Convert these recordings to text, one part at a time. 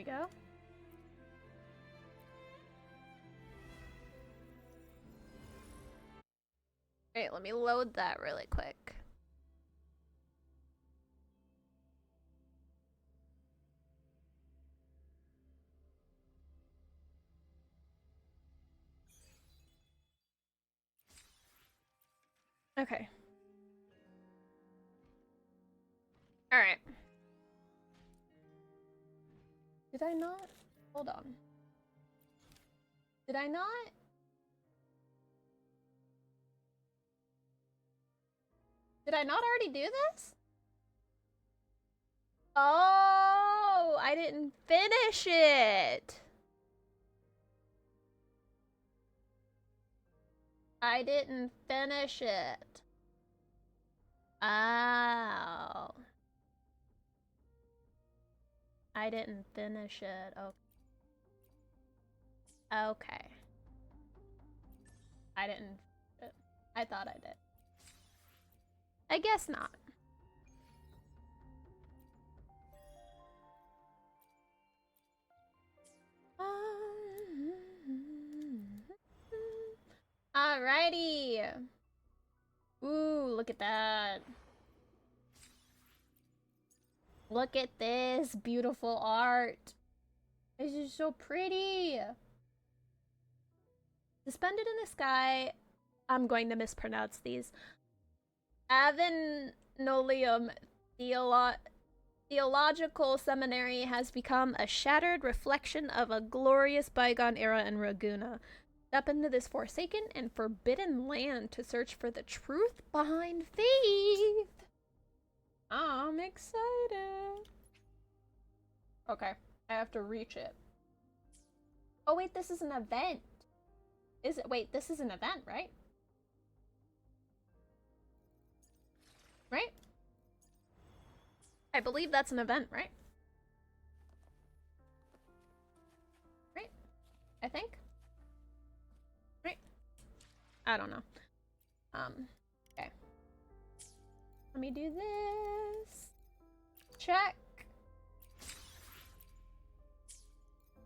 we go. Wait, let me load that really quick. Okay. Alright. Did I not? Hold on. Did I not? Did I not already do this? Oh, I didn't finish it. I didn't finish it. Oh. I didn't finish it. Okay. Okay. I didn't. I thought I did. I guess not. Alrighty. Ooh, look at that. Look at this beautiful art. This is so pretty. Suspended in the sky. I'm going to mispronounce these. Avenolium Theological Seminary has become a shattered reflection of a glorious bygone era in Raguna. Step into this forsaken and forbidden land to search for the truth behind faith. I'm excited. Okay, I have to reach it. Oh wait, this is an event. Is it? Wait, this is an event, right? Right? I believe that's an event, right? Right? I think. Right? I don't know. Okay. Let me do this. Check.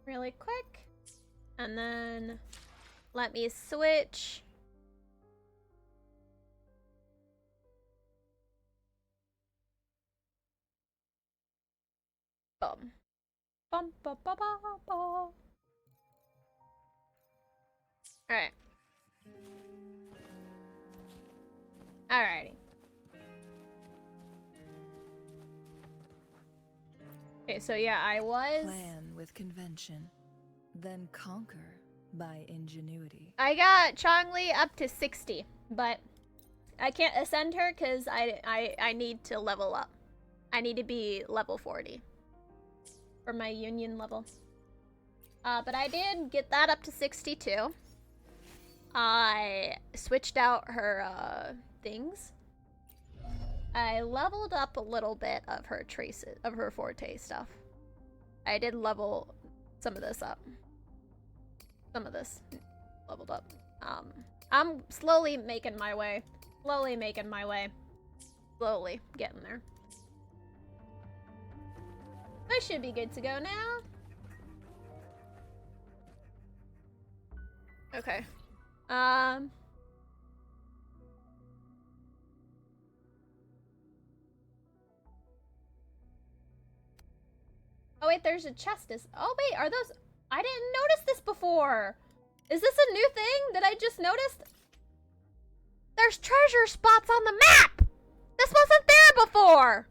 Really quick. And then let me switch. Boom. Bum, ba, ba, ba, ba. Alright. Alrighty. Okay, so yeah, I was... Plan with convention, then conquer by ingenuity. I got Chongli up to 60, but I can't ascend her because I need to level up. I need to be level 40 for my union level. But I did get that up to 62. I switched out her things. I leveled up a little bit of her traces, of her forte stuff. I did level some of this up. Some of this leveled up. I'm slowly making my way. Slowly making my way. Slowly getting there. I should be good to go now. Okay. Oh wait, there's a chest. Oh wait, are those... I didn't notice this before. Is this a new thing that I just noticed? There's treasure spots on the map. This wasn't there before.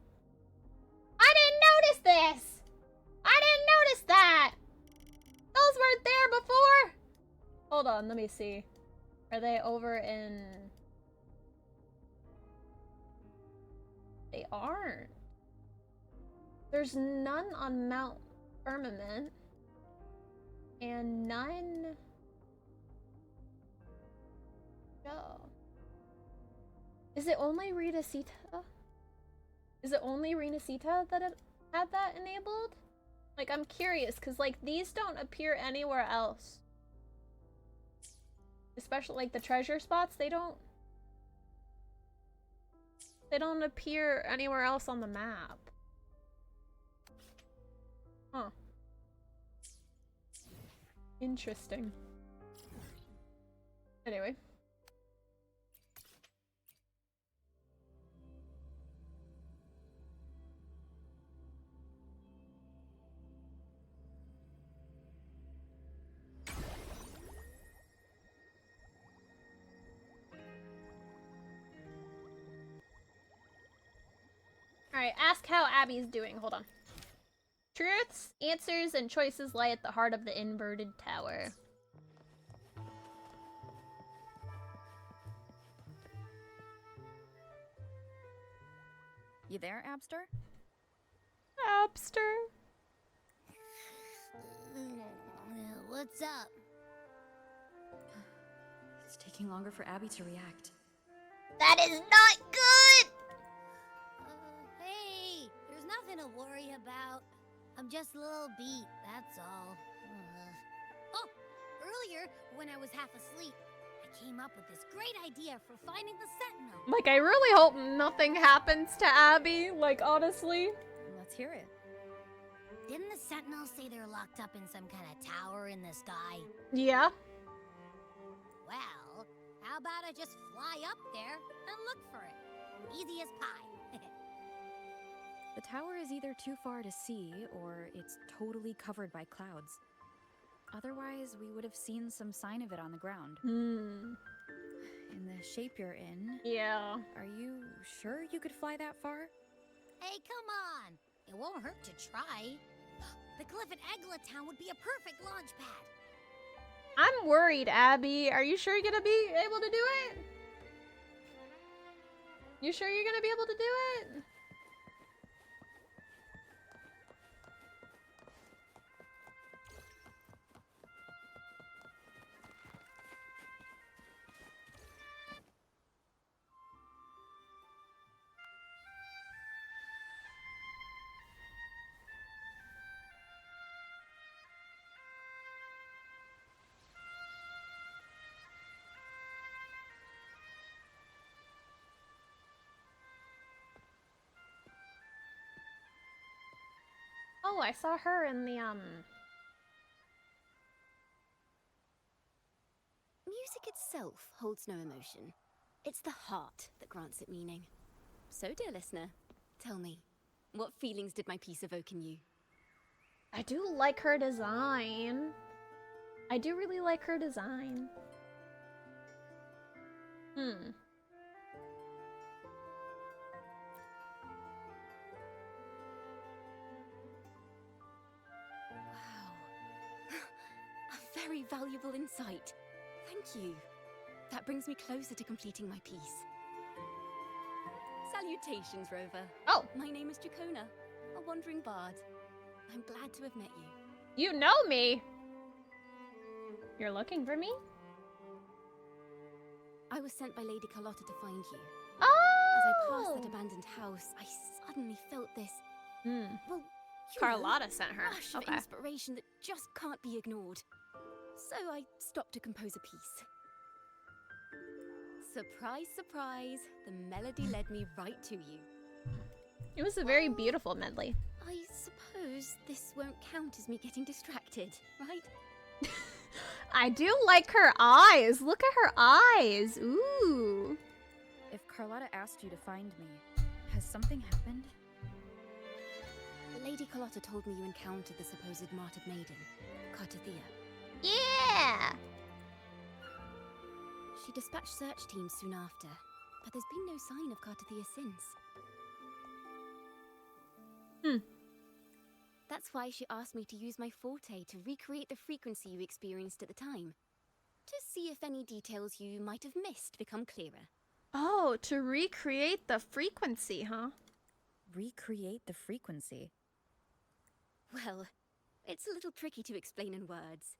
I didn't notice this. I didn't notice that. Those weren't there before. Hold on, let me see. Are they over in... They aren't. There's none on Mount Firmament. And none... No. Is it only Rita Sita? Is it only Rita Sita that it had that enabled? Like, I'm curious, because, like, these don't appear anywhere else. Especially, like, the treasure spots, they don't appear anywhere else on the map. Huh. Interesting. Anyway. Alright, ask how Abby's doing. Hold on. Truths, answers, and choices lie at the heart of the inverted tower. You there, Abster? Abster. What's up? It's taking longer for Abby to react. That is not good! Hey, there's nothing to worry about. I'm just a little beat, that's all. Oh, earlier, when I was half asleep, I came up with this great idea for finding the Sentinel. Like, I really hope nothing happens to Abby, like, honestly. Let's hear it. Didn't the Sentinels say they're locked up in some kind of tower in the sky? Yeah. Well, how about I just fly up there and look for it? Easy as pie. The tower is either too far to see, or it's totally covered by clouds. Otherwise, we would have seen some sign of it on the ground. Hmm. In the shape you're in, Yeah. are you sure you could fly that far? Hey, come on! It won't hurt to try. The cliff at Eglatown would be a perfect launch pad. I'm worried, Abby. Are you sure you're gonna be able to do it? You sure you're gonna be able to do it? Oh, I saw her in the, Music itself holds no emotion. It's the heart that grants it meaning. So, dear listener, tell me, what feelings did my piece evoke in you? I do like her design. I do really like her design. Hmm. Wow. A very valuable insight. Thank you. That brings me closer to completing my piece. Salutations, Rover. Oh, My name is Jacona, a wandering bard. I'm glad to have met you. you know me. You're looking for me? I was sent by Lady Carlotta to find you. Oh! As I passed that abandoned house, I suddenly felt this, Hmm. well, you Carlotta sent her. rush of Okay. inspiration that just can't be ignored. So I stopped to compose a piece. Surprise, surprise, the melody led me right to you. It was a very beautiful medley. I suppose this won't count as me getting distracted, right? I do like her eyes. Look at her eyes. Ooh. If Carlotta asked you to find me, has something happened? Lady Carlotta told me you encountered the supposed martyred maiden, Cartathea. Yeah. She dispatched search teams soon after, but there's been no sign of Cartathea since. Hmm. That's why she asked me to use my forte to recreate the frequency you experienced at the time. To see if any details you might have missed become clearer. Oh, to recreate the frequency, huh? Recreate the frequency. Well, it's a little tricky to explain in words.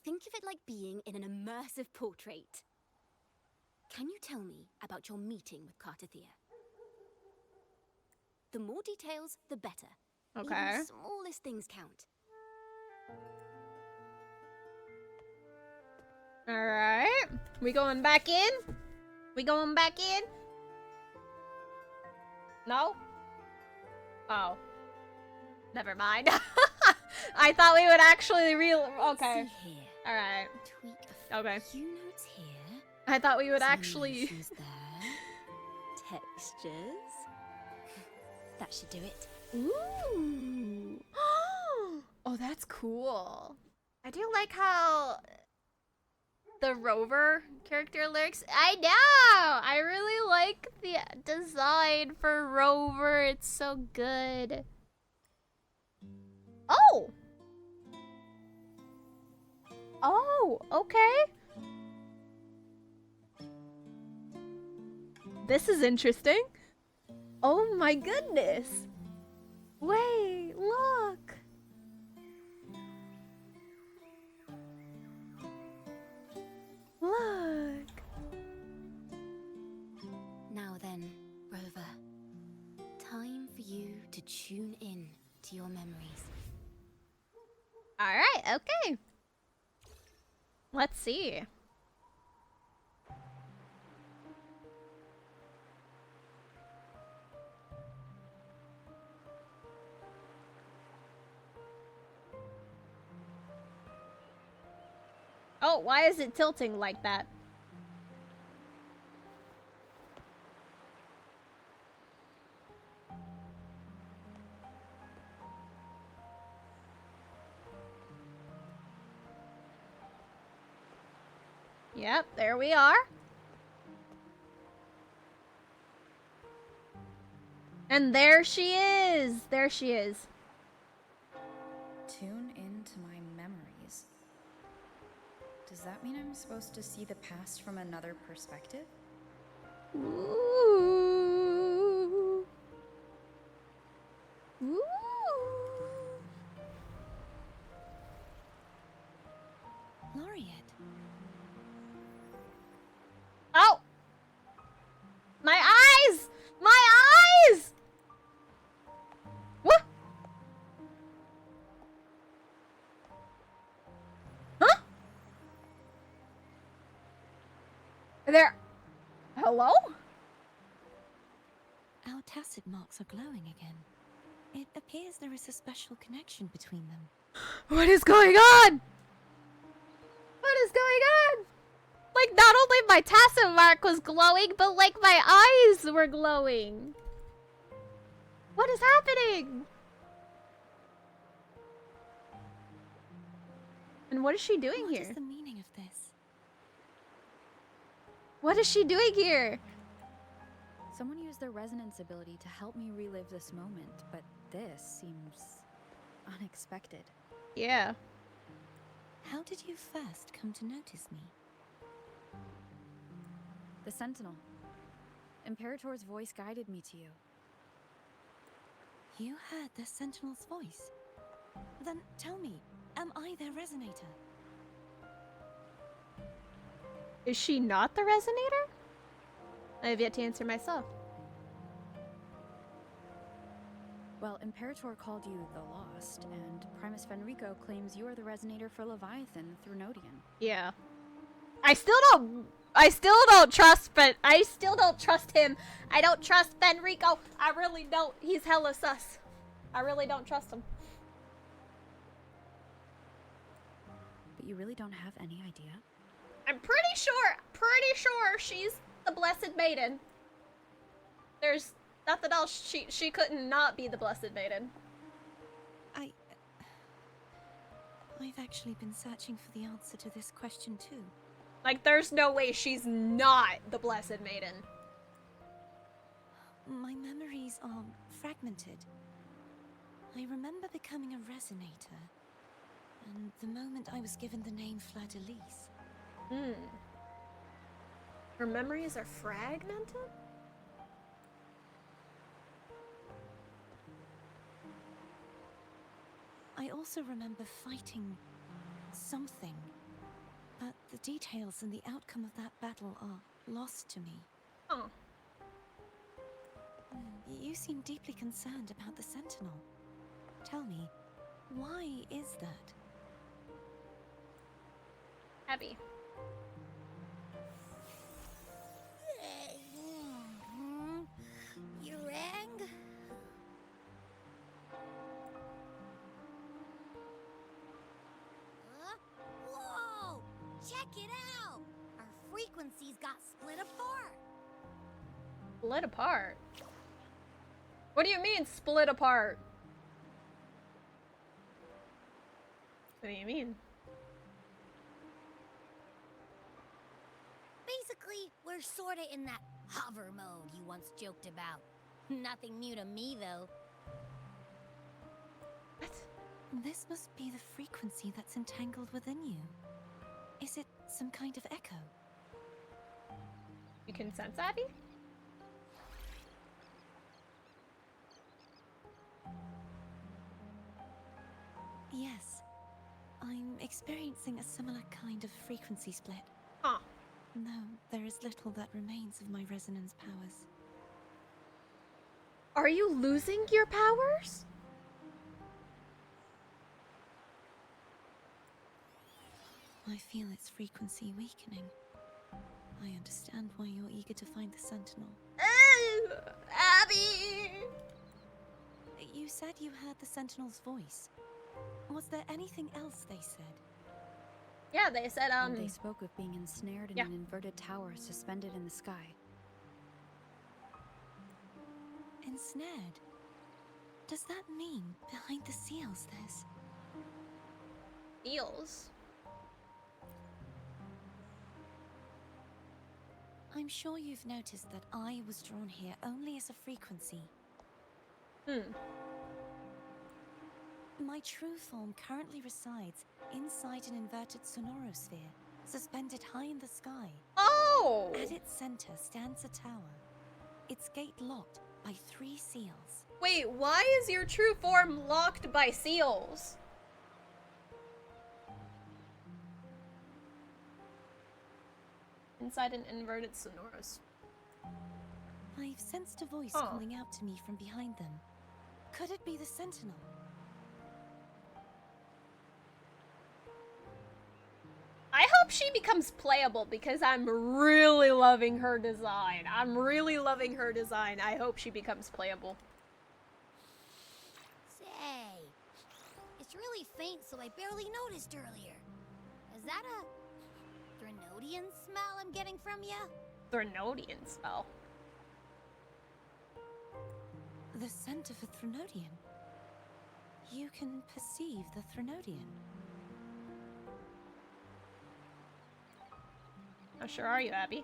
Think of it like being in an immersive portrait. Can you tell me about your meeting with Cartathea? The more details, the better. Okay. Even the smallest things count. Alright. We going back in? We going back in? No? Oh. Never mind. I thought we would actually okay. See here. Alright. Tweak a Okay. few notes here. I thought we would Some actually... emotions there. Textures. That should do it. Ooh. Oh, that's cool. I do like how the Rover character lyrics. I know! I really like the design for Rover. It's so good. Oh! Oh, okay. This is interesting. Oh my goodness. Wait, look. Look. Now then, Rover. Time for you to tune in to your memories. All right, okay. Let's see. Oh, why is it tilting like that? Yep, there we are. And there she is. There she is. Tune into my memories. Does that mean I'm supposed to see the past from another perspective? Ooh. Ooh. Laureate. Oh! My eyes! My eyes! What? Huh? There. Hello? Our tacit marks are glowing again. It appears there is a special connection between them. What is going on? What is going on? Like, not only my tacit mark was glowing, but like my eyes were glowing. What is happening? And what is she doing What here? is the meaning of this? What is she doing here? Someone used their resonance ability to help me relive this moment, but this seems unexpected. Yeah. How did you first come to notice me? The Sentinel. Imperator's voice guided me to you. You heard the Sentinel's voice? Then tell me, am I their resonator? Is she not the resonator? I have yet to answer myself. Well, Imperator called you the Lost, and Primus Fenrico claims you are the resonator for Leviathan through Nodian. Yeah. I still don't trust him. I don't trust Fenrico. I really don't. He's hella sus. I really don't trust him. But you really don't have any idea? I'm pretty sure she's the Blessed Maiden. There's nothing else she couldn't not be the Blessed Maiden. I've actually been searching for the answer to this question too. Like, there's no way she's not the Blessed Maiden. My memories are fragmented. I remember becoming a resonator, and the moment I was given the name Fleur-de-Lis. Her memories are fragmented? I also remember fighting something, but the details and the outcome of that battle are lost to me. Oh. You seem deeply concerned about the Sentinel. Tell me, why is that? Abby. You rang? Huh? Whoa! frequencies got split apart. Split apart? What do you mean, split apart? What do you mean? Basically, we're sorta in that hover mode you once joked about. Nothing new to me, though. What? This must be the frequency that's entangled within you. Is it some kind of echo? You can sense Abby? Yes. I'm experiencing a similar kind of frequency split. Huh. Though there is little that remains of my resonance powers. Are you losing your powers? I feel its frequency weakening. I understand why you're eager to find the Sentinel. Abby! You said you heard the Sentinel's voice. Was there anything else they said? Yeah, they said, They spoke of being ensnared in yeah. an inverted tower suspended in the sky. Ensnared? Does that mean behind the seals there's... Eels. I'm sure you've noticed that I was drawn here only as a frequency. My true form currently resides inside an inverted sonorosphere, suspended high in the sky. Oh! At its center stands a tower. Its gate locked by 3 seals. Wait, why is your true form locked by seals? Inside an inverted sonorous. I've sensed a voice Oh. calling out to me from behind them. Could it be the Sentinel? I hope she becomes playable because I'm really loving her design. I'm really loving her design. I hope she becomes playable. Say, it's really faint, so I barely noticed earlier. Is that a Threnodian smell I'm getting from you? Threnodian spell. The scent of a Threnodian. You can perceive the Threnodian. How sure are you, Abby?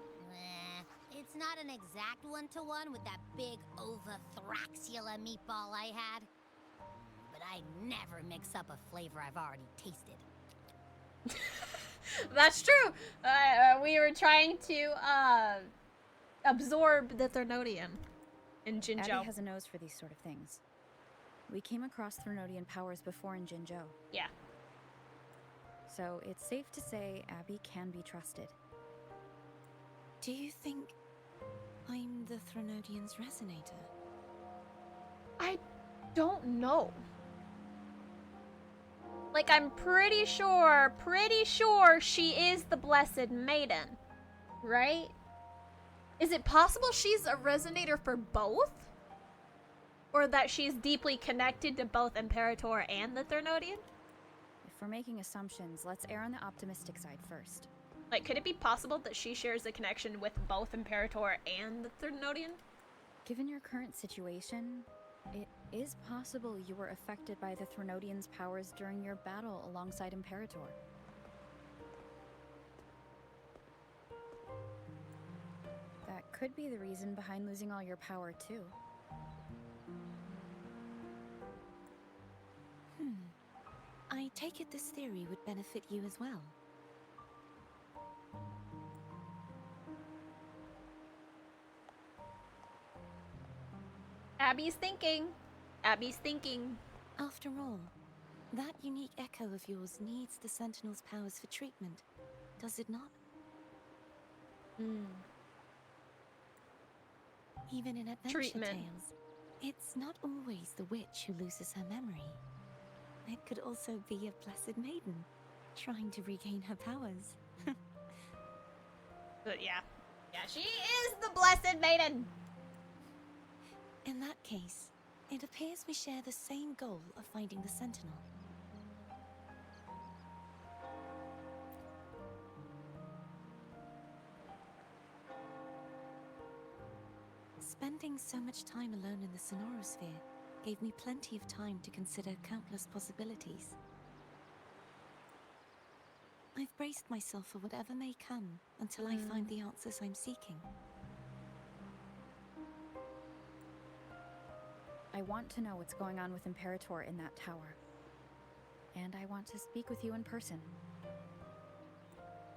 It's not an exact one-to-one with that big Ovathraxula meatball I had. But I never mix up a flavor I've already tasted. That's true. We were trying to absorb the Threnodian in Jinzhou. Abby has a nose for these sort of things. We came across Threnodian powers before in Jinzhou. Yeah. So it's safe to say Abby can be trusted. Do you think I'm the Threnodian's resonator? I don't know. Like, I'm pretty sure she is the Blessed Maiden, right? Is it possible she's a resonator for both? Or that she's deeply connected to both Imperator and the Threnodian? If we're making assumptions, let's err on the optimistic side first. Like, could it be possible that she shares a connection with both Imperator and the Threnodian? Given your current situation, it is possible you were affected by the Threnodian's powers during your battle alongside Imperator. That could be the reason behind losing all your power, too. I take it this theory would benefit you as well. Abby's thinking. Abby's thinking. After all, that unique echo of yours needs the Sentinel's powers for treatment, does it not? Even in adventure Treatment. tales, it's not always the witch who loses her memory. It could also be a Blessed Maiden, trying to regain her powers. But yeah. Yeah, she is the Blessed Maiden! In that case, it appears we share the same goal of finding the Sentinel. Spending so much time alone in the Sonorosphere gave me plenty of time to consider countless possibilities. I've braced myself for whatever may come until I find the answers I'm seeking. I want to know what's going on with Imperator in that tower. And I want to speak with you in person.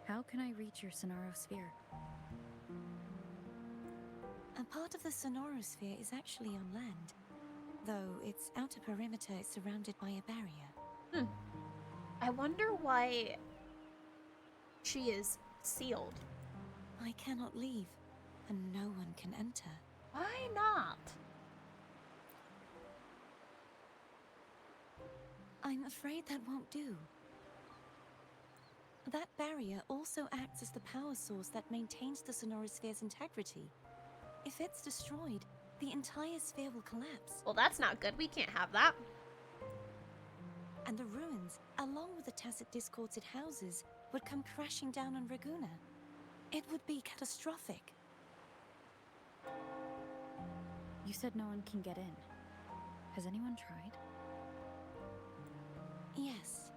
How can I reach your Sonorosphere? A part of the Sonorosphere is actually on land, though its outer perimeter is surrounded by a barrier. I wonder why she is sealed. I cannot leave, and no one can enter. Why not? I'm afraid that won't do. That barrier also acts as the power source that maintains the Sonorosphere's integrity. If it's destroyed, the entire sphere will collapse. Well, that's not good. We can't have that. And the ruins, along with the tacit discords it houses, would come crashing down on Raguna. It would be catastrophic. You said no one can get in. Has anyone tried? Yes.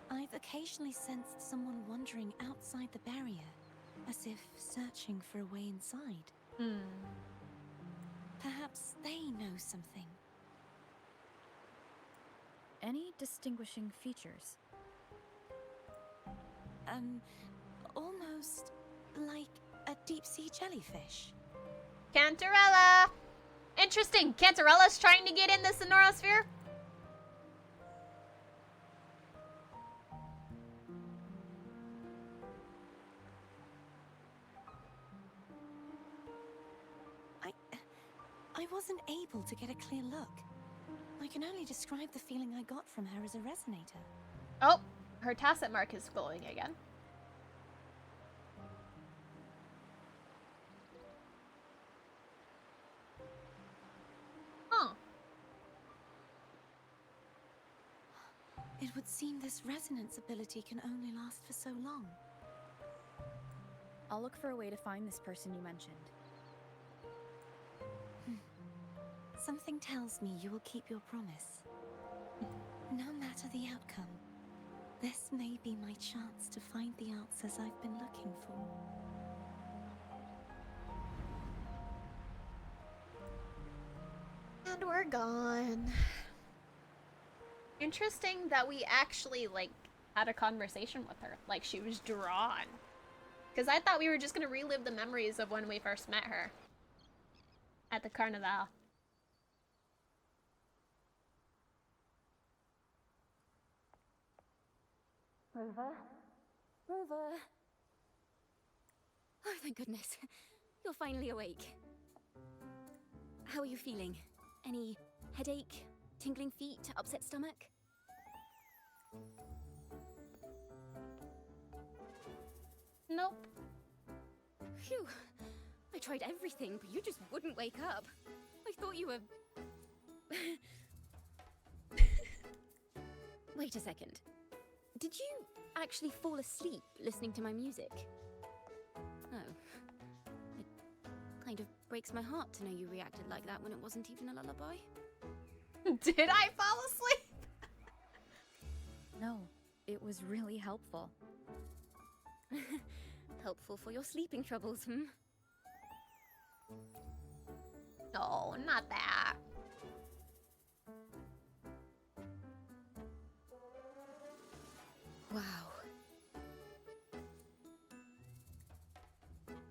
I've occasionally sensed someone wandering outside the barrier, as if searching for a way inside. Perhaps they know something. Any distinguishing features? Almost like a deep-sea jellyfish. Cantarella! Interesting. Cantarella's trying to get in the Sonorosphere? I wasn't able to get a clear look. I can only describe the feeling I got from her as a resonator. Oh, her tacit mark is glowing again. Huh. It would seem this resonance ability can only last for so long. I'll look for a way to find this person you mentioned. Something tells me you will keep your promise. No matter the outcome, this may be my chance to find the answers I've been looking for. And we're gone. Interesting that we actually, like, had a conversation with her. Like, she was drawn. Because I thought we were just going to relive the memories of when we first met her. At the Carnival. Rover? Rover? Oh, thank goodness. You're finally awake. How are you feeling? Any headache, tingling feet, upset stomach? Nope. Phew. I tried everything, but you just wouldn't wake up. I thought you were... Wait a second. Did you actually fall asleep listening to my music? Oh. It kind of breaks my heart to know you reacted like that when it wasn't even a lullaby. Did I fall asleep? No, it was really helpful. Helpful for your sleeping troubles, hmm? No, not that. Wow.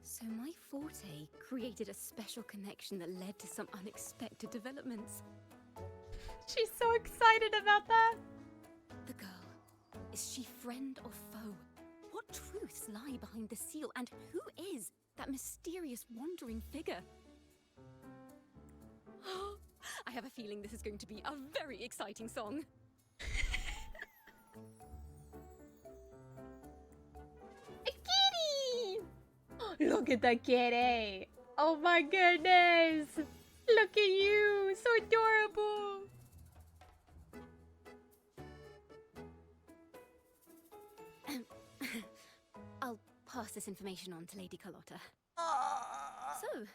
So my forte created a special connection that led to some unexpected developments. She's so excited about that. The girl, is she friend or foe? What truths lie behind the seal, and who is that mysterious wandering figure? I have a feeling this is going to be a very exciting song. A kitty! Look at the kitty! Oh my goodness! Look at you! So adorable! I'll pass this information on to Lady Carlotta. So,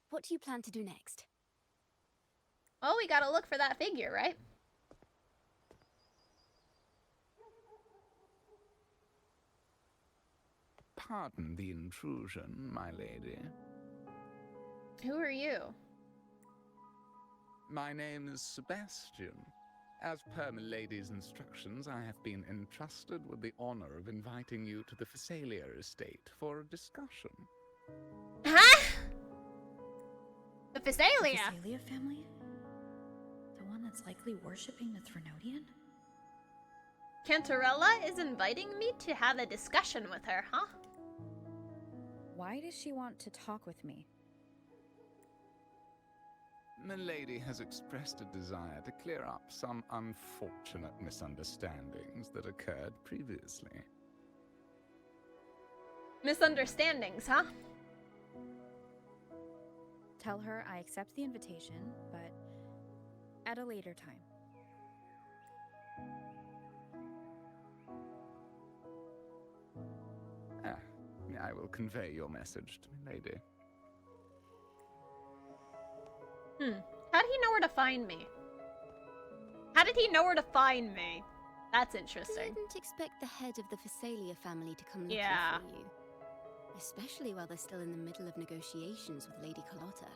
what do you plan to do next? Oh, we gotta look for that figure, right? Pardon the intrusion, my lady. Who are you? My name is Sebastian. As per my lady's instructions, I have been entrusted with the honor of inviting you to the Phasalia estate for a discussion. Huh? The The Phasalia? Phasalia family? The one that's likely worshipping the Threnodian? Cantarella is inviting me to have a discussion with her, huh? Why does she want to talk with me? Milady has expressed a desire to clear up some unfortunate misunderstandings that occurred previously. Misunderstandings, huh? Tell her I accept the invitation, but at a later time. I will convey your message to Milady. How did he know where to find me? How did he know where to find me? That's I interesting. didn't expect the head of the Phasalia family to come looking Yeah. for you. Especially while they're still in the middle of negotiations with Lady Carlotta.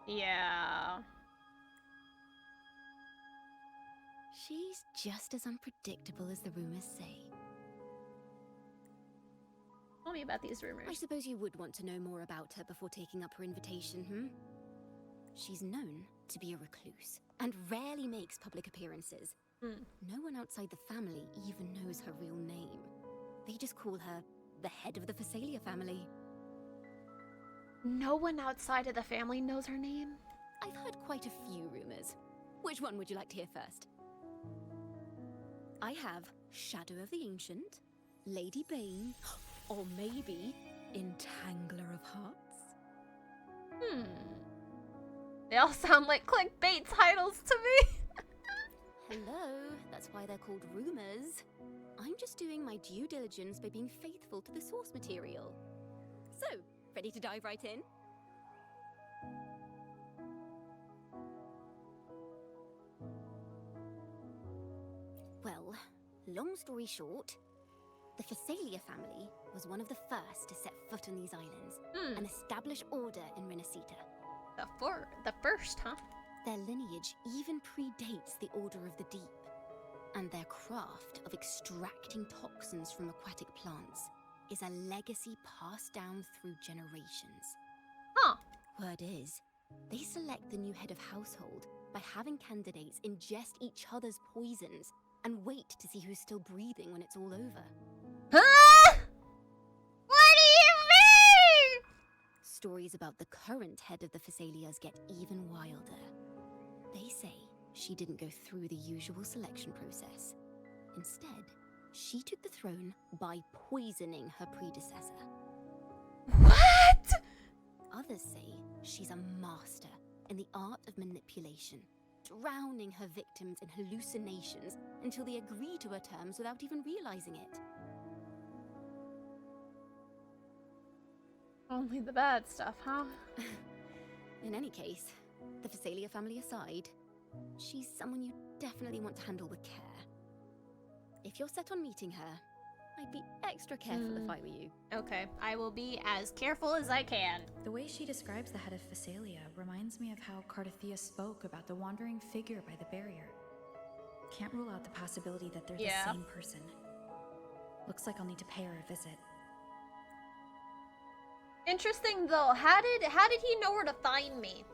Yeah. She's just as unpredictable as the rumors say. Tell me about these I rumors. suppose you would want to know more about her before taking up her invitation, hmm? She's known to be a recluse, and rarely makes public appearances. No one outside the family even knows her real name. They just call her the head of the Phasalia family. No one outside of the family knows her name? I've heard quite a few rumors. Which one would you like to hear first? I have Shadow of the Ancient, Lady Bane, or maybe Entangler of Hearts. They all sound like clickbait titles to me. Hello, that's why they're called rumors. I'm just doing my due diligence by being faithful to the source material. So, ready to dive right in? Well, long story short, the Phasalia family was one of the first to set foot on these islands and establish order in Renacita. The first, huh? Their lineage even predates the Order of the Deep, and their craft of extracting toxins from aquatic plants is a legacy passed down through generations. Huh. Word is, they select the new head of household by having candidates ingest each other's poisons and wait to see who's still breathing when it's all over. Huh? What do you mean? Stories about the current head of the Phasalias get even wilder. They say she didn't go through the usual selection process. Instead, she took the throne by poisoning her predecessor. What? Others say she's a master in the art of manipulation, drowning her victims in hallucinations until they agree to her terms without even realizing it. Only the bad stuff, huh? In any case, the Phasalia family aside, she's someone you definitely want to handle with care. If you're set on meeting her, I'd be extra careful if I were you. Okay, I will be as careful as I can. The way she describes the head of Phasalia reminds me of how Cardothea spoke about the wandering figure by the barrier. Can't rule out the possibility that they're the same person. Looks like I'll need to pay her a visit. Interesting though. How did he know where to find me?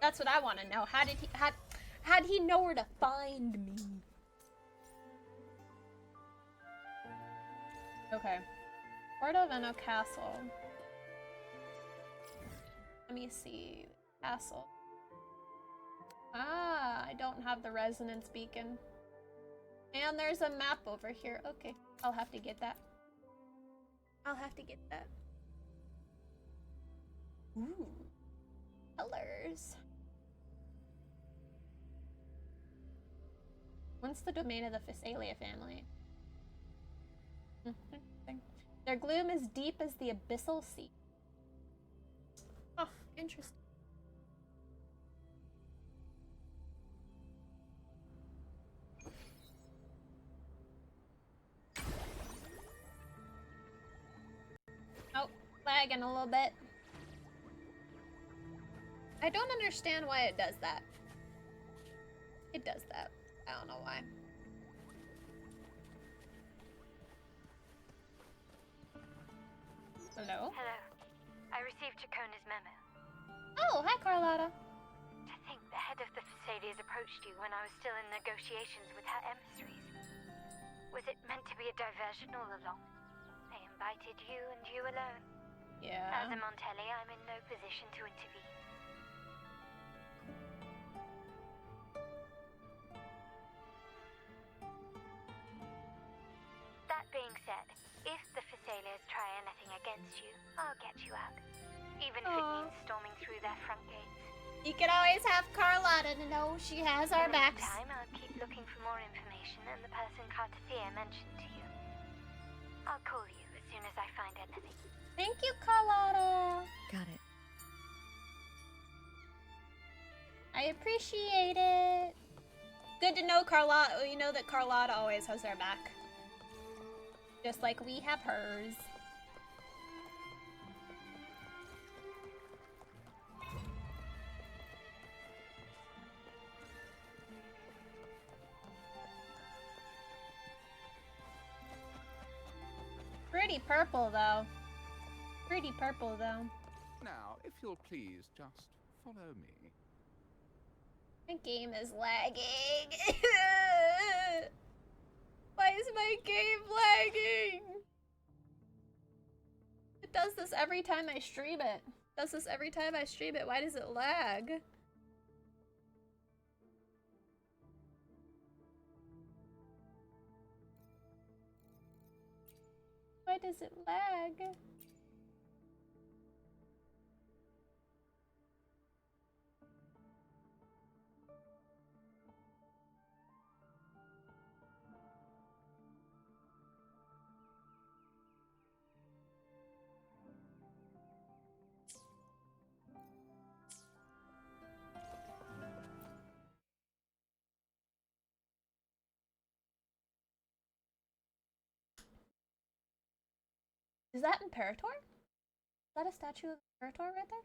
That's what I want to know. How did he know where to find me? Okay. Portoveno Castle. Let me see. Castle. Ah, I don't have the resonance beacon. And there's a map over here. Okay, I'll have to get that. I'll have to get that. Ooh. Colors. What's the domain of the Phasalia family? Their gloom is deep as the abyssal sea. Oh, interesting. lagging a little bit. I don't understand why it does that. It does that. I don't know why. Hello? Hello. I received Chacona's memo. Oh, hi, Carlotta. To think the head of the Thessalias approached you when I was still in negotiations with her emissaries. Was it meant to be a diversion all along? They invited you and you alone. Yeah. As a Montelli, I'm in no position to intervene. That being said, if the Thessalias try anything against you, I'll get you out. Even if it means storming through their front gates. You can always have Carlotta to know she has our backs. In the meantime, I'll keep looking for more information and the person Cartathea mentioned to you. I'll call you as soon as I find anything. Thank you, Carlotta. Got it. I appreciate it. Good to know Carlotta. You know that Carlotta always has our back. Just like we have hers. Pretty purple, though. Pretty purple, though. Now, if you'll please just follow me. My game is lagging. Why is my game lagging? It does this every time I stream it. Does this every time I stream it. Why does it lag? Why does it lag? Is that Imperator? Is that a statue of Imperator right there?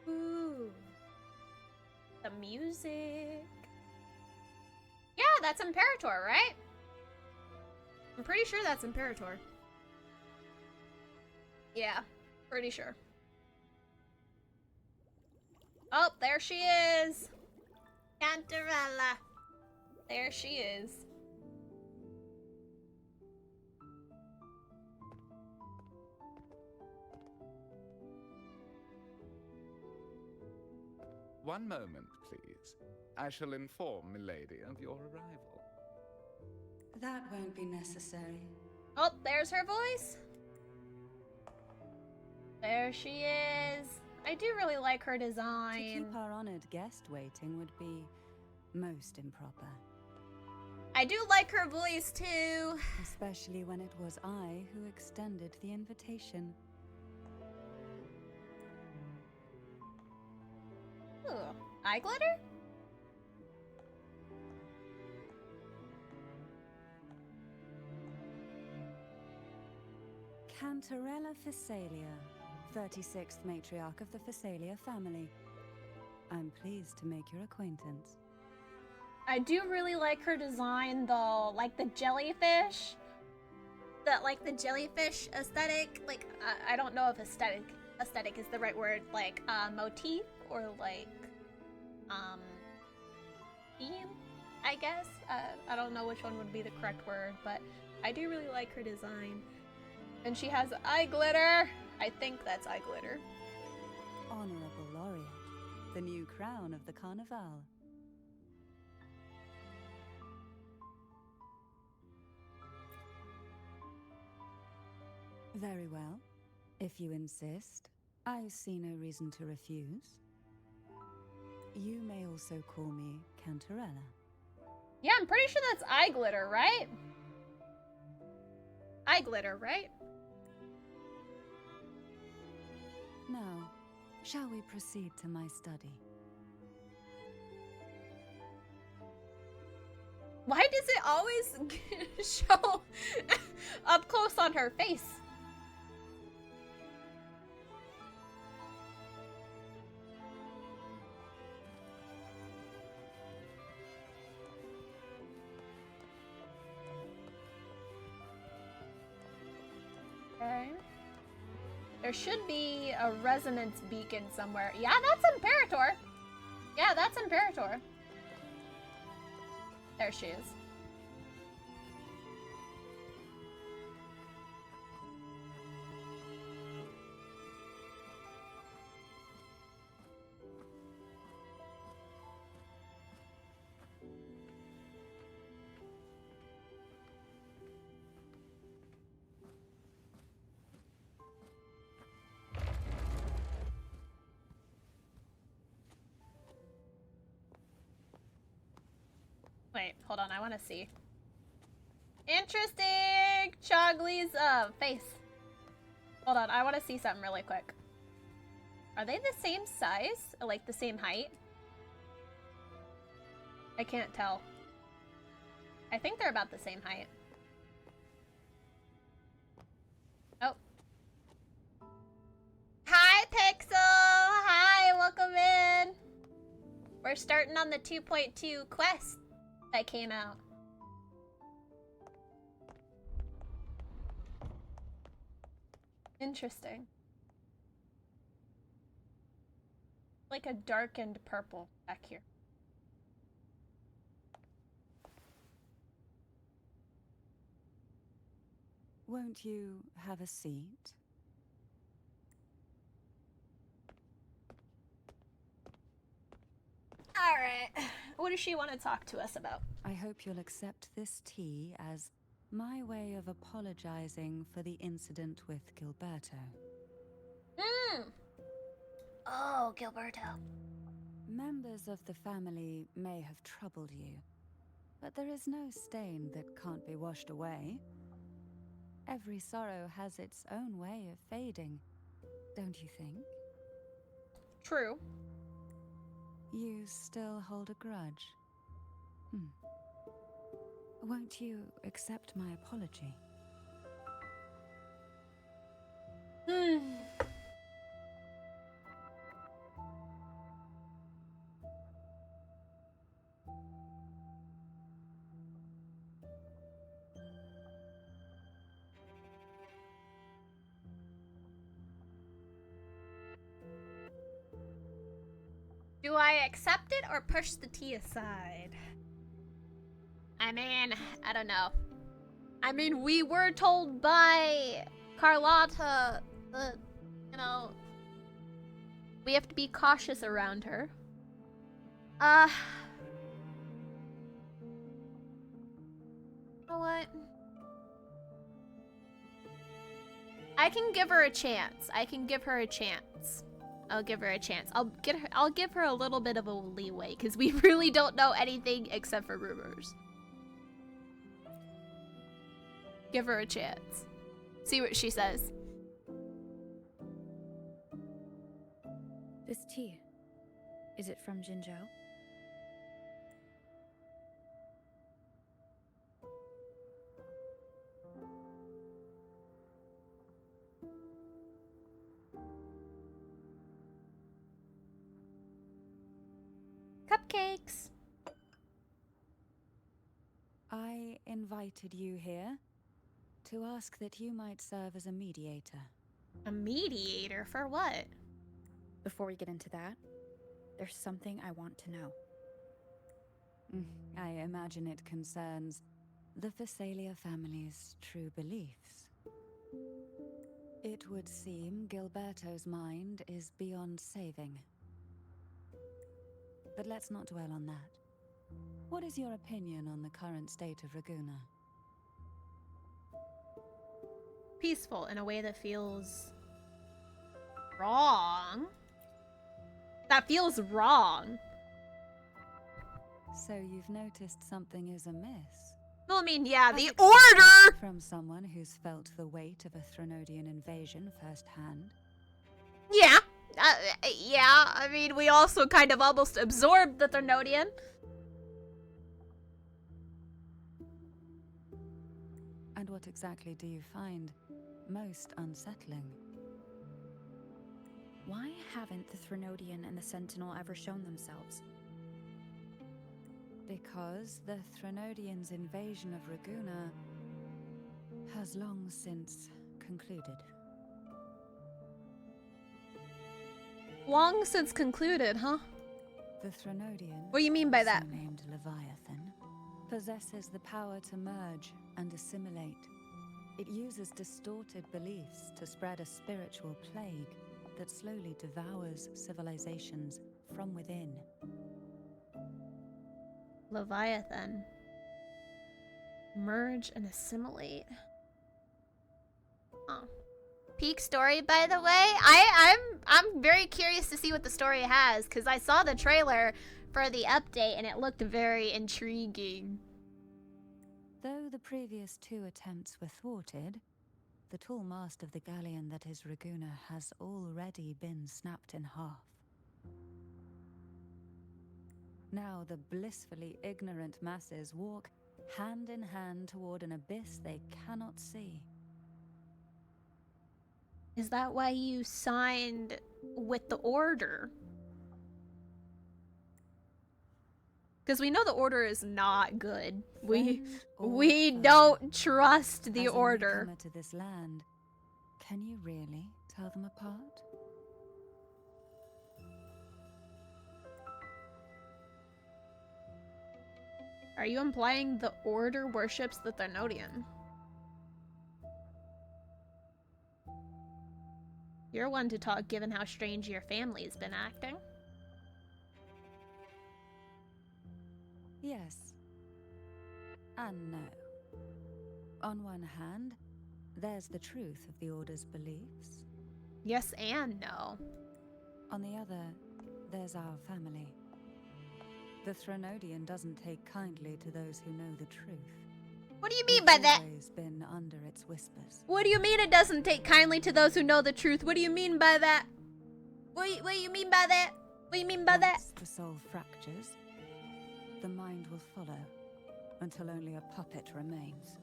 Ooh. The music. Yeah, that's Imperator, right? I'm pretty sure that's Imperator. Yeah, pretty sure. Oh, there she is. Cantarella. There she is. One moment, please. I shall inform Milady of your arrival. That won't be necessary. Oh, there's her voice. There she is. I do really like her To design. keep our honored guest waiting would be most improper. I do like her voice too. Especially when it was I who extended the invitation. Ooh, eye glitter? Cantarella Thessalia, 36th matriarch of the Thessalia family. I'm pleased to make your acquaintance. I do really like her design though, like the jellyfish. The jellyfish aesthetic, like I don't know if aesthetic is the right word, like motif or like theme, I guess. I don't know which one would be the correct word, but I do really like her design. And she has eye glitter. I think that's eye glitter. Honorable Laureate, the new crown of the Carnival. Very well, if you insist. I see no reason to refuse. You may also call me Cantarella. Yeah, I'm pretty sure that's eye glitter, right? Eye glitter, right? Now, shall we proceed to my study? Why does it always show up close on her face? Okay. There should be a resonance beacon somewhere. Yeah, that's Imperator. Yeah, that's Imperator. There she is. Wait, hold on, I want to see. Interesting! Chogli's face. Hold on, I want to see something really quick. Are they the same size? Like the same height? I can't tell. I think they're about the same height. Oh. Hi, Pixel! Hi, welcome in! We're starting on the 2.2 quest that came out. Interesting. Like a darkened purple back here. Won't you have a seat? Alright. What does she want to talk to us about? I hope you'll accept this tea as my way of apologizing for the incident with Gilberto. Oh, Gilberto. Members of the family may have troubled you, but there is no stain that can't be washed away. Every sorrow has its own way of fading, don't you think? True. You still hold a grudge? Won't you accept my apology? Do I accept it or push the tea aside? I mean, I don't know. I mean, we were told by Carlotta that, you know, we have to be cautious around her. You know what? I can give her a chance. I'll give her a chance. I'll give her a little bit of a leeway because we really don't know anything except for rumors. Give her a chance. See what she says. This tea, is it from Jinzhou? Cupcakes. I invited you here to ask that you might serve as a mediator. A mediator for what? Before we get into that, there's something I want to know. I imagine it concerns the Phasalia family's true beliefs. It would seem Gilberto's mind is beyond saving. But let's not dwell on that. What is your opinion on the current state of Raguna? Peaceful in a way that feels wrong. That feels wrong. So you've noticed something is amiss? Well, I mean, yeah, the order! From someone who's felt the weight of a Threnodian invasion firsthand? Yeah. Yeah, I mean, we also kind of almost absorbed the Threnodian. And what exactly do you find most unsettling? Why haven't the Threnodian and the Sentinel ever shown themselves? Because the Threnodian's invasion of Raguna has long since concluded. Long since concluded, huh? The Threnodian, What do you mean by that? named Leviathan, possesses the power to merge and assimilate. It uses distorted beliefs to spread a spiritual plague that slowly devours civilizations from within. Leviathan. Merge and assimilate. Oh. Peak story, by the way. I'm very curious to see what the story has, because I saw the trailer for the update and it looked very intriguing. Though the previous 2 attempts were thwarted, the tall mast of the galleon that is Raguna has already been snapped in half. Now the blissfully ignorant masses walk hand in hand toward an abyss they cannot see. Is that why you signed with the Order? Because we know the Order is not good. We don't trust the Order. As a newcomer to this land, can you really tell them apart? Are you implying the Order worships the Threnodian? You're one to talk given how strange your family's been acting. Yes. And no. On one hand, there's the truth of the Order's beliefs. Yes and no. On the other, there's our family. The Threnodian doesn't take kindly to those who know the truth. What do you mean by that? Always been under its whispers. What do you mean it doesn't take kindly to those who know the truth? What do you mean by that? What do you mean by that? What do you mean by that? Once the soul fractures, the mind will follow, until only a puppet remains.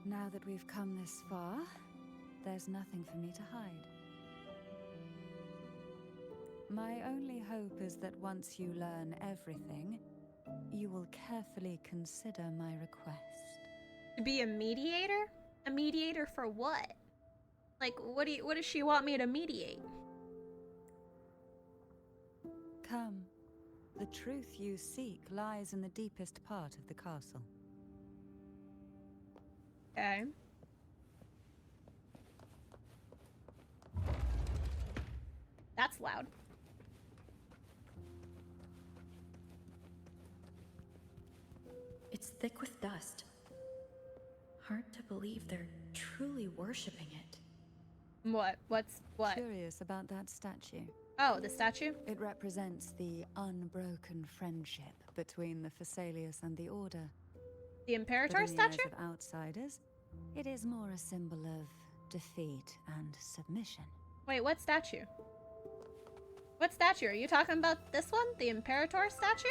Now that we've come this far, there's nothing for me to hide. My only hope is that once you learn everything, you will carefully consider my request. To be a mediator? A mediator for what? Like, what does she want me to mediate? Come. The truth you seek lies in the deepest part of the castle. Okay. That's loud. It's thick with dust. Hard to believe they're truly worshipping it. What? What's what? Curious about that statue. Oh, the statue? It represents the unbroken friendship between the Phasaelius and the Order. The Imperator But in the eyes statue? of outsiders, it is more a symbol of defeat and submission. Wait, what statue? What statue? Are you talking about this one? The Imperator statue?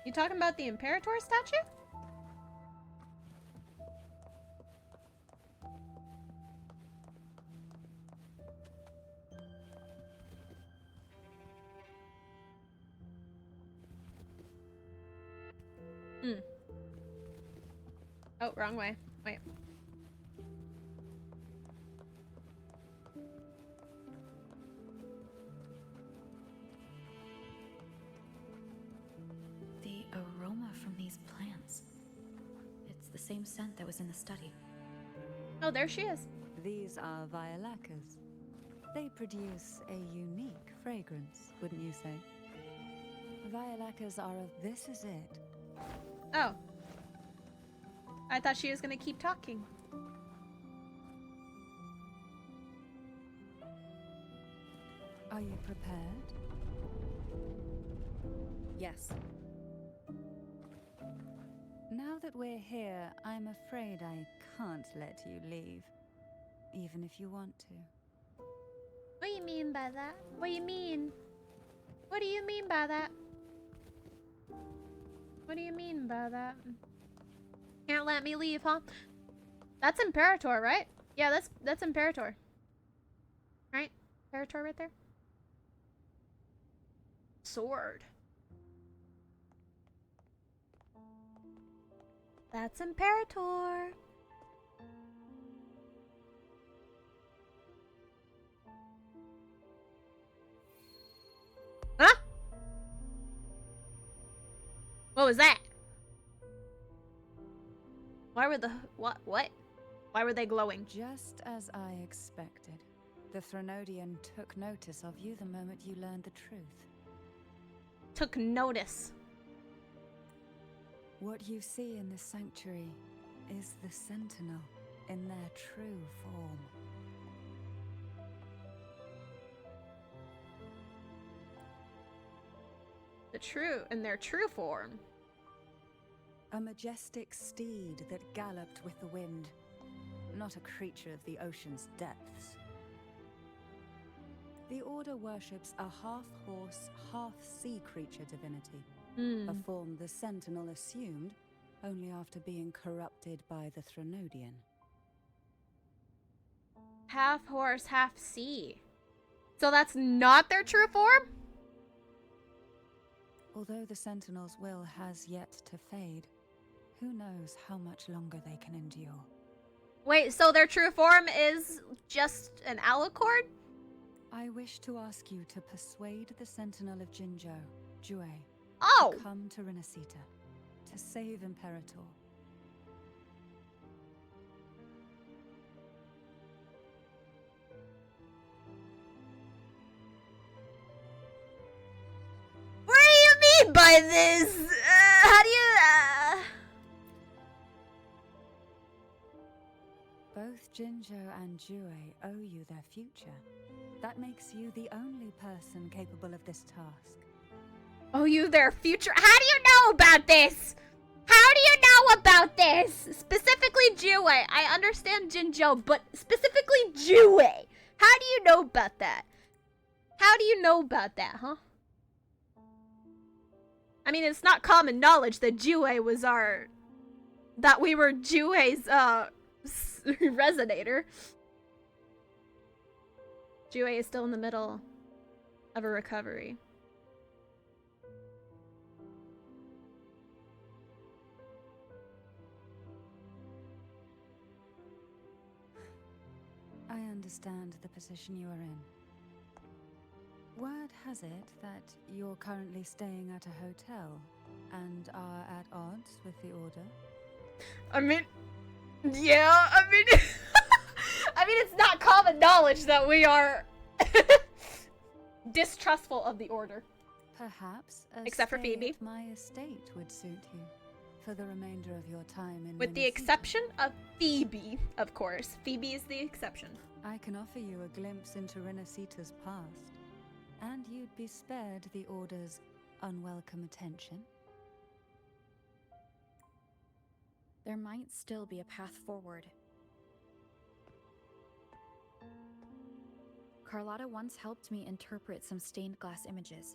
You talking about the Imperator statue? Oh, wrong way. Wait. The aroma from these plants. It's the same scent that was in the study. Oh, there she is. These are violacas. They produce a unique fragrance, wouldn't you say? Violacas are a this is it. Oh. I thought she was gonna keep talking. Are you prepared? Yes. Now that we're here, I'm afraid I can't let you leave, even if you want to. What do you mean by that? What do you mean? What do you mean by that? What do you mean by that? Can't let me leave, huh? That's Imperator, right? Yeah, that's Imperator. Right? Imperator right there? Sword. That's Imperator. Huh? What was that? Why were the what? Why were they glowing? Just as I expected. The Threnodian took notice of you the moment you learned the truth. Took notice. What you see in the sanctuary is the Sentinel in their true form. In their true form. A majestic steed that galloped with the wind, not a creature of the ocean's depths. The Order worships a half-horse, half-sea creature divinity, a form the Sentinel assumed only after being corrupted by the Threnodian. Half horse, half sea. So that's not their true form? Although the Sentinel's will has yet to fade, who knows how much longer they can endure. Wait, so their true form is just an alicord? I wish to ask you to persuade the Sentinel of Jinzhou, Jue, Oh! to come to Renacita, to save Imperator. What do you mean by this? How do you... Both Jinzhou and Jue owe you their future. That makes you the only person capable of this task. Oh, you their future? How do you know about this? How do you know about this? Specifically Jue. I understand Jinzhou, but specifically Jue. How do you know about that? How do you know about that, huh? I mean, it's not common knowledge that Jue was our... That we were Jue's, resonator. Jue is still in the middle of a recovery. I understand the position you are in. Word has it that you're currently staying at a hotel and are at odds with the Order. I mean, yeah, I mean, it's not common knowledge that we are distrustful of the Order. Perhaps a Except for stay Phoebe. at my estate would suit you for the remainder of your time in With the Renacita. exception of Phoebe, of course. Phoebe is the exception. I can offer you a glimpse into Renacita's past, and you'd be spared the Order's unwelcome attention. There might still be a path forward. Carlotta once helped me interpret some stained glass images.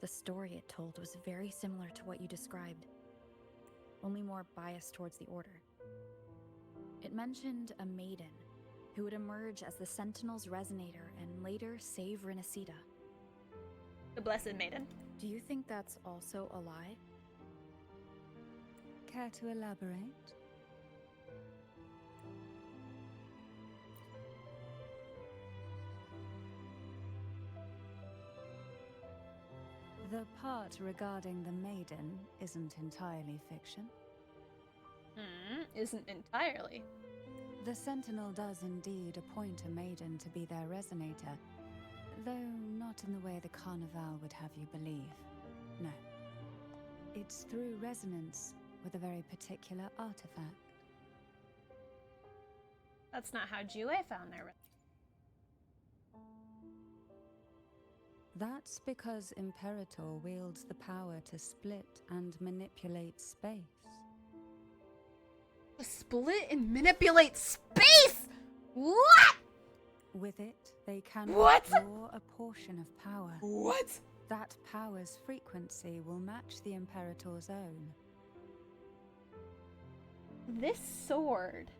The story it told was very similar to what you described, only more biased towards the Order. It mentioned a maiden who would emerge as the Sentinel's resonator and later save Renacita. The Blessed Maiden. Do you think that's also a lie? Care to elaborate? The part regarding the maiden isn't entirely fiction. Isn't entirely. The Sentinel does indeed appoint a maiden to be their resonator, though not in the way the Carnival would have you believe. No. It's through resonance with a very particular artifact. That's not how Jue found their. That's because Imperator wields the power to split and manipulate space. Split and manipulate space? What? With it, they can What? withdraw a portion of power. What? That power's frequency will match the Imperator's own. This sword.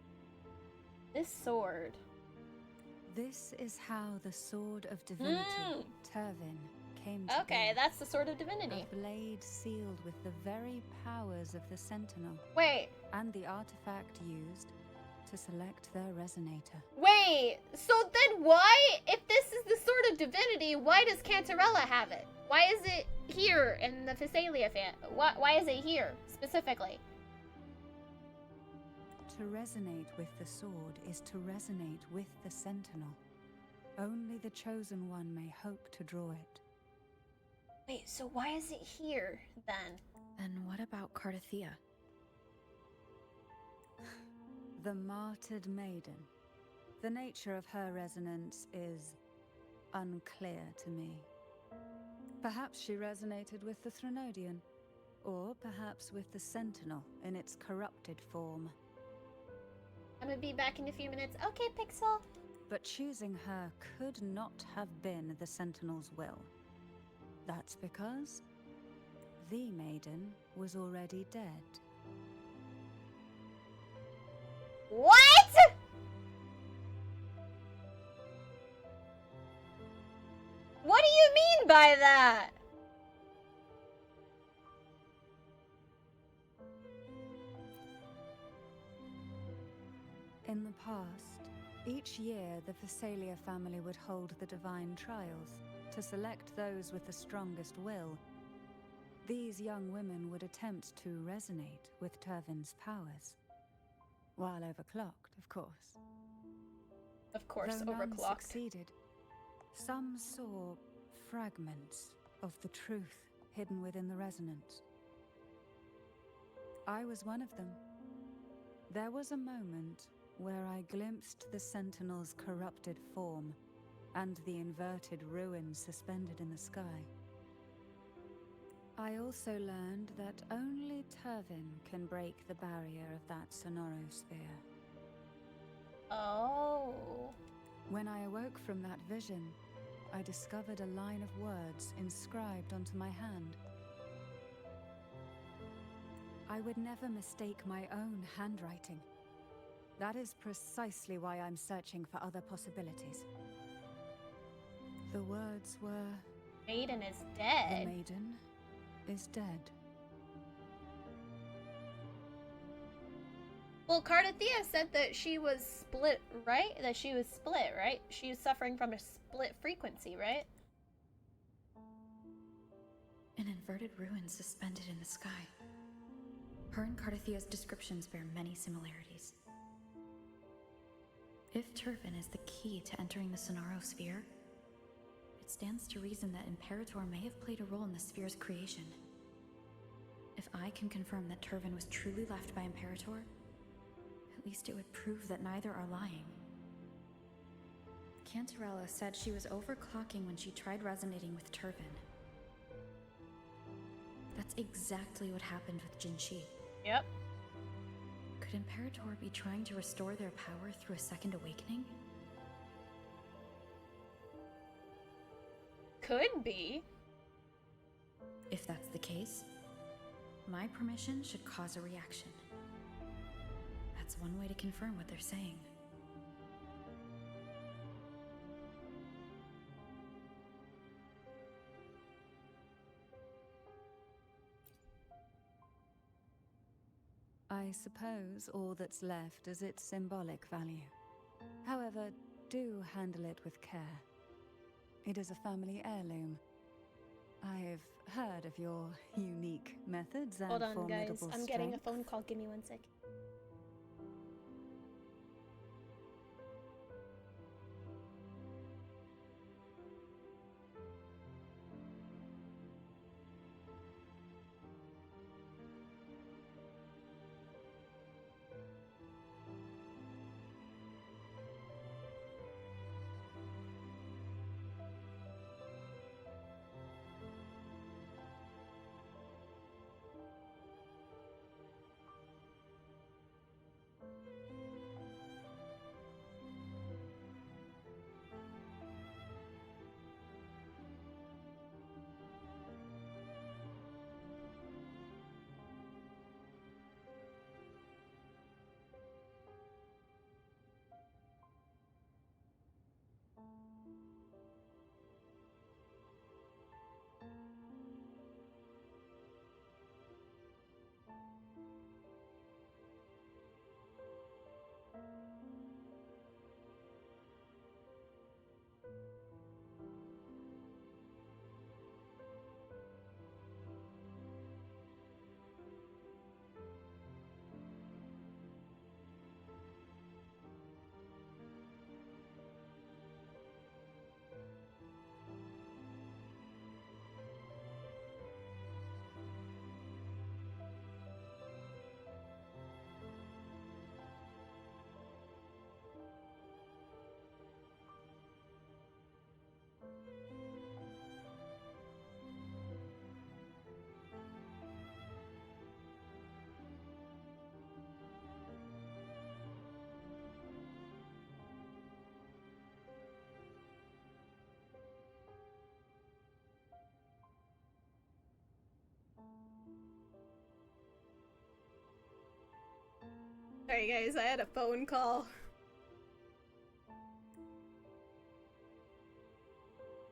This is how the Sword of Divinity, Turvin, came to Okay, be. that's the Sword of Divinity. A blade sealed with the very powers of the Sentinel. Wait, And the artifact used to select their resonator. wait. So then why, if this is the Sword of Divinity, why does Cantarella have it? Why is it here in the Physalia fan? Why is it here, specifically? To resonate with the sword is to resonate with the Sentinel. Only the Chosen One may hope to draw it. Wait, so why is it here, then? And what about Cardathea? The Martyred Maiden. The nature of her resonance is unclear to me. Perhaps she resonated with the Threnodian, or perhaps with the Sentinel in its corrupted form. I'm gonna be back in a few minutes. Okay, Pixel. But choosing her could not have been the Sentinel's will. That's because the Maiden was already dead. What? What do you mean by that? In the past, each year the Physalia family would hold the Divine Trials to select those with the strongest will. These young women would attempt to resonate with Turvin's powers. While overclocked, of course. Of course, Though none overclocked. succeeded, some saw fragments of the truth hidden within the resonance. I was one of them. There was a moment where I glimpsed the Sentinel's corrupted form and the inverted ruins suspended in the sky. I also learned that only Turvin can break the barrier of that sonorosphere. Oh. When I awoke from that vision, I discovered a line of words inscribed onto my hand. I would never mistake my own handwriting. That is precisely why I'm searching for other possibilities. The words were, Maiden is "The dead. maiden is dead." Well, Cardathea said that she was split, right? That she was split, right? She was suffering from a split frequency, right? An inverted ruin suspended in the sky. Her and Cardathea's descriptions bear many similarities. If Turvin is the key to entering the sonorosphere, it stands to reason that Imperator may have played a role in the sphere's creation. If I can confirm that Turvin was truly left by Imperator, at least it would prove that neither are lying. Cantarella said she was overclocking when she tried resonating with Turvin. That's exactly what happened with Jinshi. Yep. Could Imperator be trying to restore their power through a second awakening? Could be. If that's the case, my permission should cause a reaction. That's one way to confirm what they're saying. I suppose all that's left is its symbolic value. However, do handle it with care. It is a family heirloom. I've heard of your unique methods and Hold on, guys. formidable I'm getting a strength. phone call. Give me 1 sec. Sorry guys, I had a phone call.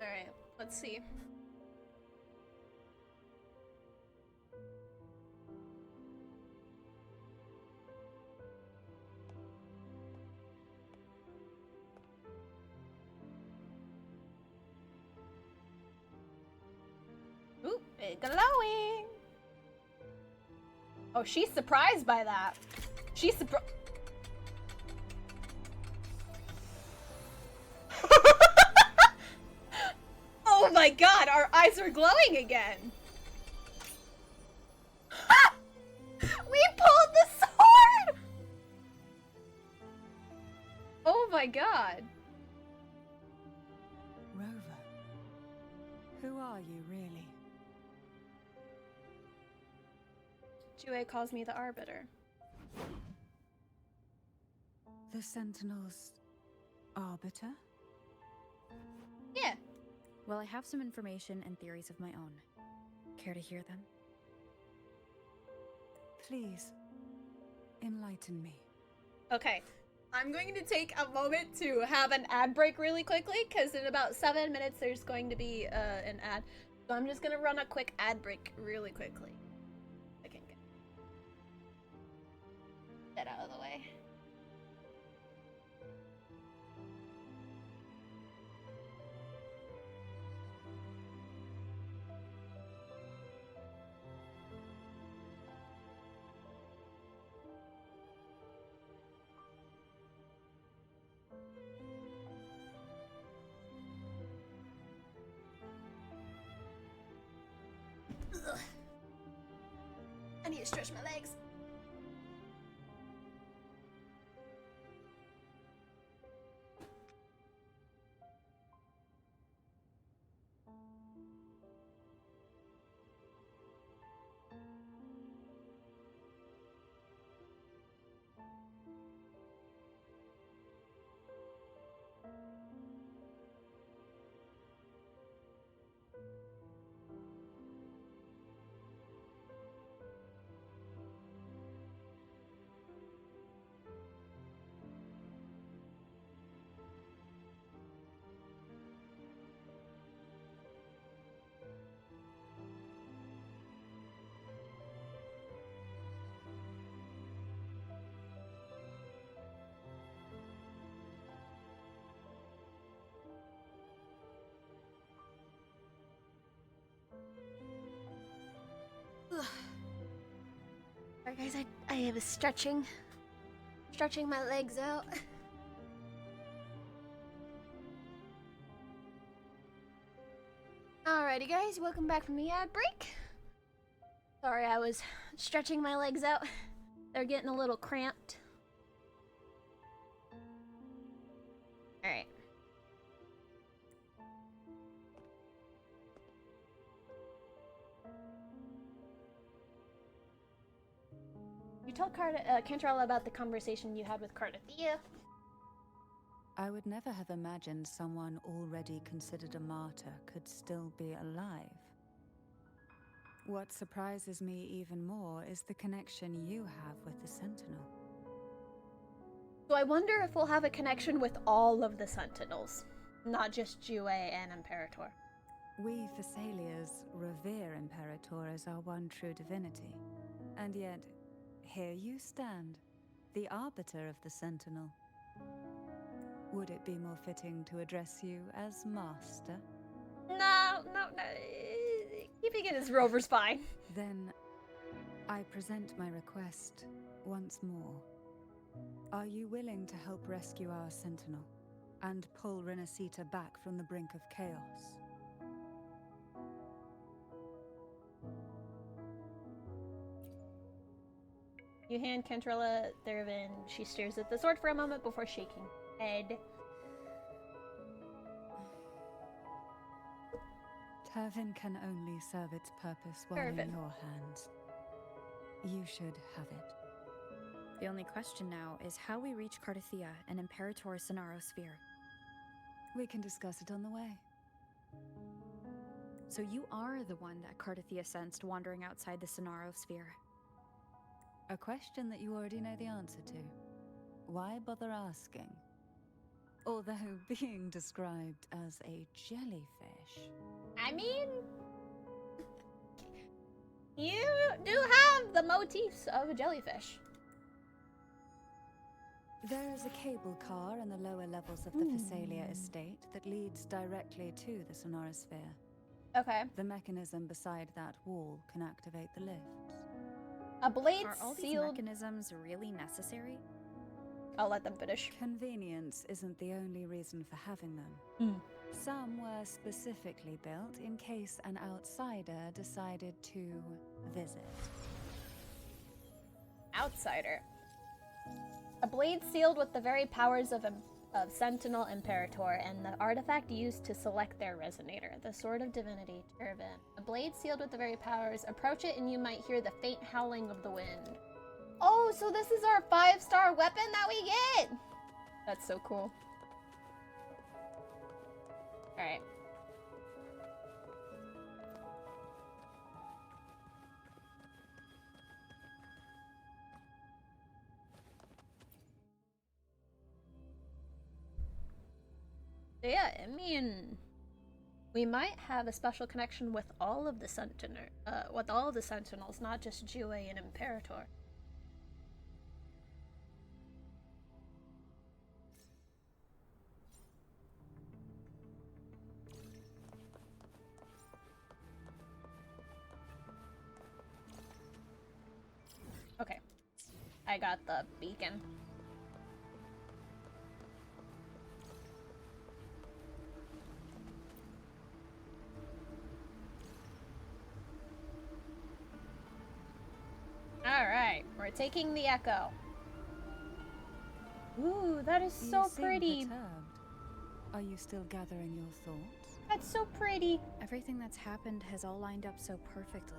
Alright, let's see. Ooh, it's glowing! Oh, she's surprised by that. She's surprised. Oh my god, our eyes are glowing again! We pulled the sword! Oh my god. Rover, who are you really? Jue calls me the Arbiter. The Sentinel's arbiter? Yeah. Well, I have some information and theories of my own. Care to hear them? Please, enlighten me. Okay. I'm going to take a moment to have an ad break really quickly, because in about 7 minutes there's going to be an ad. So I'm just going to run a quick ad break really quickly. I can get that out of the way. Ugh. I need to stretch my legs. Alright guys, I was stretching my legs out. Alrighty guys, welcome back from the ad break. Sorry, I was stretching my legs out. They're getting a little cramped. Alright. You told Cantrell about the conversation you had with Cardathea. I would never have imagined someone already considered a martyr could still be alive. What surprises me even more is the connection you have with the Sentinel. So I wonder if we'll have a connection with all of the Sentinels, not just Jue and Imperator. We Thessalians revere Imperator as our one true divinity. And yet, here you stand, the arbiter of the Sentinel. Would it be more fitting to address you as Master? No. Keeping it as Rover's fine. Then, I present my request once more. Are you willing to help rescue our Sentinel and pull Renacita back from the brink of chaos? You hand Cantrella Theravin. She stares at the sword for a moment before shaking head. Tervin can only serve its purpose while in your hands. You should have it. The only question now is how we reach Cardathea and Imperator Sonaro Sphere. We can discuss it on the way. So you are the one that Cardathea sensed wandering outside the Sonaro Sphere. A question that you already know the answer to. Why bother asking? Although being described as a jellyfish. I mean, you do have the motifs of a jellyfish. There is a cable car in the lower levels of the Phasalia estate that leads directly to the Sonorosphere. Okay. The mechanism beside that wall can activate the lifts. A blade Are all these sealed. mechanisms really necessary? I'll let them finish. Convenience isn't the only reason for having them. Some were specifically built in case an outsider decided to visit. Outsider. A blade sealed with the very powers of Sentinel Imperator and the artifact used to select their resonator, the Sword of Divinity, Turban. A blade sealed with the very powers. Approach it and you might hear the faint howling of the wind. Oh, so this is our 5-star weapon that we get! That's so cool. Alright. Yeah, I mean, we might have a special connection with all of the Sentinels, not just Jue and Imperator. Okay, I got the beacon. Alright, we're taking the Echo. Ooh, that is so You seem pretty. perturbed. Are you still gathering your thoughts? That's so pretty. Everything that's happened has all lined up so perfectly.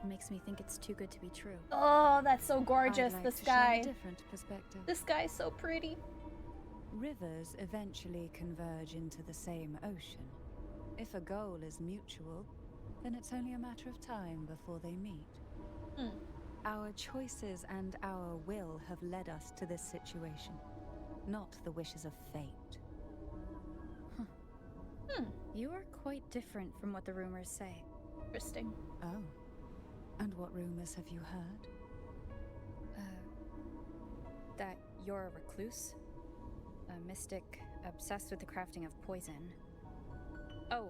It makes me think it's too good to be true. Oh, that's so gorgeous. I'd like The to share sky. a different perspective. The sky's so pretty. Rivers eventually converge into the same ocean. If a goal is mutual, then it's only a matter of time before they meet. Our choices and our will have led us to this situation, not the wishes of fate. You are quite different from what the rumors say. Interesting. Oh. And what rumors have you heard? That you're a recluse, a mystic obsessed with the crafting of poison. Oh,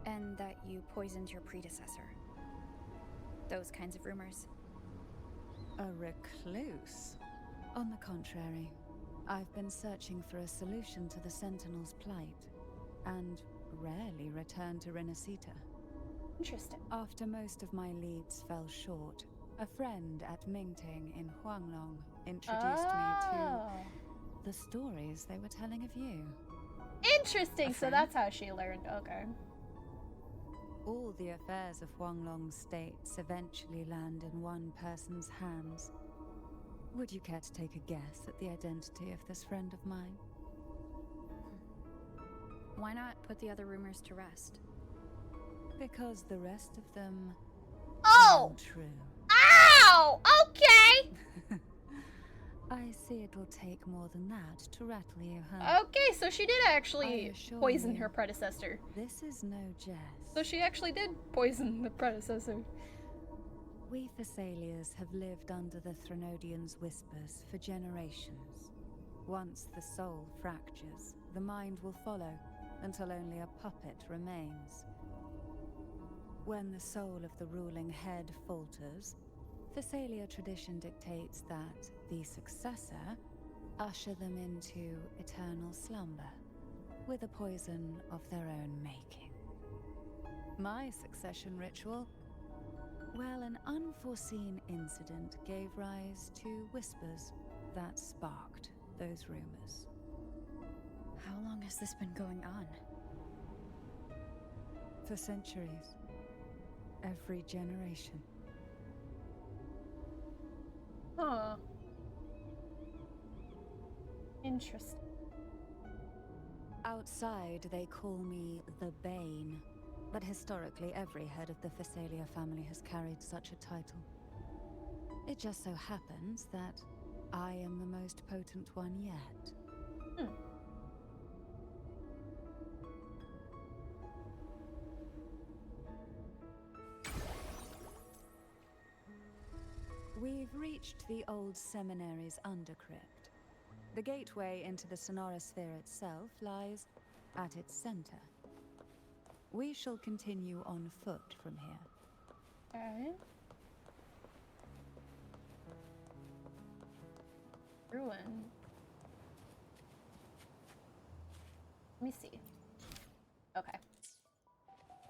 and that you poisoned your predecessor. Those kinds of rumors. A recluse? On the contrary, I've been searching for a solution to the Sentinel's plight, and rarely return to Renacita. Interesting. After most of my leads fell short, a friend at Mingting in Huanglong introduced me to the stories they were telling of you. Interesting. So that's how she learned. Okay. All the affairs of Huanglong states eventually land in one person's hands. Would you care to take a guess at the identity of this friend of mine? Why not put the other rumors to rest? Because the rest of them Oh! aren't true. Ow! Okay! I see it will take more than that to rattle you, huh? Okay, so she did actually I assure poison you, her predecessor. This is no jest. So she actually did poison the predecessor. We Thessalias have lived under the Threnodians' whispers for generations. Once the soul fractures, the mind will follow, until only a puppet remains. When the soul of the ruling head falters, Thessalia tradition dictates that the successor usher them into eternal slumber, with a poison of their own making. My succession ritual? Well, an unforeseen incident gave rise to whispers that sparked those rumors. How long has this been going on? For centuries. Every generation. Huh. Interesting. Outside, they call me the Bane, but historically every head of the Phasalia family has carried such a title. It just so happens that I am the most potent one yet. We've reached the old seminary's undercrypt. The gateway into the Sonora Sphere itself lies at its center. We shall continue on foot from here. Alright. Ruin. Let me see. Okay.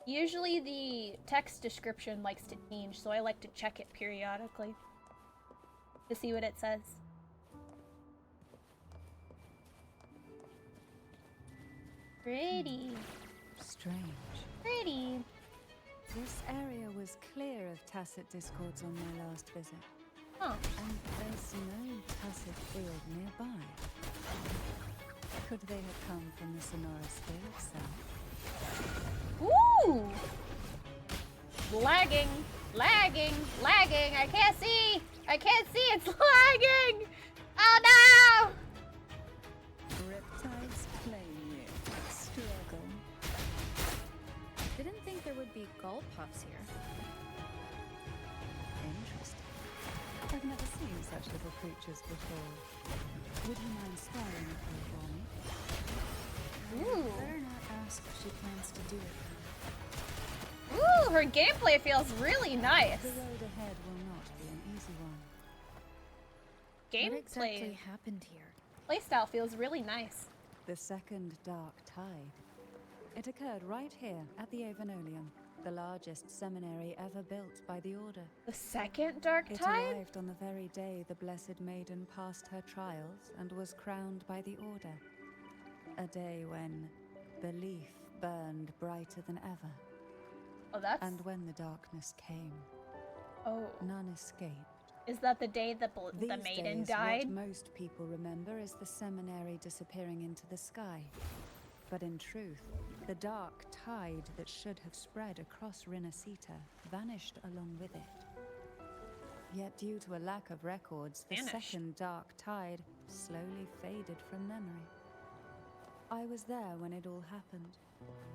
Usually the text description likes to change, so I like to check it periodically to see what it says. Pretty. Strange. Pretty. This area was clear of tacit discords on my last visit. Huh. And there's no tacit field nearby. Could they have come from the Sonora Sphere itself? Ooh! Lagging! Lagging! Lagging! I can't see! I can't see! It's lagging! Oh no! Riptides playing you. Struggle. Didn't think there would be gull puffs here. Interesting. I've never seen such little creatures before. Would you mind sparring with them for me? Ooh. Better not ask what she plans to do with them. Ooh, her gameplay feels really nice. The road ahead will not be an easy one. What exactly Gameplay happened here? playstyle feels really nice. The second dark tide. It occurred right here at the Avenolium, the largest seminary ever built by the Order. The second dark It tide? arrived on the very day the Blessed Maiden passed her trials and was crowned by the Order. A day when belief burned brighter than ever. Oh, that's... And when the darkness came, Oh. none escaped. Is that the day the These maiden days, died? what most people remember is the seminary disappearing into the sky. But in truth, the dark tide that should have spread across Rinascita vanished along with it. Yet due to a lack of records, the second dark tide slowly faded from memory. I was there when it all happened,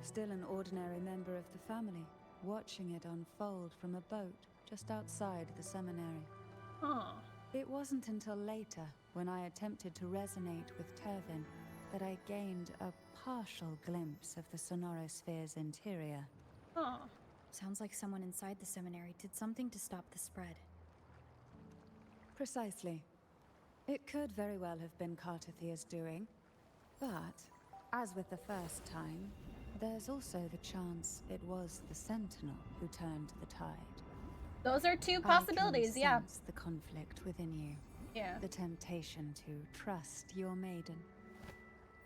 still an ordinary member of the family, watching it unfold from a boat just outside the seminary. Huh. It wasn't until later, when I attempted to resonate with Tervin, that I gained a partial glimpse of the Sonora Sphere's interior. Huh. Sounds like someone inside the seminary did something to stop the spread. Precisely. It could very well have been Cartathia's doing, but, as with the first time, there's also the chance it was the Sentinel who turned the tide. Those are two possibilities, I yeah. can sense the conflict within you. Yeah. The temptation to trust your maiden.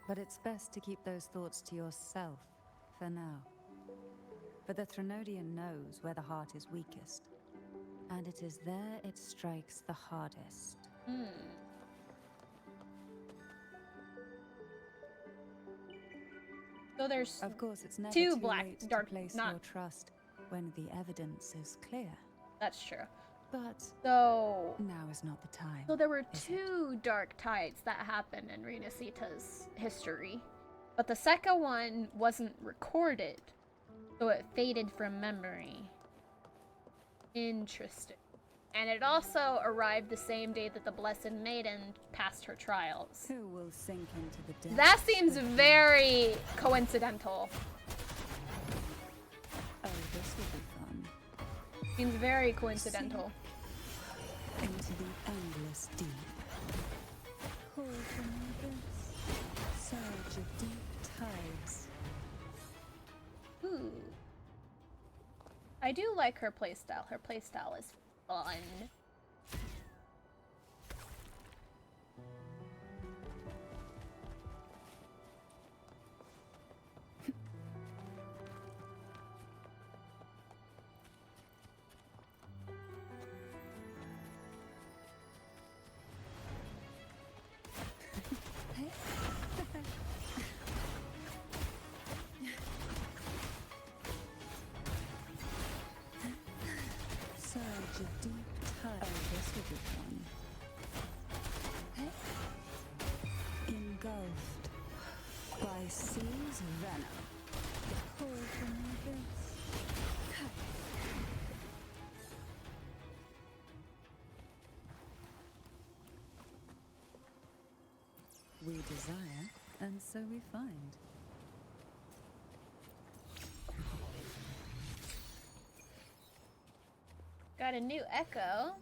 But it's best to keep those thoughts to yourself for now. For the Threnodian knows where the heart is weakest, and it is there it strikes the hardest. So there's Of course, it's never two too black, late dark, to place not... your trust when the evidence is clear. That's true. But So... now is not the time. So there were two dark tides that happened in Rinascita's history. But the second one wasn't recorded. So it faded from memory. Interesting. And it also arrived the same day that the Blessed Maiden passed her trials. Who will sink into the depths? That seems very coincidental. Oh, this will be fun. Seems very coincidental. Into the endless deep. Pull from the abyss. Surge of deep tides. Ooh. I do like her playstyle. Her playstyle is fun. Surge of deep tide. Oh, this a good one. Engulfed by sea's venom. The pull from the abyss. We desire, and so we find. Got a new echo.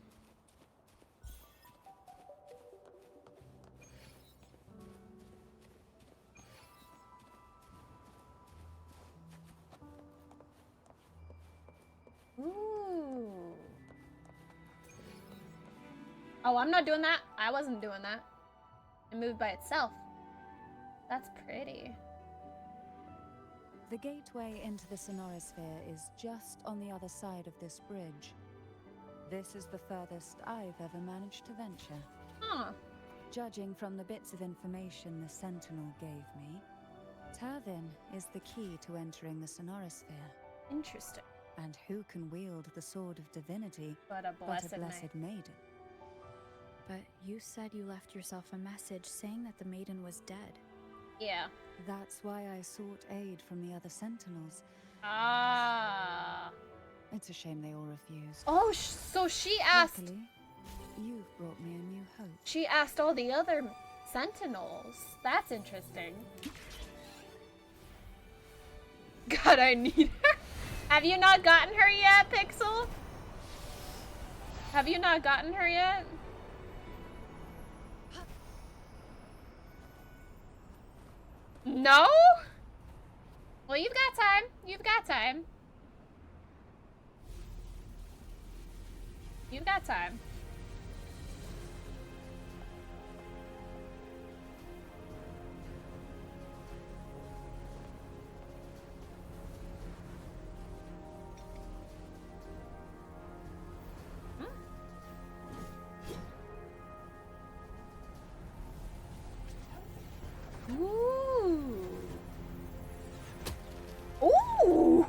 Ooh. Oh, I'm not doing that. I wasn't doing that. It moved by itself. That's pretty. The gateway into the Sonorosphere is just on the other side of this bridge. This is the furthest I've ever managed to venture. Huh. Judging from the bits of information the Sentinel gave me, Turvin is the key to entering the Sonorosphere. Interesting. And who can wield the Sword of Divinity But a blessed maiden? But you said you left yourself a message saying that the maiden was dead. Yeah. That's why I sought aid from the other Sentinels. Ah. It's a shame they all refused. Oh, so she asked... Luckily, you've brought me a new hope. She asked all the other Sentinels. That's interesting. God, I need her. Have you not gotten her yet, Pixel? Have you not gotten her yet? No? Well, you've got time. You've got time. You've got time. Ooh. Ooh.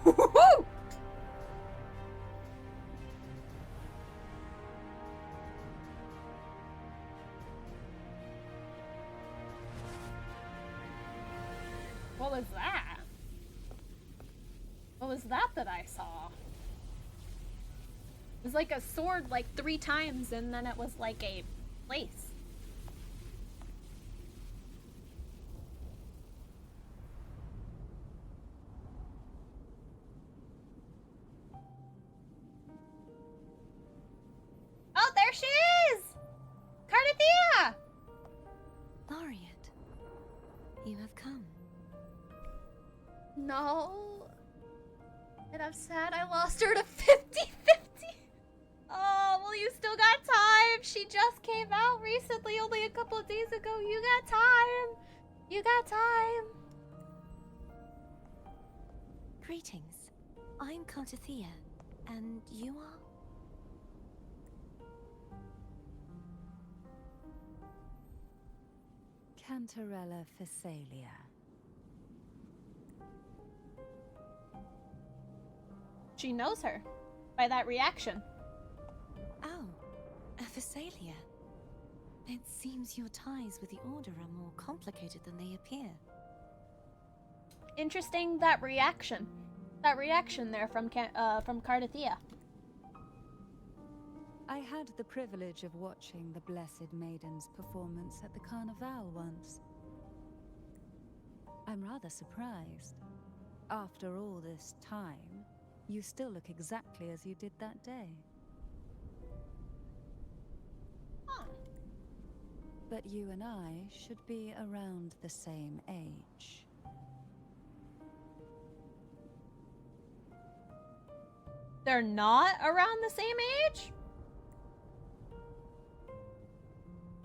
What was that? What was that I saw? It was like a sword like 3 times and then it was like a place. Oh, there she is! Cardathea! Laureate, you have come. No. And I'm sad I lost her to 50-50. Oh, well, you still got time. She just came out recently, only a couple of days ago. You got time. You got time. Greetings. I'm Cardathea, and you are? Cantarella Phasalia. She knows her by that reaction. Oh, a Phasalia. It seems your ties with the Order are more complicated than they appear. Interesting, that reaction. That reaction there from Cardathea. I had the privilege of watching the Blessed Maiden's performance at the Carnival once. I'm rather surprised. After all this time, you still look exactly as you did that day. Huh. But you and I should be around the same age. They're not around the same age?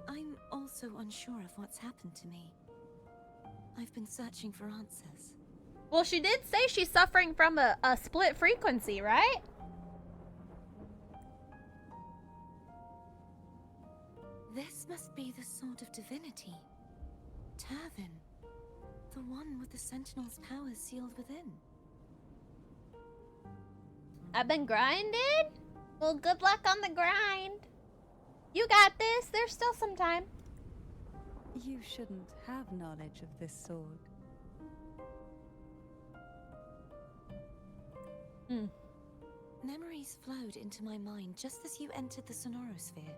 I'm also unsure of what's happened to me. I've been searching for answers. Well, she did say she's suffering from a split frequency, right? This must be the Sword of Divinity. Turvin. The one with the Sentinel's powers sealed within. I've been grinding? Well, good luck on the grind. You got this. There's still some time. You shouldn't have knowledge of this sword. Memories flowed into my mind just as you entered the Sonorosphere,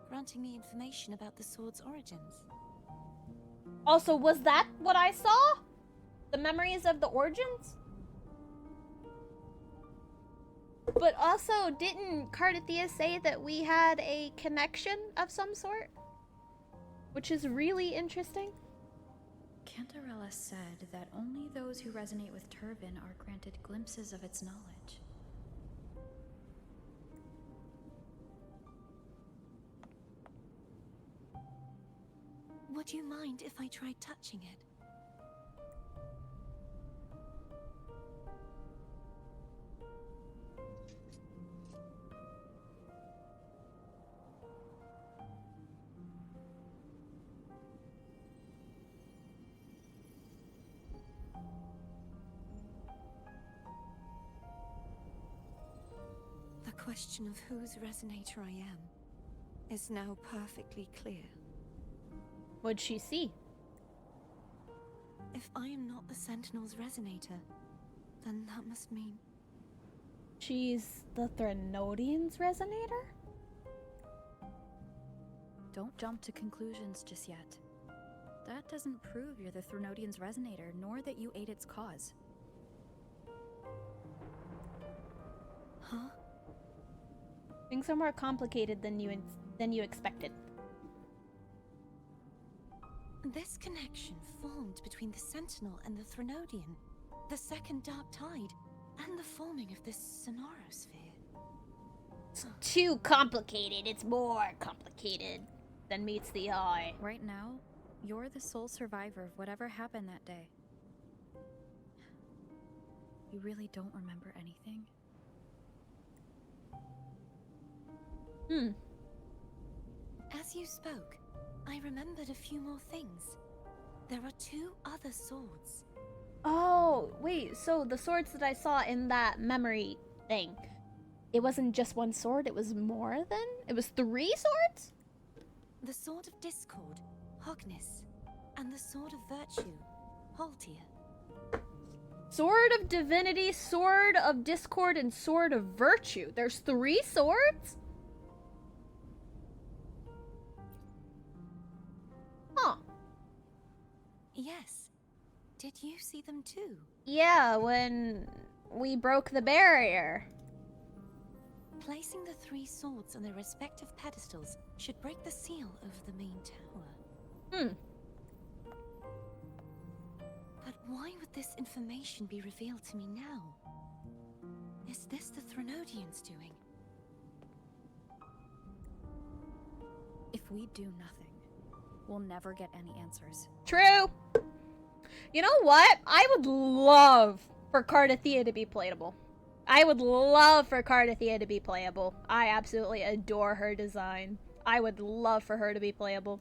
granting me information about the sword's origins. Also, was that what I saw? The memories of the origins? But also, didn't Cardathia say that we had a connection of some sort? Which is really interesting. Cantarella said that only those who resonate with Turvin are granted glimpses of its knowledge. Would you mind if I tried touching it? The question of whose resonator I am is now perfectly clear. What'd she see? If I am not the Sentinel's resonator, then that must mean... She's the Threnodian's resonator? Don't jump to conclusions just yet. That doesn't prove you're the Threnodian's resonator, nor that you aid its cause. Huh? Things are more complicated than you expected. This connection formed between the Sentinel and the Threnodian, the second Dark Tide, and the forming of this Sonorosphere. It's too complicated. It's more complicated than meets the eye. Right now, you're the sole survivor of whatever happened that day. You really don't remember anything? As you spoke, I remembered a few more things. There are 2 other swords. Oh, wait, so the swords that I saw in that memory thing, it wasn't just one sword, it was more than? It was 3 swords? The Sword of Discord, Hogness, and the Sword of Virtue, Haltia. Sword of Divinity, Sword of Discord, and Sword of Virtue. There's 3 swords? Huh. Yes. Did you see them too? Yeah, when we broke the barrier. Placing the 3 swords on their respective pedestals should break the seal over the main tower. But why would this information be revealed to me now? Is this the Threnodians' doing? If we do nothing, we'll never get any answers. True. You know what? I would love for Cardathia to be playable. I would love for Cardathia to be playable. I absolutely adore her design. I would love for her to be playable.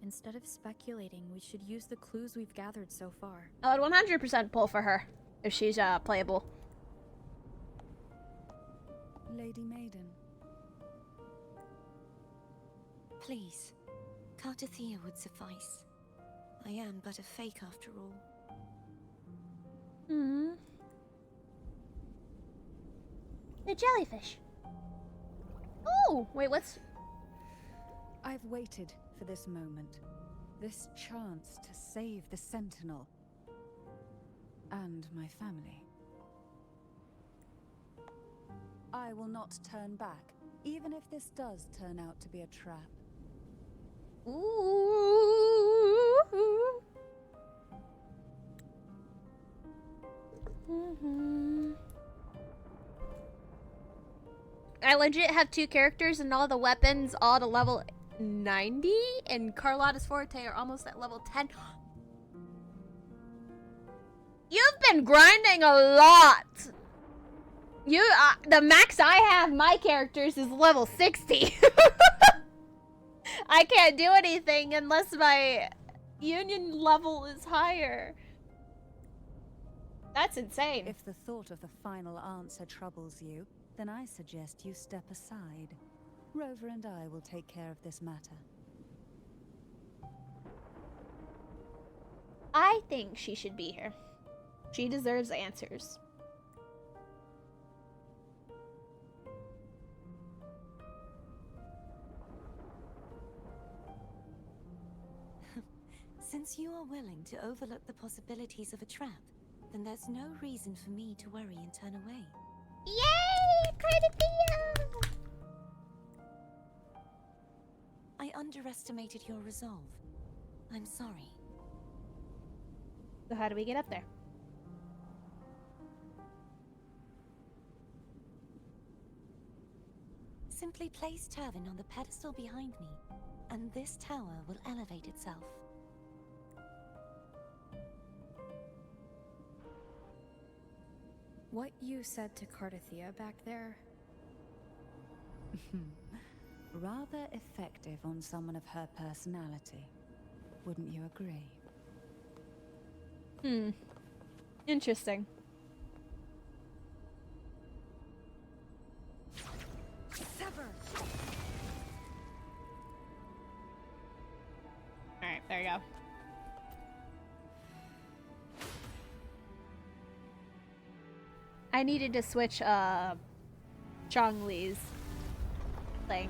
Instead of speculating, we should use the clues we've gathered so far. I would 100% pull for her if she's playable. Lady Maiden. Please, Cardathia would suffice. I am but a fake after all. The jellyfish. Oh, wait, what's... I've waited for this moment. This chance to save the Sentinel. And my family. I will not turn back, even if this does turn out to be a trap. Ooh. I legit have 2 characters and all the weapons all to level 90, and Carlotta's Forte are almost at level 10. You've been grinding a lot. The max I have my characters is level 60. I can't do anything unless my union level is higher. That's insane. If the thought of the final answer troubles you, then I suggest you step aside. Rover and I will take care of this matter. I think she should be here. She deserves answers. Since you are willing to overlook the possibilities of a trap, then there's no reason for me to worry and turn away. Yay! Cardathea! I underestimated your resolve. I'm sorry. So how do we get up there? Simply place Turvin on the pedestal behind me, and this tower will elevate itself. What you said to Cardathea back there? Rather effective on someone of her personality. Wouldn't you agree? Interesting. Sever! Alright, there you go. I needed to switch Chong-Li's thing.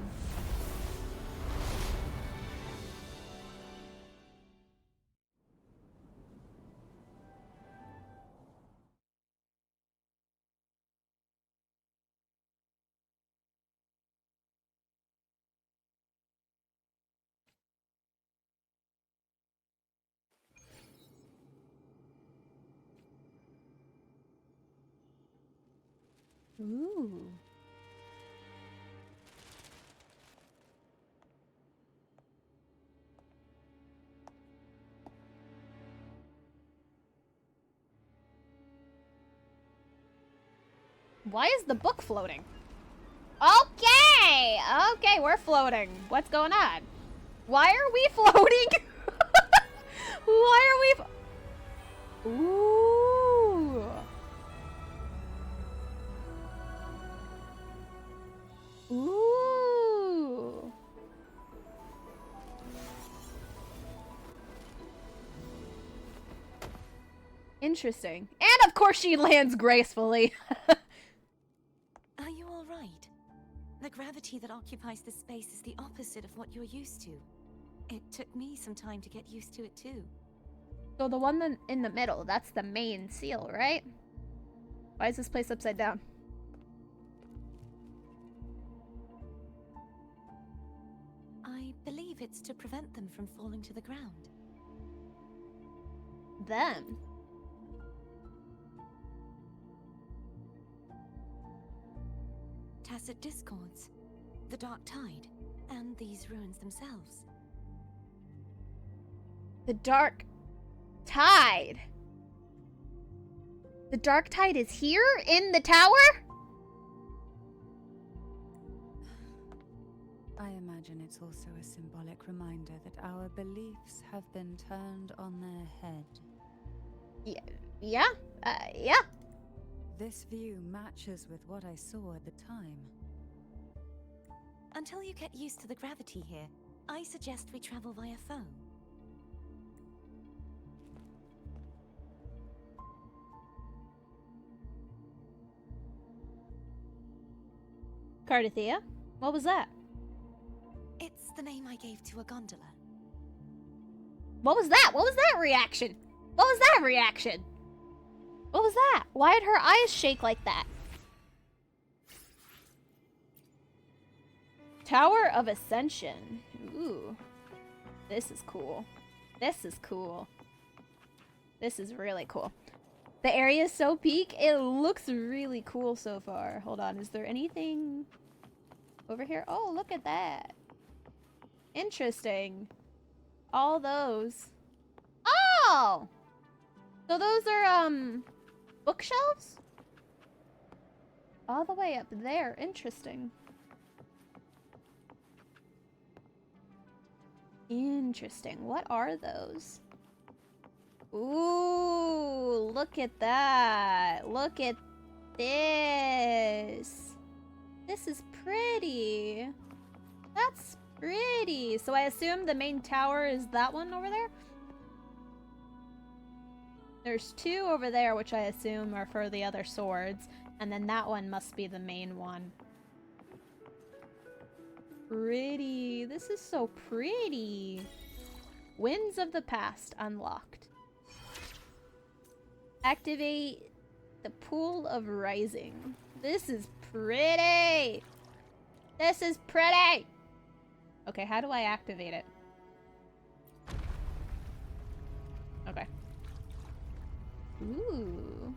Ooh. Why is the book floating? Okay! Okay, we're floating. What's going on? Why are we floating? Why are we... Ooh. Ooh. Interesting. And of course she lands gracefully. Are you all right? The gravity that occupies this space is the opposite of what you're used to. It took me some time to get used to it too. So the one in the middle, that's the main seal, right? Why is this place upside down? I believe it's to prevent them from falling to the ground. Them? Tacit discords, the dark tide, and these ruins themselves. The dark tide. The dark tide is here in the tower? I imagine it's also a symbolic reminder that our beliefs have been turned on their head. Yeah. This view matches with what I saw at the time. Until you get used to the gravity here, I suggest we travel via foam. Cardathea? What was that? It's the name I gave to a gondola. What was that? What was that reaction? What was that reaction? What was that? Why did her eyes shake like that? Tower of Ascension. Ooh. This is cool. This is cool. This is really cool. The area is so peak. It looks really cool so far. Hold on. Is there anything over here? Oh, look at that. Interesting. All those. Oh! So those are, bookshelves? All the way up there. Interesting. Interesting. What are those? Ooh, look at that. Look at this. This is pretty. Pretty. So I assume the main tower is that one over there? There's two over there, which I assume are for the other swords. And then that one must be the main one. Pretty. This is so pretty. Winds of the Past unlocked. Activate the Pool of Rising. This is pretty. This is pretty. Okay, how do I activate it? Okay. Ooh.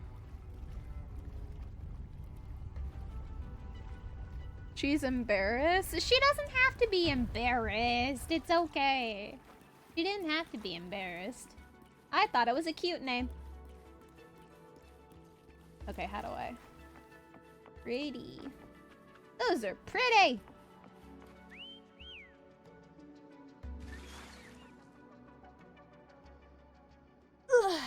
She's embarrassed? She doesn't have to be embarrassed. It's okay. She didn't have to be embarrassed. I thought it was a cute name. Okay, how do I? Pretty. Those are pretty! Ugh.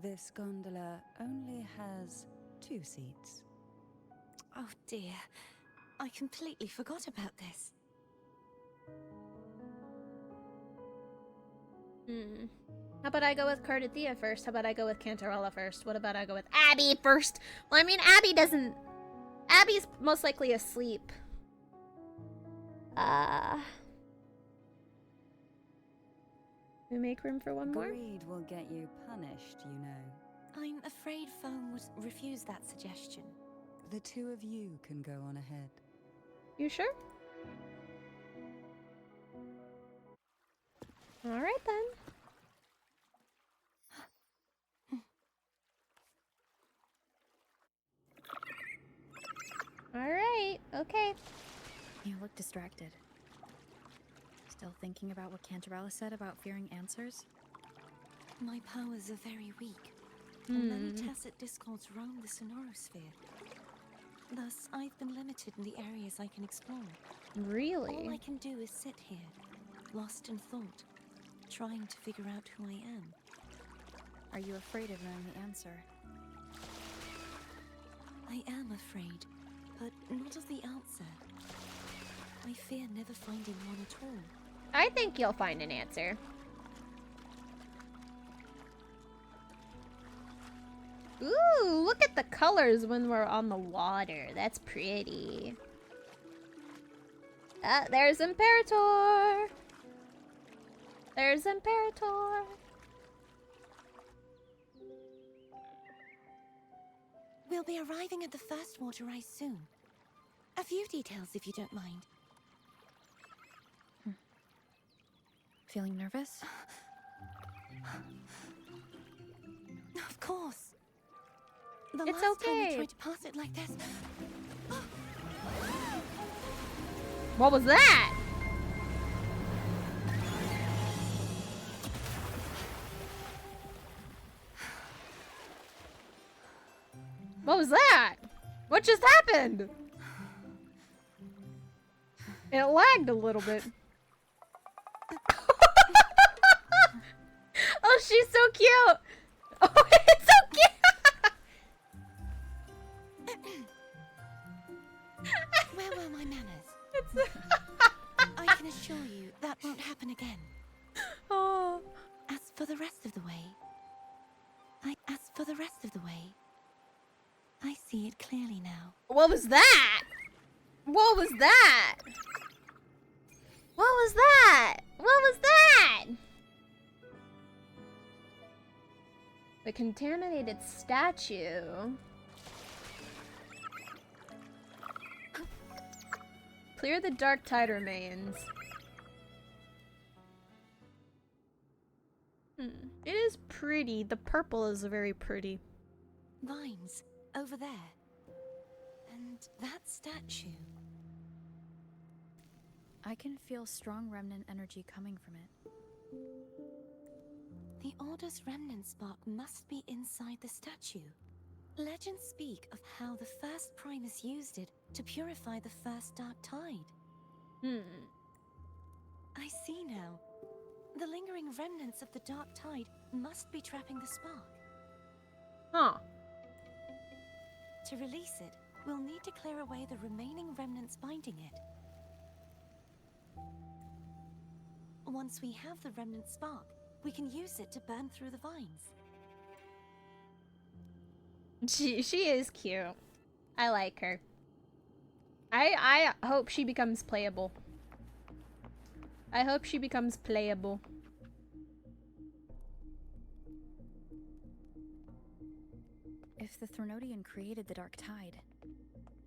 This gondola only has 2 seats. Oh dear. I completely forgot about this. How about I go with Cardathia first? How about I go with Cantarella first? What about I go with Abby first? Well, I mean, Abby doesn't... Abby's most likely asleep. We make room for one more? Greed will get you punished, you know. I'm afraid Foam would refuse that suggestion. The 2 of you can go on ahead. You sure? Alright then. Alright, okay. You look distracted. Still thinking about what Cantarella said about fearing answers? My powers are very weak, and many tacit discords roam the sonorosphere. Thus, I've been limited in the areas I can explore. Really? All I can do is sit here, lost in thought, trying to figure out who I am. Are you afraid of knowing the answer? I am afraid, but not of the answer. I fear never finding one at all. I think you'll find an answer. Ooh, look at the colors when we're on the water. That's pretty. There's Imperator. There's Imperator. We'll be arriving at the first water rise soon. A few details, if you don't mind. Feeling nervous? Of course. The It's last time okay. I tried to pass it like this. What was that? What was that? What just happened? It lagged a little bit. Oh, she's so cute. Oh, it's so cute. Where were my manners? I can assure you that won't happen again. Oh. As for the rest of the way, I see it clearly now. What was that? What was that? What was that? What was that? The contaminated statue. Clear the dark tide remains. It is pretty. The purple is very pretty. Vines, over there. And that statue. I can feel strong remnant energy coming from it. The Order's remnant spark must be inside the statue. Legends speak of how the first Primus used it to purify the first dark tide. I see now. The lingering remnants of the dark tide must be trapping the spark. Huh. To release it, we'll need to clear away the remaining remnants binding it. Once we have the remnant spark, we can use it to burn through the vines. She is cute. I like her. I hope she becomes playable. I hope she becomes playable. If the Threnodian created the Dark Tide,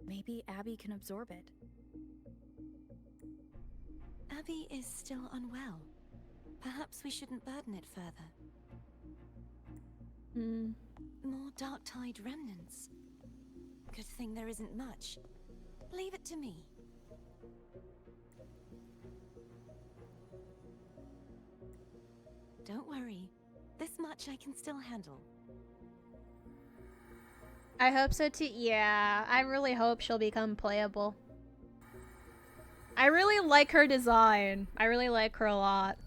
maybe Abby can absorb it. Abby is still unwell. Perhaps we shouldn't burden it further. More Dark Tide remnants. Good thing there isn't much. Leave it to me. Don't worry. This much I can still handle. I hope so too. Yeah, I really hope she'll become playable. I really like her design. I really like her a lot.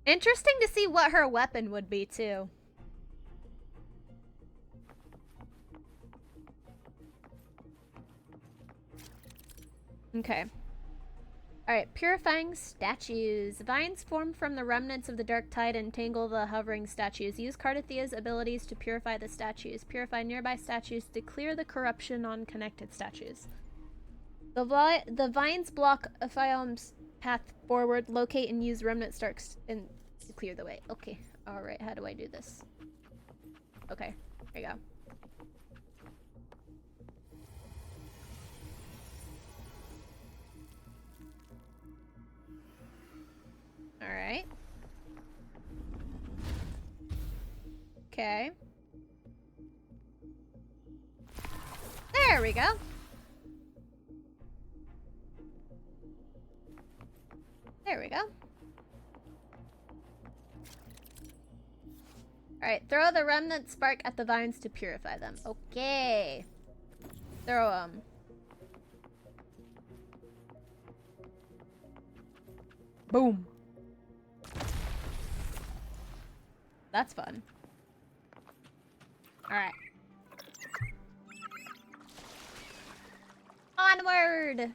Interesting to see what her weapon would be too. Okay. Alright, purifying statues. Vines form from the remnants of the Dark Tide and entangle the hovering statues. Use Cardathia's abilities to purify the statues. Purify nearby statues to clear the corruption on connected statues. The vines block Phiom's path forward. Locate and use remnant sparks and to clear the way. Okay. Alright, how do I do this? Okay, there you go. Alright. Okay. There we go. There we go. Alright, throw the remnant spark at the vines to purify them. Okay. Throw them. Boom. That's fun. Alright. Onward!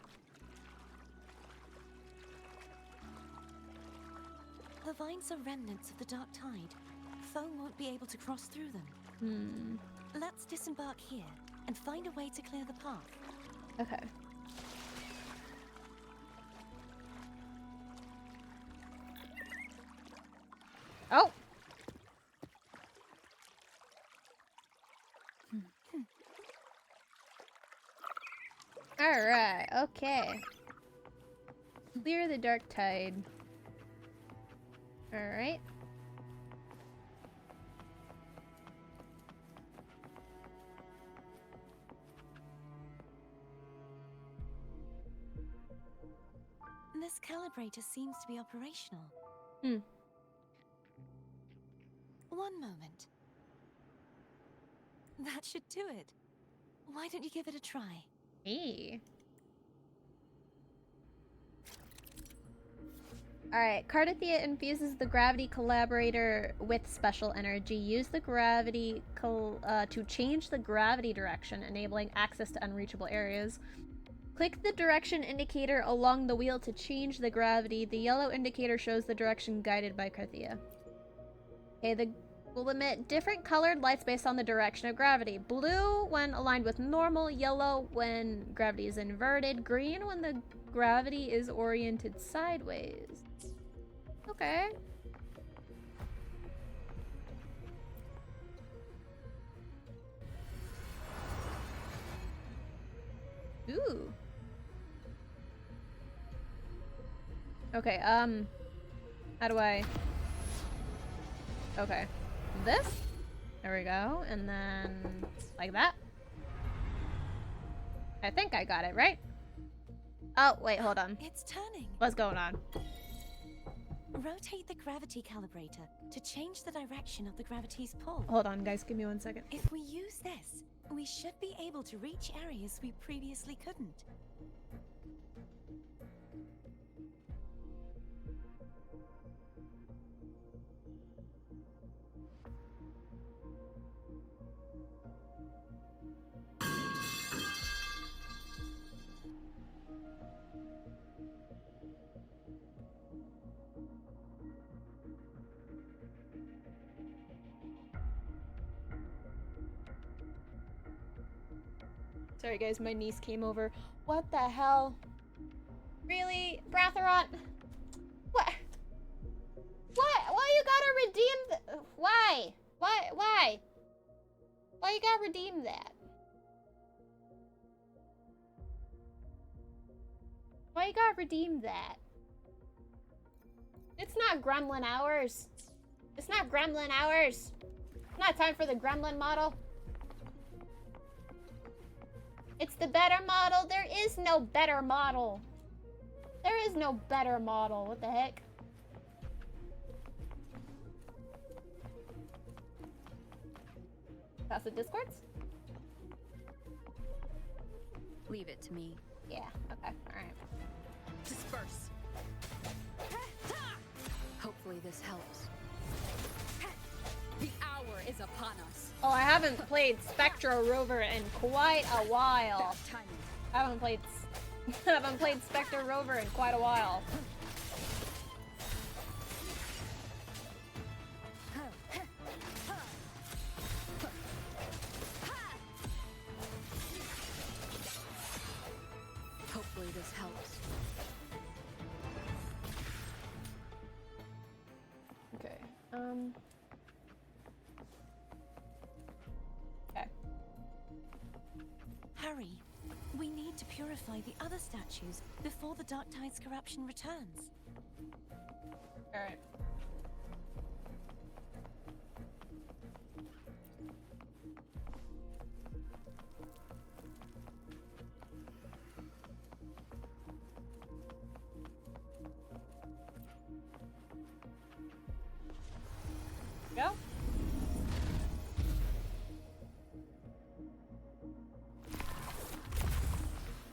The vines are remnants of the Dark Tide. Foe won't be able to cross through them. Let's disembark here and find a way to clear the path. Okay. Oh! Alright, okay. Clear the Dark Tide. Alright. This calibrator seems to be operational. One moment. That should do it. Why don't you give it a try? Hey. Alright, Cardathia infuses the gravity collaborator with special energy. Use the gravity to change the gravity direction, enabling access to unreachable areas. Click the direction indicator along the wheel to change the gravity. The yellow indicator shows the direction guided by Cardathia. Okay, will emit different colored lights based on the direction of gravity. Blue when aligned with normal, yellow when gravity is inverted, green when the gravity is oriented sideways. Okay. Ooh. Okay, how do I... Okay. This? There we go. And then like that. I think I got it, right? Oh, wait, hold on. It's turning. What's going on? Rotate the gravity calibrator to change the direction of the gravity's pull. Hold on, guys. Give me 1 second. If we use this, we should be able to reach areas we previously couldn't. Sorry guys, my niece came over. What the hell? Really? Bratharot? What? What? Why you gotta redeem the... Why? Why? Why you gotta redeem that? Why you gotta redeem that? It's not gremlin hours. It's not gremlin hours. It's not time for the gremlin model. It's the better model. There is no better model. There is no better model. What the heck? Pass the discords? Leave it to me. Yeah, okay, alright. Disperse. Hopefully this helps. The hour is upon us. Oh, I haven't played Spectro Rover in quite a while. I haven't played Spectre Rover in quite a while. Hopefully this helps. Okay, Okay. Hurry. We need to purify the other statues before the Dark Tide's corruption returns. Alright. Go.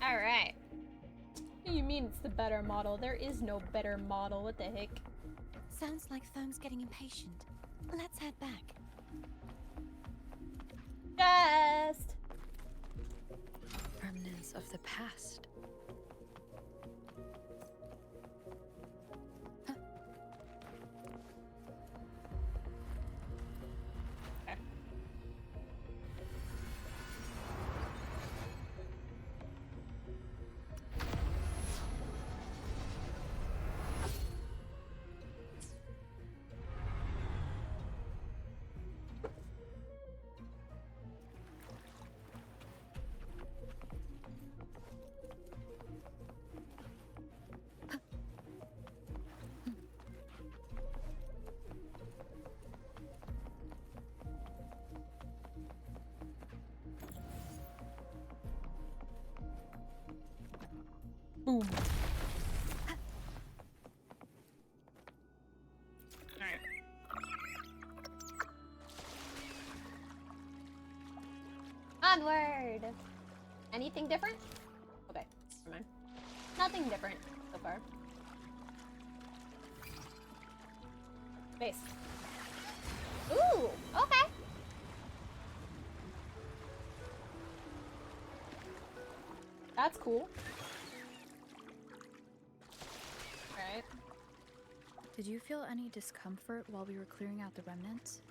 Alright. You mean it's the better model? There is no better model. What the heck? Sounds like Foam's getting impatient. Let's head back. Just. Remnants of the past. Boom. Alright. Onward! Anything different? Okay, never mind. Nothing different so far. Base. Ooh, okay. That's cool. Alright. Did you feel any discomfort while we were clearing out the remnants?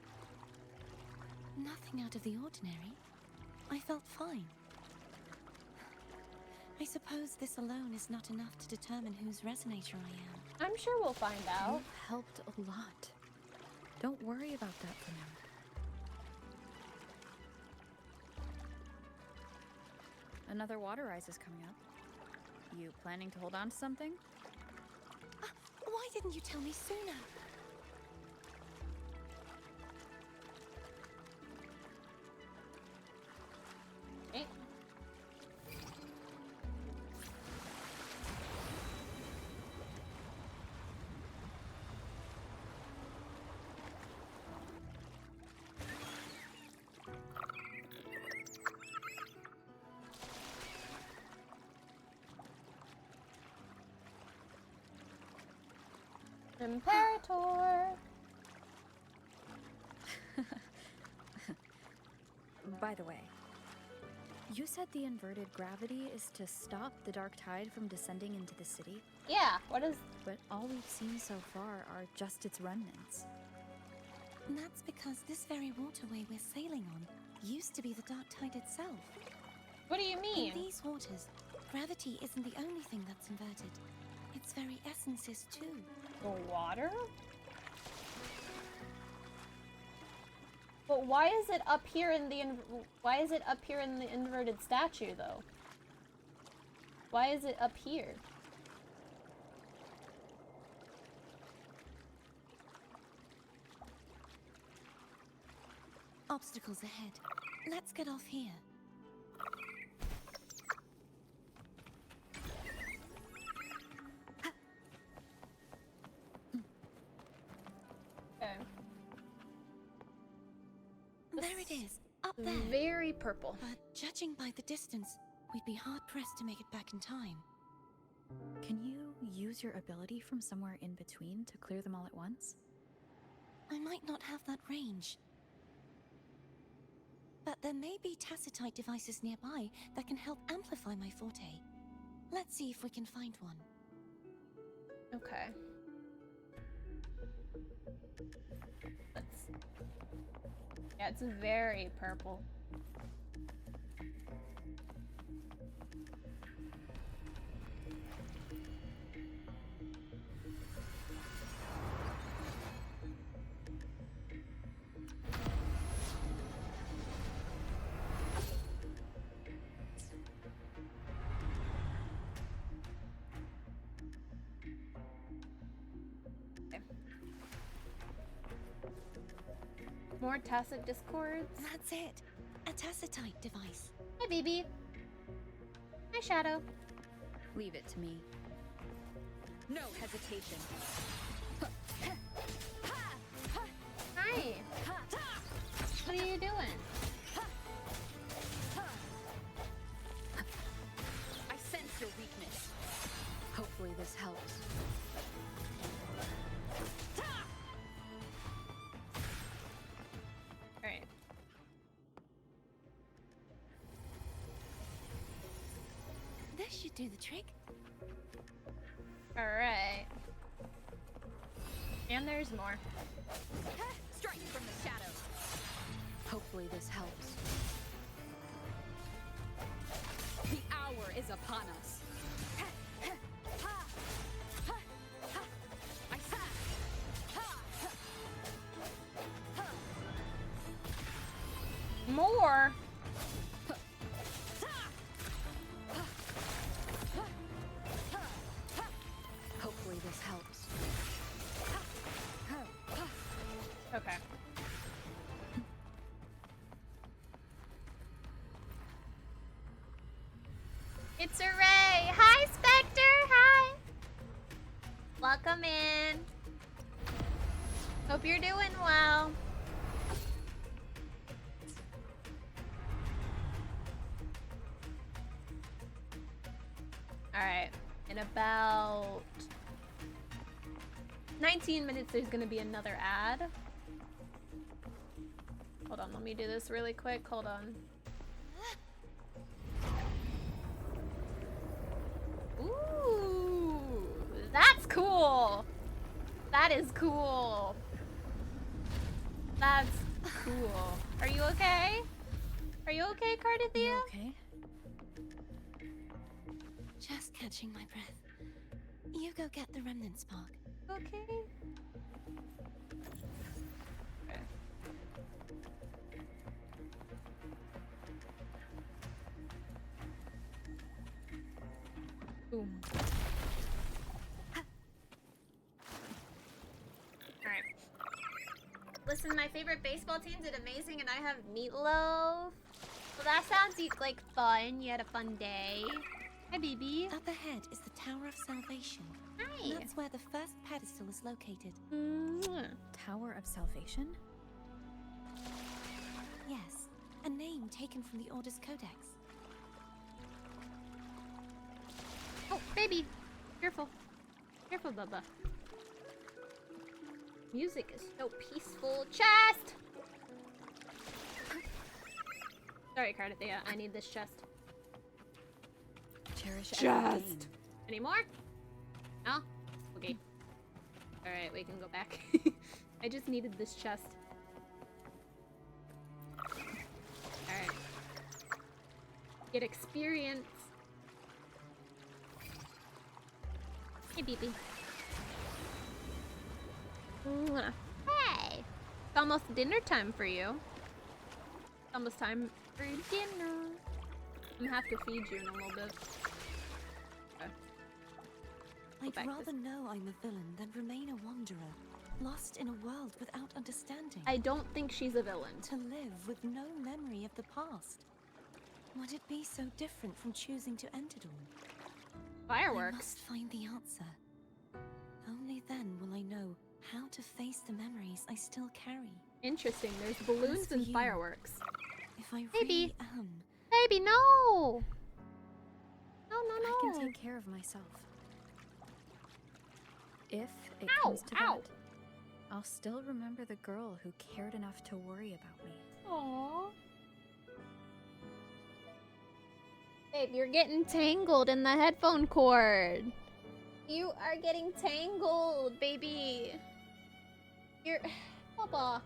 Nothing out of the ordinary. I felt fine. I suppose this alone is not enough to determine whose resonator I am. I'm sure we'll find out. You helped a lot. Don't worry about that for now. Another water rise is coming up. You planning to hold on to something? Why didn't you tell me sooner? Okay. Imperator. By the way, you said the inverted gravity is to stop the dark tide from descending into the city? Yeah, what is... But all we've seen so far are just its remnants. And that's because this very waterway we're sailing on used to be the Dark Tide itself. What do you mean? In these waters, gravity isn't the only thing that's inverted. Its very essence is too. The water? But why is it up here in the inverted statue though? Why is it up here? Obstacles ahead. Let's get off here. Okay. There it is, up there. Very purple. But judging by the distance, we'd be hard-pressed to make it back in time. Can you use your ability from somewhere in between to clear them all at once? I might not have that range. But there may be tacitite devices nearby that can help amplify my forte. Let's see if we can find one. Okay. Yeah, it's very purple. More tacit discords. That's it. A tacitite device. Hi, BB. Hi, Shadow. Leave it to me. No hesitation. Hi. What are you doing? I sense your weakness. Hopefully this helps. Alright. This should do the trick. Alright. And there's more. Strike from the shadows. Hopefully this helps. The hour is upon us. More? Hopefully this helps. Okay. It's a Ray. Hi, Spectre. Hi. Welcome in. Hope you're doing well. Alright, in about 19 minutes there's gonna be another ad. Hold on, let me do this really quick. Hold on. Ooh, that's cool. That is cool. That's cool. Are you okay? Are you okay, Cardithia? You okay? Just catching my breath. You go get the remnant spark. Okay. Boom. Alright. Listen, my favorite baseball team did amazing and I have meatloaf. Well, that sounds like fun. You had a fun day. Hi, BB. Up ahead is the Tower of Salvation. Hi. That's where the first pedestal is located. Tower of Salvation? Yes, a name taken from the Order's Codex. Oh, baby. Careful. Careful, Bubba. Music is so peaceful. Chest! Sorry, Cardithia. I need this chest. Cherish Chest! Any more? No? Okay. Alright, we can go back. I just needed this chest. Alright. Get experience. Hey, BB. Mwah. Hey! It's almost dinner time for you. It's almost time for dinner. I'm gonna have to feed you in a little bit. Okay. I'd rather know I'm a villain than remain a wanderer, lost in a world without understanding. I don't think she's a villain. To live with no memory of the past. Would it be so different from choosing to end it all? Fireworks. I must find the answer. Only then will I know how to face the memories I still carry. Interesting. There's balloons and fireworks. If I Baby. really am... Baby, no! No, no, no. I can take care of myself. If it Ow, comes to ow. that, I'll still remember the girl who cared enough to worry about me. Aww. Babe, you're getting tangled in the headphone cord. You are getting tangled, baby. You're... Papa.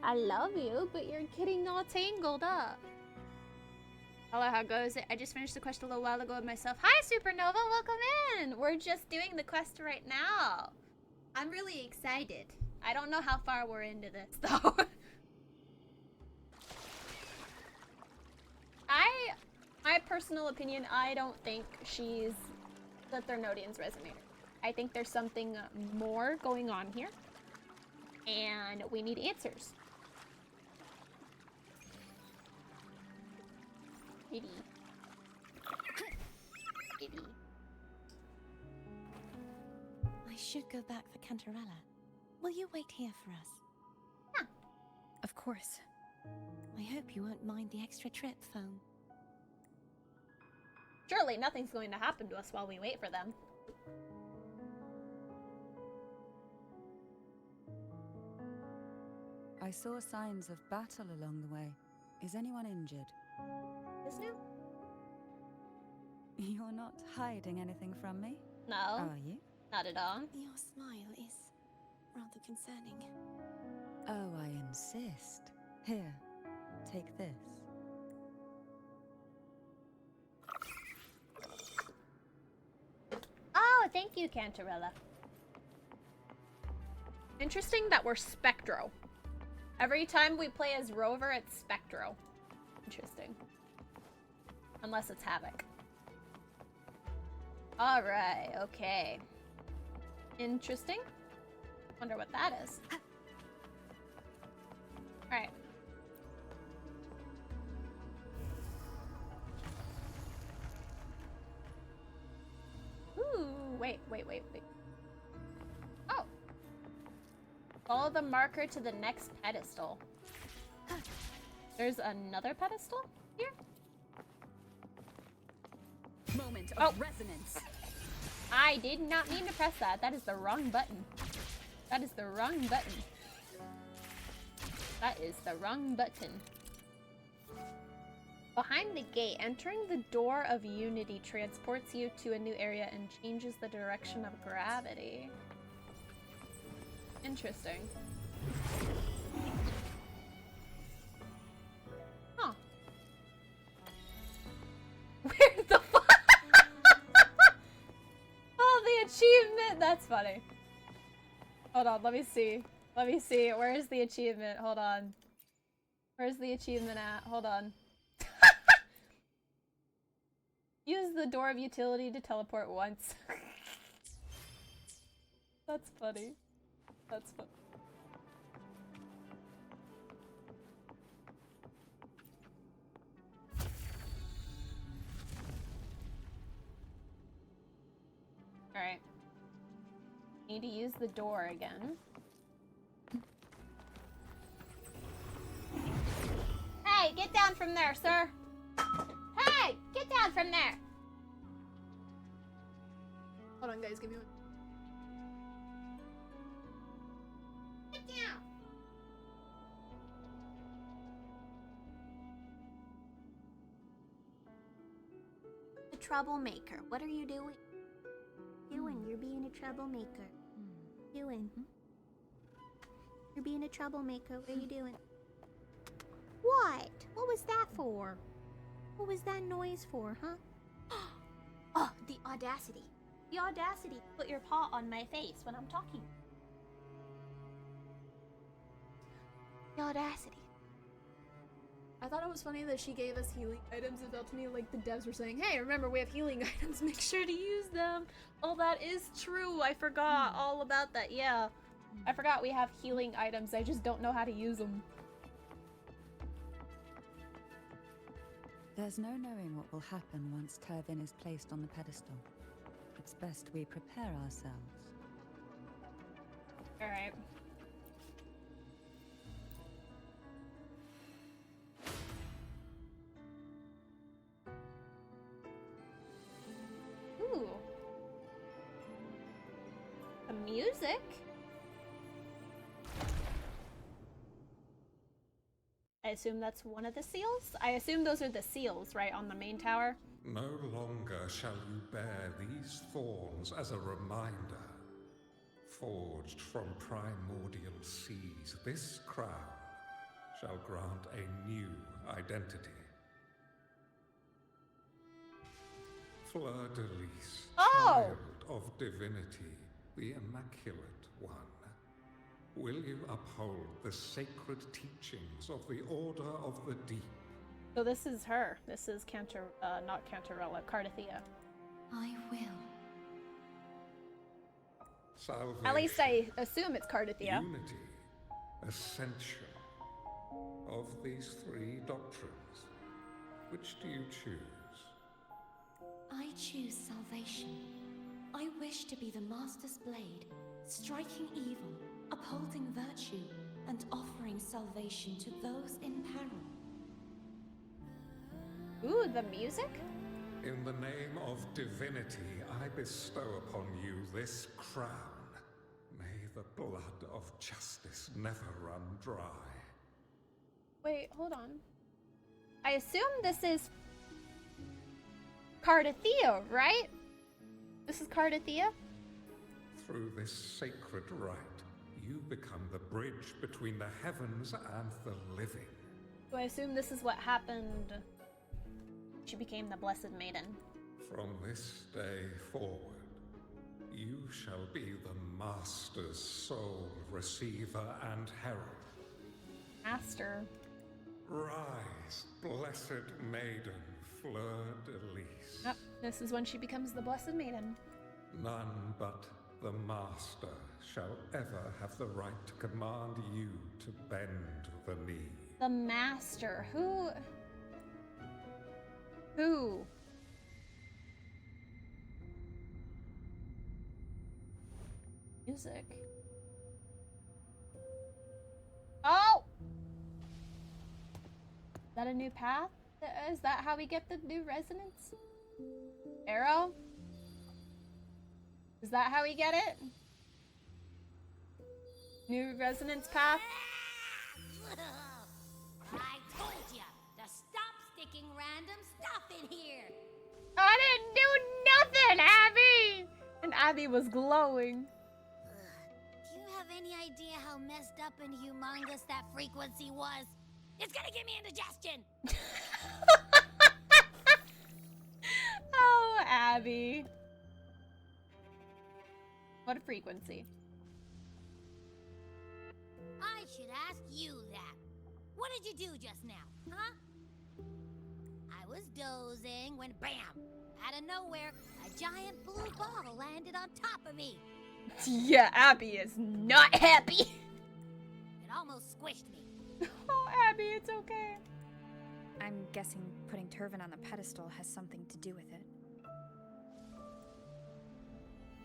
I love you, but you're getting all tangled up. Hello, how goes it? I just finished the quest a little while ago with myself. Hi, Supernova, welcome in. We're just doing the quest right now. I'm really excited. I don't know how far we're into this, though. My personal opinion, I don't think that they're Nodian's resonator. I think there's something more going on here, and we need answers. Baby. Baby. I should go back for Cantarella. Will you wait here for us? Yeah. Of course. I hope you won't mind the extra trip, phone. Surely nothing's going to happen to us while we wait for them. I saw signs of battle along the way. Is anyone injured? Is new? You're not hiding anything from me? No. Are you? Not at all. Your smile is rather concerning. Oh, I insist. Here, take this. Oh, thank you, Cantarella. Interesting that we're Spectro. Every time we play as Rover, it's Spectro. Interesting. Unless it's Havoc. Alright, okay. Interesting. Wonder what that is. Alright. Ooh, wait. Oh. Follow the marker to the next pedestal. There's another pedestal here? Moment of resonance. I did not mean to press that. That is the wrong button. That is the wrong button. That is the wrong button. Behind the gate, entering the door of Unity transports you to a new area and changes the direction of gravity. Interesting. Huh. Where the fuck? Oh, the achievement! That's funny. Hold on, let me see. Let me see. Where is the achievement? Hold on. Where's the achievement at? Hold on. Use the door of utility to teleport once. That's funny. That's funny. Alright. Need to use the door again. Hey, get down from there, sir! Hey, get down from there! Hold on, guys, give me one. Get down! A troublemaker. What are you doing? You're being a troublemaker. You're being a troublemaker. What are you doing? What? What was that for? What was that noise for, huh? Oh, the audacity. The audacity to put your paw on my face when I'm talking. The audacity. I thought it was funny that she gave us healing items. It felt to me like the devs were saying, hey, remember we have healing items, make sure to use them. Oh, that is true. I forgot all about that. Yeah. I forgot we have healing items. I just don't know how to use them. There's no knowing what will happen once Turvin is placed on the pedestal. It's best we prepare ourselves. Alright. Ooh. The music? I assume that's one of the seals? I assume those are the seals, right, on the main tower? No longer shall you bear these thorns as a reminder. Forged from primordial seas, this crown shall grant a new identity. Fleur-de-Lis, child of divinity, the Immaculate One. Will you uphold the sacred teachings of the Order of the Deep? So this is her. This is not Cantarella, Cardathia. I will. Salvation, At least I assume it's Cardathia. unity, ascension. Of these three doctrines, which do you choose? I choose salvation. I wish to be the Master's blade, striking evil, upholding virtue, and offering salvation to those in peril. Ooh, the music? In the name of divinity, I bestow upon you this crown. May the blood of justice never run dry. Wait, hold on. I assume this is Cardathia, right? This is Cardathia? Through this sacred rite, you become the bridge between the heavens and the living. So I assume this is what happened. She became the Blessed Maiden. From this day forward, you shall be the Master's sole receiver and herald. Master. Rise, blessed maiden, Fleur-de-Lis. Yep, this is when she becomes the Blessed Maiden. None but the Master shall ever have the right to command you to bend the knee. The Master. Who? Music. Oh! Is that a new path? Is that how we get the new resonance? Arrow? Is that how we get it? New resonance path? I told ya to stop sticking random stuff in here. I didn't do nothing, Abby! And Abby was glowing. Do you have any idea how messed up and humongous that frequency was? It's gonna give me indigestion! Oh, Abby. What a frequency. I should ask you that. What did you do just now, huh? I was dozing when bam! Out of nowhere, a giant blue ball landed on top of me. Yeah, Abby is not happy. It almost squished me. Oh, Abby, it's okay. I'm guessing putting Turvin on the pedestal has something to do with it.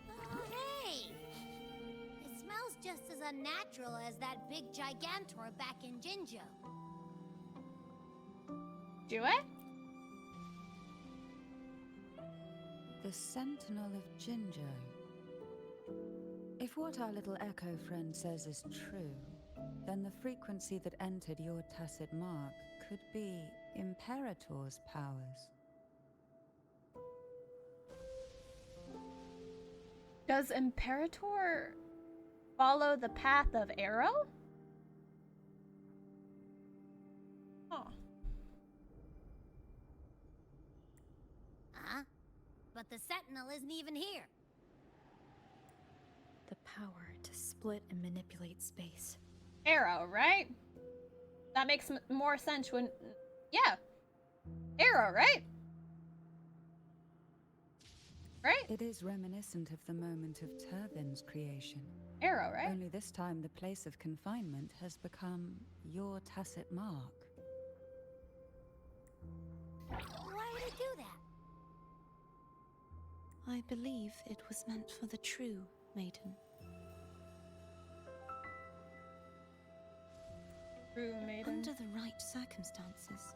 Oh, hey! It smells just as unnatural as that big gigantor back in Jinjo. Do it? The Sentinel of Jinjo. If what our little echo friend says is true, then the frequency that entered your tacit mark could be Imperator's powers. Does Imperator follow the path of Arrow? sentinel isn't even here. The power to split and manipulate space. Arrow, right? That makes more sense when... Yeah. Arrow, right? Right? It is reminiscent of the moment of Turvin's creation. Arrow, right? Only this time the place of confinement has become your tacit mark. Why would it do that? I believe it was meant for the true maiden. True maiden. Under the right circumstances,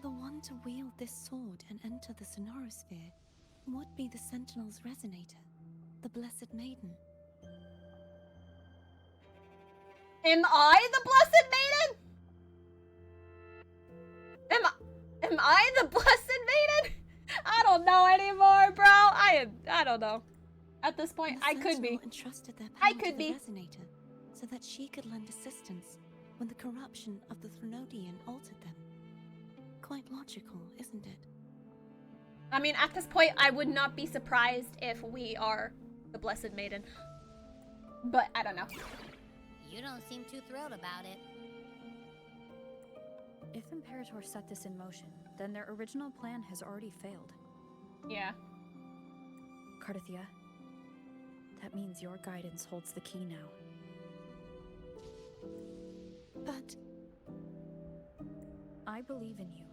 the one to wield this sword and enter the sonorosphere would be the Sentinel's resonator, the Blessed Maiden. Am I the Blessed Maiden? Am I the Blessed Maiden? I don't know anymore, bro. I don't know. At this point, I could be. Entrusted their I power could to be. the resonator so that she could lend assistance when the corruption of the Threnodian altered them. Quite logical, isn't it? I mean, at this point, I would not be surprised if we are the Blessed Maiden. But I don't know. You don't seem too thrilled about it. If Imperator set this in motion, then their original plan has already failed. Yeah. Cardathia, that means your guidance holds the key now. But... I believe in you.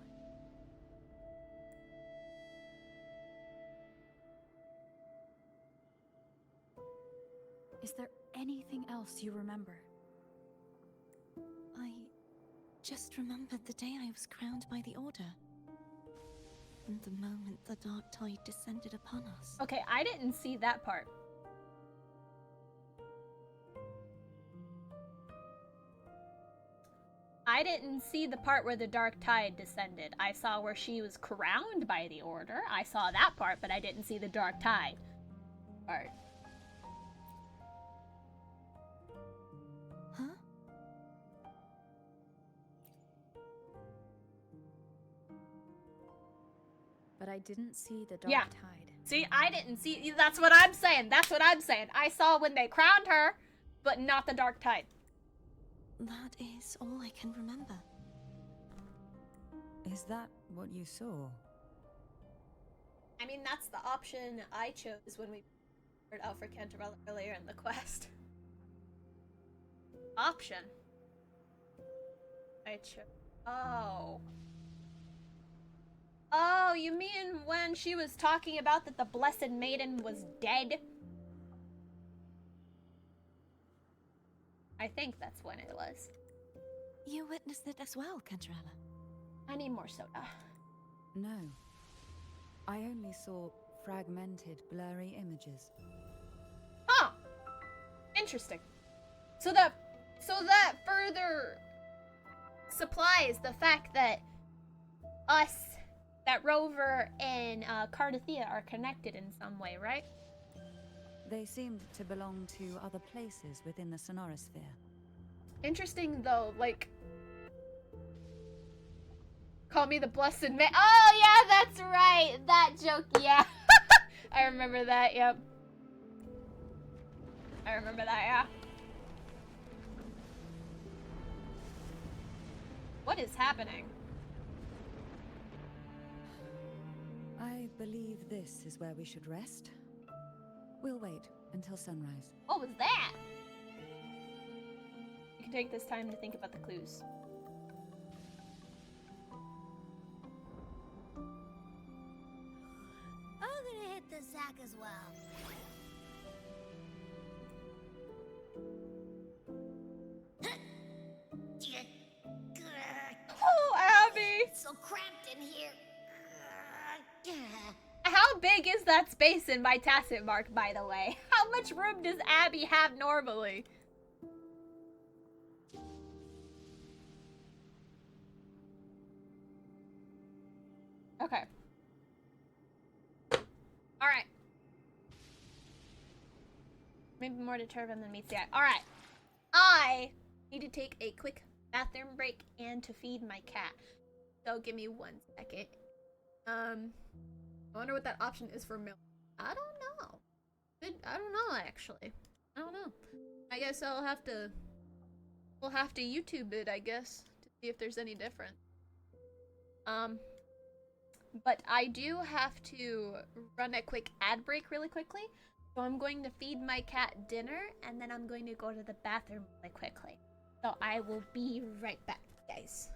Is there anything else you remember? I just remembered the day I was crowned by the Order. And the moment the dark tide descended upon us. Okay, I didn't see that part. I didn't see the part where the dark tide descended. I saw where she was crowned by the Order. I saw that part, but I didn't see the dark tide part. Huh? But I didn't see the dark tide. See, I didn't see. That's what I'm saying. That's what I'm saying. I saw when they crowned her, but not the dark tide. That is all I can remember. Is that what you saw? I mean, that's the option I chose when we figured out for Cantarella earlier in the quest. Option. I chose. Oh. Oh, you mean when she was talking about that the Blessed Maiden was dead? I think that's when it was. You witnessed it as well, Cantarella. I need more soda. No. I only saw fragmented, blurry images. Huh. Interesting. So that further supplies the fact that that Rover and Cardathia are connected in some way, right? They seemed to belong to other places within the sonorosphere. Interesting, though, like... Call me the Blessed Man. Oh, yeah, that's right! That joke, yeah. I remember that, yep. I remember that, yeah. What is happening? I believe this is where we should rest. We'll wait until sunrise. What was that? You can take this time to think about the clues. I'm gonna hit the sack as well. Oh, Abby! It's so cramped in here. How big is that space in my tacit mark, by the way? How much room does Abby have normally? Okay. Alright. Maybe more determined than meets the eye. Alright. I need to take a quick bathroom break and to feed my cat. So give me 1 second. I wonder what that option is for milk. I don't know. I don't know, actually. I don't know. I guess I'll have to... We'll have to YouTube it, I guess, to see if there's any difference. But I do have to run a quick ad break really quickly. So I'm going to feed my cat dinner, and then I'm going to go to the bathroom really quickly. So I will be right back, guys.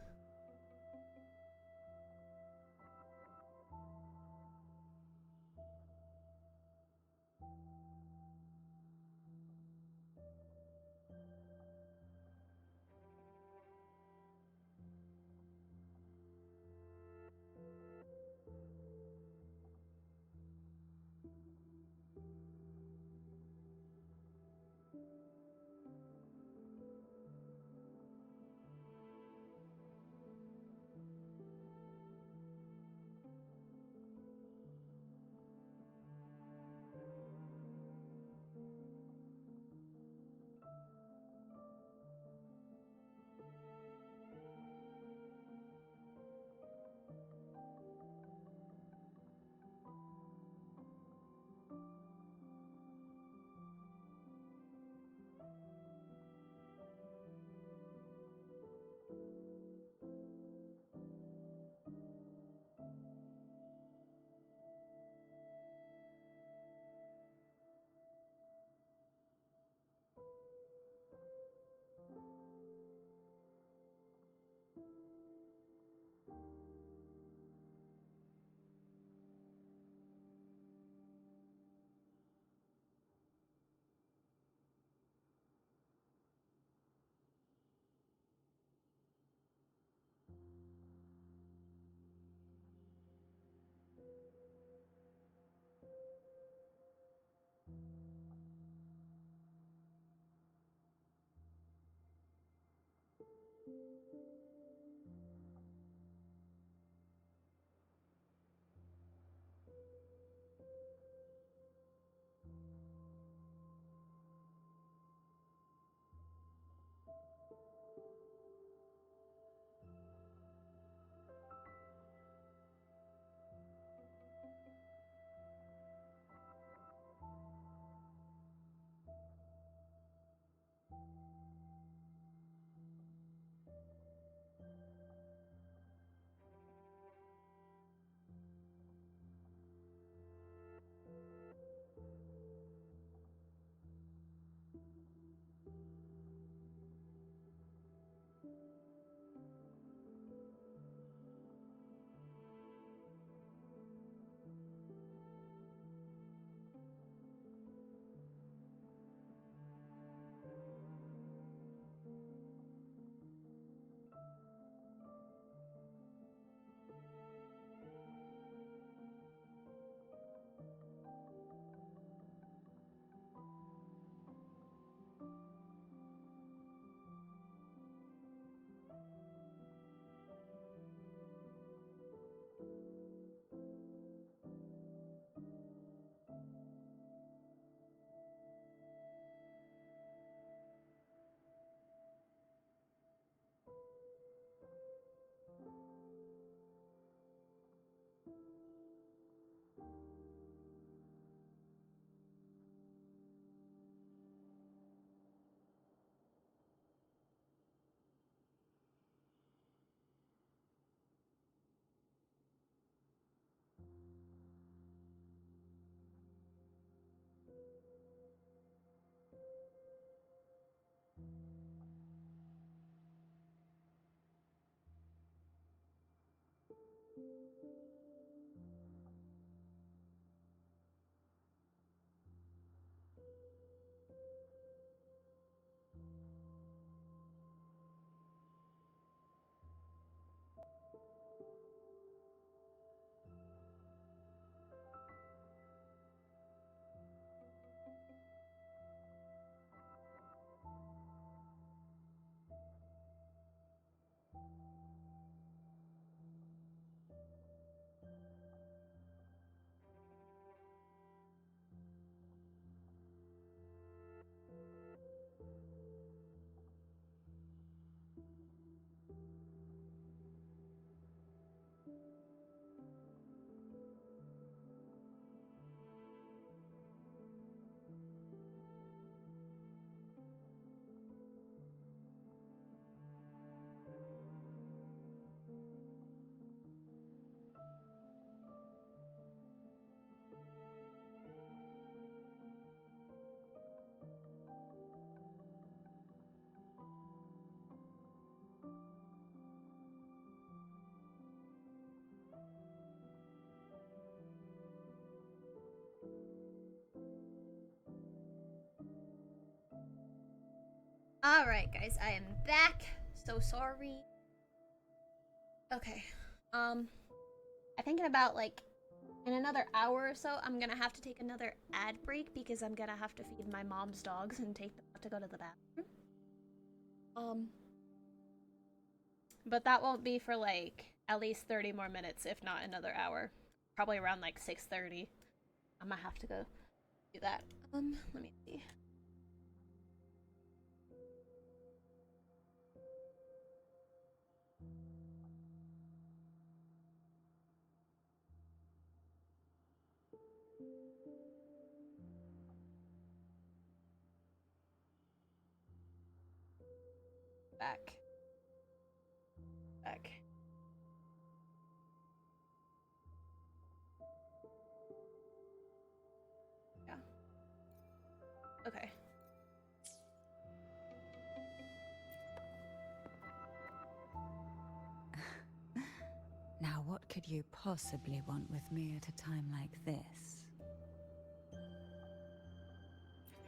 Alright, guys, I am back. So sorry. Okay. I think in about, like, in another hour or so, I'm gonna have to take another ad break because I'm gonna have to feed my mom's dogs and take them out to go to the bathroom. But that won't be for, like, at least 30 more minutes, if not another hour. Probably around, like, 6:30. I'm gonna have to go do that. Let me see. Back. Yeah. Okay. Now, what could you possibly want with me at a time like this?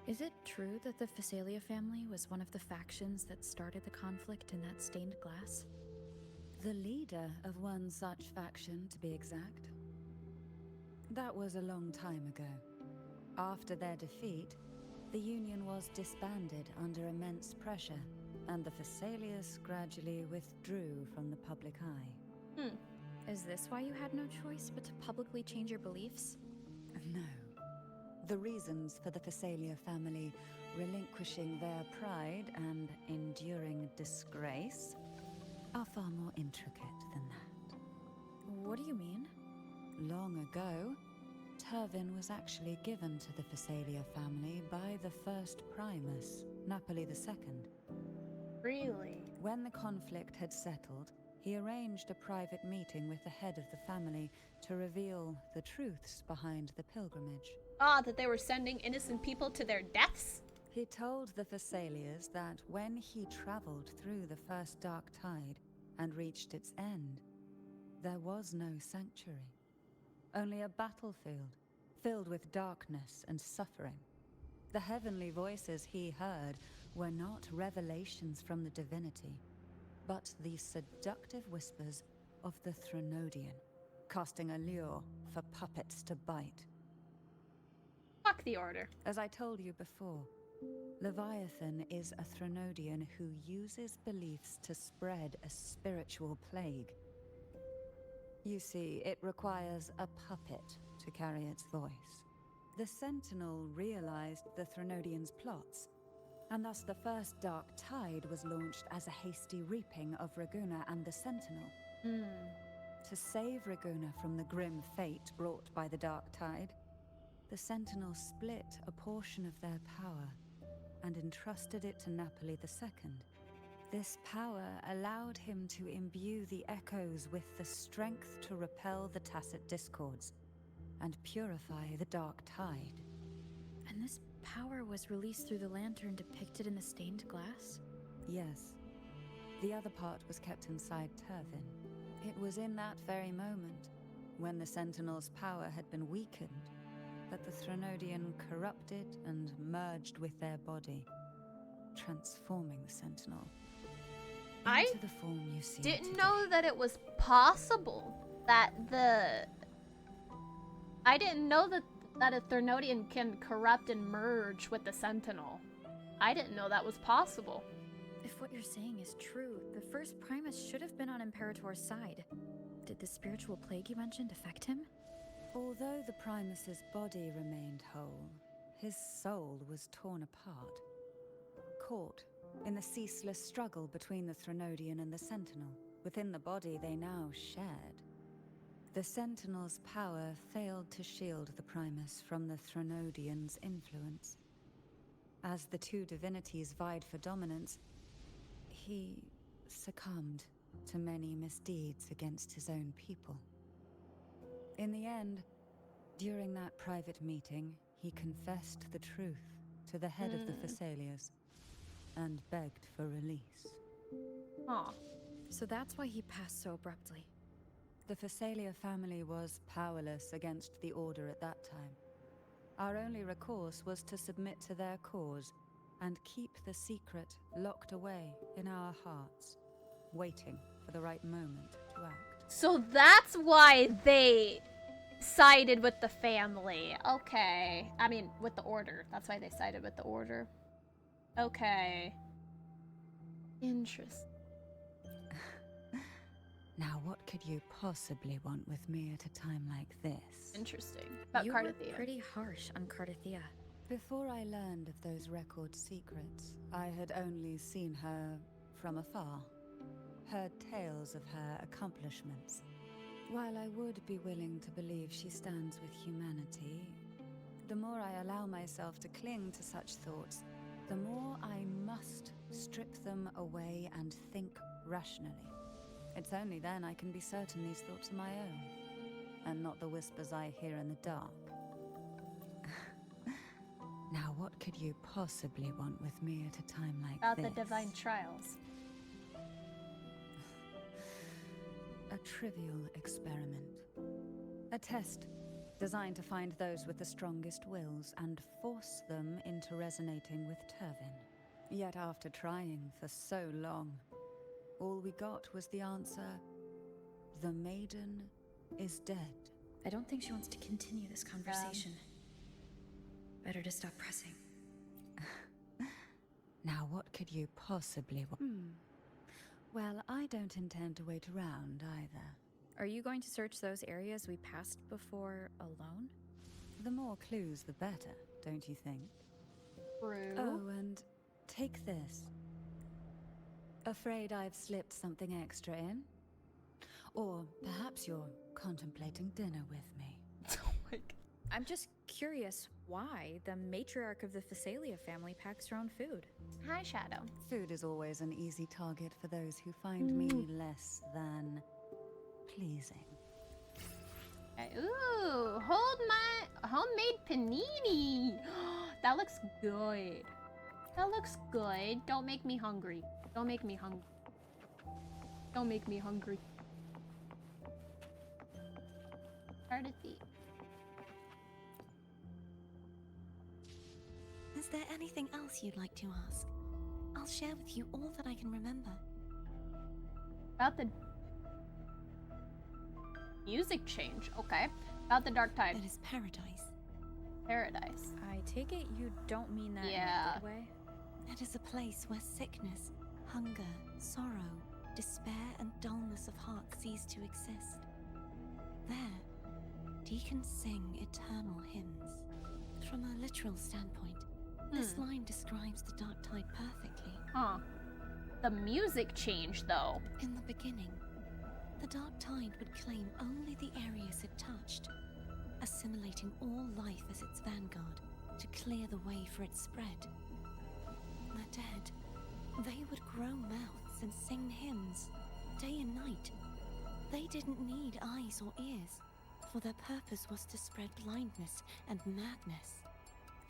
Is it true that the Phasalia family was one of the factions that started the conflict in that stained glass? The leader of one such faction, to be exact. That was a long time ago. After their defeat, the Union was disbanded under immense pressure, and the Phasalias gradually withdrew from the public eye. Is this why you had no choice but to publicly change your beliefs? No. The reasons for the Phasalia family relinquishing their pride and enduring disgrace are far more intricate than that. What do you mean? Long ago, Turvin was actually given to the Phasalia family by the first Primus, Napoli II. Really? When the conflict had settled, he arranged a private meeting with the head of the family to reveal the truths behind the pilgrimage. Ah, that they were sending innocent people to their deaths? He told the Phasalias that when he traveled through the first dark tide and reached its end, there was no sanctuary. Only a battlefield filled with darkness and suffering. The heavenly voices he heard were not revelations from the divinity, but the seductive whispers of the Threnodian, casting a lure for puppets to bite. Fuck the Order. As I told you before, Leviathan is a Threnodian who uses beliefs to spread a spiritual plague. You see, it requires a puppet to carry its voice. The Sentinel realized the Threnodian's plots, and thus the first Dark Tide was launched as a hasty reaping of Raguna and the Sentinel. To save Raguna from the grim fate brought by the Dark Tide, the Sentinel split a portion of their power and entrusted it to Napoli II. This power allowed him to imbue the echoes with the strength to repel the tacit discords and purify the Dark Tide. And this power was released through the lantern depicted in the stained glass? Yes. The other part was kept inside Turvin. It was in that very moment, when the Sentinel's power had been weakened, that the Threnodian corrupted and merged with their body, transforming the Sentinel into the form you see didn't today. know that it was possible that I didn't know that a Threnodian can corrupt and merge with the Sentinel. I didn't know that was possible. If what you're saying is true, the first Primus should have been on Imperator's side. Did the spiritual plague you mentioned affect him? Although the Primus's body remained whole, his soul was torn apart, caught in the ceaseless struggle between the Threnodian and the Sentinel. Within the body they now shared. The Sentinel's power failed to shield the Primus from the Threnodian's influence. As the two divinities vied for dominance, he succumbed to many misdeeds against his own people. In the end, during that private meeting, he confessed the truth to the head of the Phasalias and begged for release. So that's why he passed so abruptly. The Phasalia family was powerless against the Order at that time. Our only recourse was to submit to their cause and keep the secret locked away in our hearts, waiting for the right moment to act. So that's why they sided with the family. Okay. I mean, with the order. That's why they sided with the order. Okay. Interesting. Now, what could you possibly want with me at a time like this? Interesting. About You were Cardathia. pretty harsh on Cardathia. Before I learned of those record secrets, I had only seen her from afar, heard tales of her accomplishments. While I would be willing to believe she stands with humanity, the more I allow myself to cling to such thoughts, the more I must strip them away and think rationally. It's only then I can be certain these thoughts are my own, and not the whispers I hear in the dark. Now, what could you possibly want with me at a time like About this? the divine trials. A trivial experiment. A test designed to find those with the strongest wills and force them into resonating with Turvin. Yet after trying for so long, all we got was the answer, the maiden is dead. I don't think she wants to continue this conversation. Better to stop pressing. Now, what could you possibly want? Well, I don't intend to wait around either. Are you going to search those areas we passed before alone? The more clues, the better, don't you think? True. Oh, and take this. Afraid I've slipped something extra in? Or perhaps you're contemplating dinner with me. Oh my god. I'm just curious why the matriarch of the Phasalia family packs her own food. Hi, Shadow. Food is always an easy target for those who find me less than pleasing. Ooh, hold my homemade panini. That looks good. That looks good. Don't make me hungry. Don't make me hungry. Don't make me hungry. Cardathia. Is there anything else you'd like to ask? I'll share with you all that I can remember. About the music change. Okay. About the dark tide. It is paradise. Paradise. I take it you don't mean that in Yeah. a good way? It is a place where sickness, hunger, sorrow, despair, and dullness of heart cease to exist. There, deacons sing eternal hymns. From a literal standpoint, this line describes the dark tide perfectly. Huh. The music change, though. In the beginning, the dark tide would claim only the areas it touched, assimilating all life as its vanguard to clear the way for its spread. The dead, they would grow mouths and sing hymns, day and night. They didn't need eyes or ears, for their purpose was to spread blindness and madness.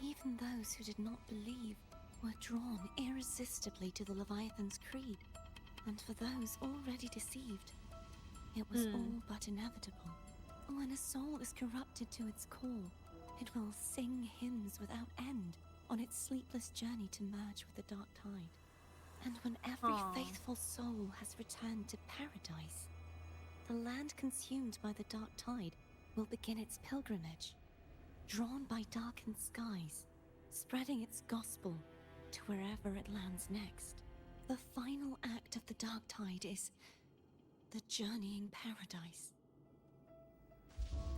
Even those who did not believe were drawn irresistibly to the Leviathan's creed, and for those already deceived, it was all but inevitable. When a soul is corrupted to its core, it will sing hymns without end on its sleepless journey to merge with the dark tide. And when every faithful soul has returned to paradise, the land consumed by the dark tide will begin its pilgrimage, drawn by darkened skies, spreading its gospel to wherever it lands next. The final act of the dark tide is the journeying paradise.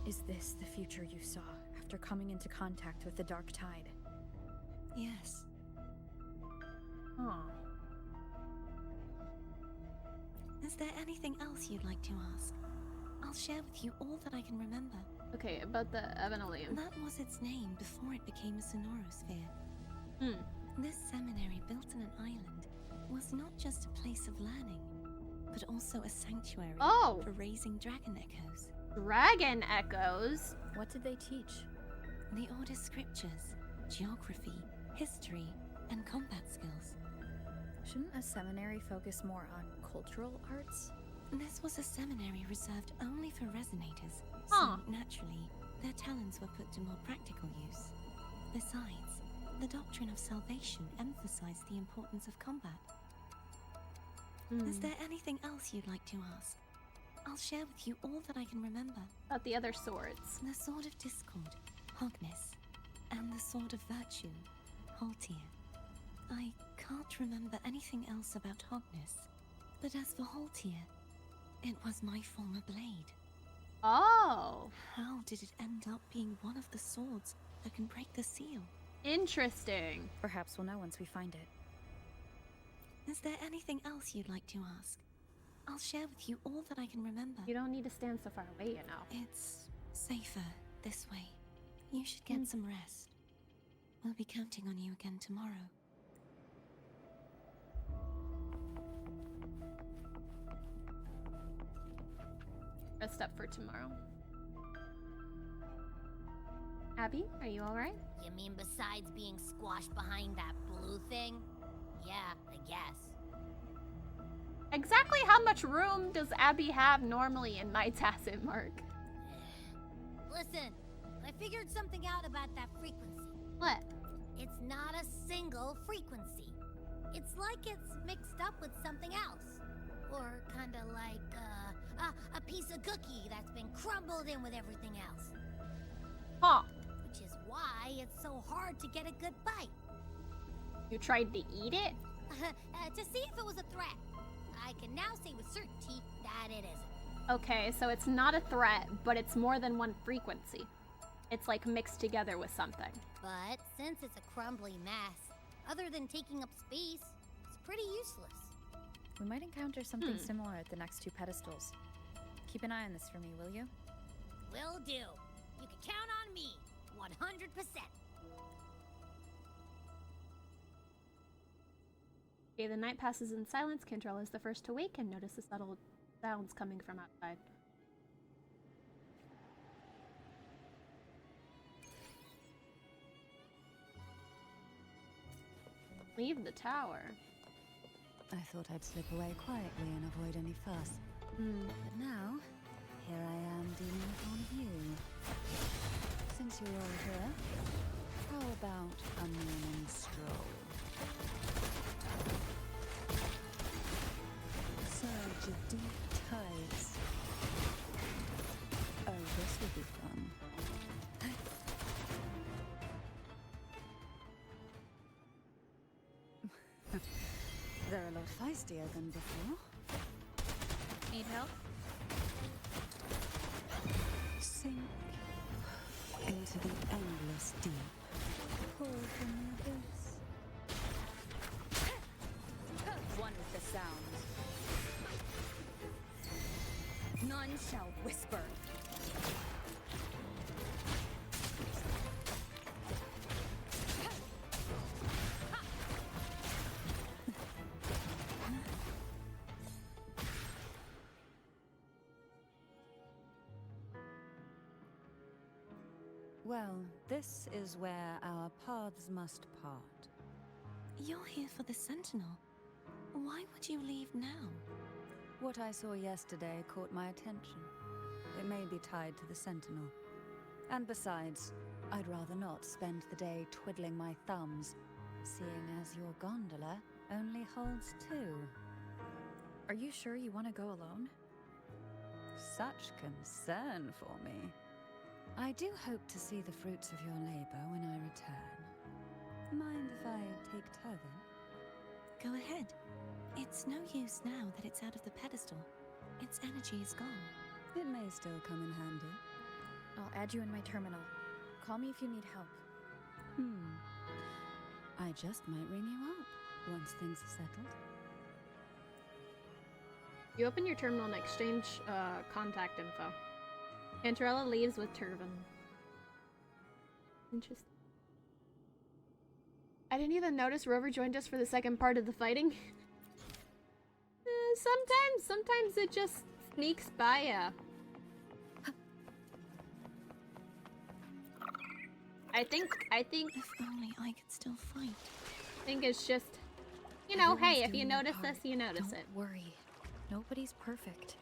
Is this the future you saw after coming into contact with the dark tide? Yes. Huh. Is there anything else you'd like to ask? I'll share with you all that I can remember. Okay, about the Evanolium. That was its name before it became a sonorosphere. This seminary, built in an island, was not just a place of learning, but also a sanctuary for raising dragon echoes. Dragon echoes? What did they teach? The Order's scriptures, geography, history, and combat skills. Shouldn't a seminary focus more on cultural arts? This was a seminary reserved only for resonators, so naturally, their talents were put to more practical use. Besides, The doctrine of salvation emphasized the importance of combat. Is there anything else you'd like to ask? I'll share with you all that I can remember. About the other swords. The Sword of Discord, Hogness, and the Sword of Virtue, Haltir. I can't remember anything else about Hogness, but as for Haltir, it was my former blade. Oh! How did it end up being one of the swords that can break the seal? Interesting. Perhaps we'll know once we find it. Is there anything else you'd like to ask? I'll share with you all that I can remember. You don't need to stand so far away, you know. It's safer this way. You should get some rest. We'll be counting on you again tomorrow. Rest up for tomorrow. Abby, are you alright? You mean besides being squashed behind that blue thing? Yeah, I guess. Exactly how much room does Abby have normally in my tacit mark? Listen, I figured something out about that frequency. What? It's not a single frequency. It's like it's mixed up with something else. Or kinda like, a piece of cookie that's been crumbled in with everything else. Huh. Which is why it's so hard to get a good bite. You tried to eat it? To see if it was a threat. I can now say with certainty that it isn't. Okay, so it's not a threat, but it's more than one frequency. It's like mixed together with something. But since it's a crumbly mess, other than taking up space, it's pretty useless. We might encounter something similar at the next two pedestals. Keep an eye on this for me, will you? Will do. You can count on me, 100%. Okay, the night passes in silence. Cantrell is the first to wake and notice the subtle sounds coming from outside. Leave the tower. I thought I'd slip away quietly and avoid any fuss. But now, here I am dealing with one of you. Since you're all here, how about a morning stroll? Surge of deep tides. Oh, this will be fun. They're a lot feistier than before. Need help? Sink into the endless deep. Pull from the abyss. One with the sounds. None shall whisper. Well, this is where our paths must part. You're here for the Sentinel. Why would you leave now? What I saw yesterday caught my attention. It may be tied to the Sentinel. And besides, I'd rather not spend the day twiddling my thumbs, seeing as your gondola only holds 2. Are you sure you want to go alone? Such concern for me. I do hope to see the fruits of your labor when I return. Mind if I take Turvin? Go ahead. It's no use now that it's out of the pedestal. Its energy is gone. It may still come in handy. I'll add you in my terminal. Call me if you need help. I just might ring you up once things are settled. You open your terminal and exchange contact info. Cantarella leaves with Turvin. Interesting. I didn't even notice Rover joined us for the second part of the fighting. Sometimes it just sneaks by ya. I think If only I could still fight. I think it's just, you know, hey, if you notice this, you notice it. Don't worry. Nobody's perfect.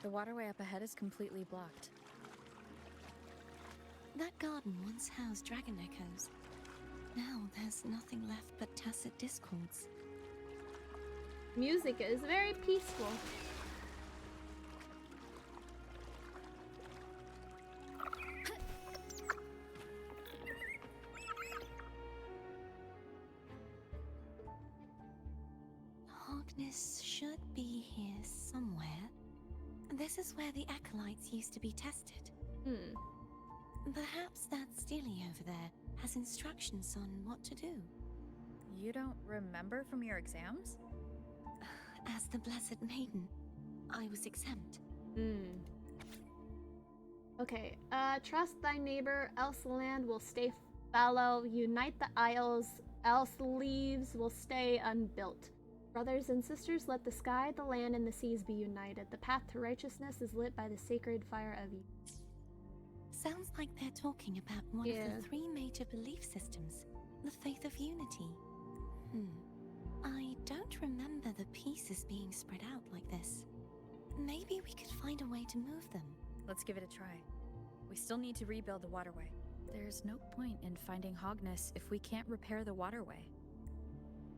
The waterway up ahead is completely blocked. That garden once housed dragon echoes. Now there's nothing left but tacit discords. Music is very peaceful. Hogness should be here somewhere. This is where the acolytes used to be tested. Perhaps that Steely over there has instructions on what to do. You don't remember from your exams? As the Blessed Maiden, I was exempt. Okay, trust thy neighbor, else the land will stay fallow. Unite the isles, else leaves will stay unbuilt. Brothers and sisters, let the sky, the land, and the seas be united. The path to righteousness is lit by the sacred fire of you. Sounds like they're talking about one of the 3 major belief systems, the faith of unity. I don't remember the pieces being spread out like this. Maybe we could find a way to move them. Let's give it a try. We still need to rebuild the waterway. There's no point in finding Hogness if we can't repair the waterway.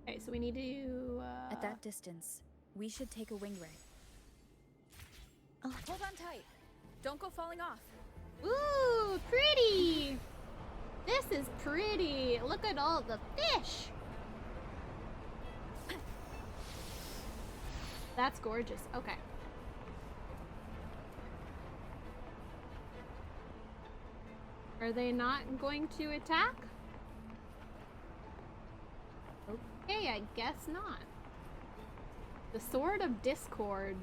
Okay, so we need to, At that distance, we should take a wing ray. Hold on tight. Don't go falling off. Ooh, pretty! This is pretty. Look at all the fish. That's gorgeous. Okay. Are they not going to attack? Okay, I guess not. The Sword of Discord.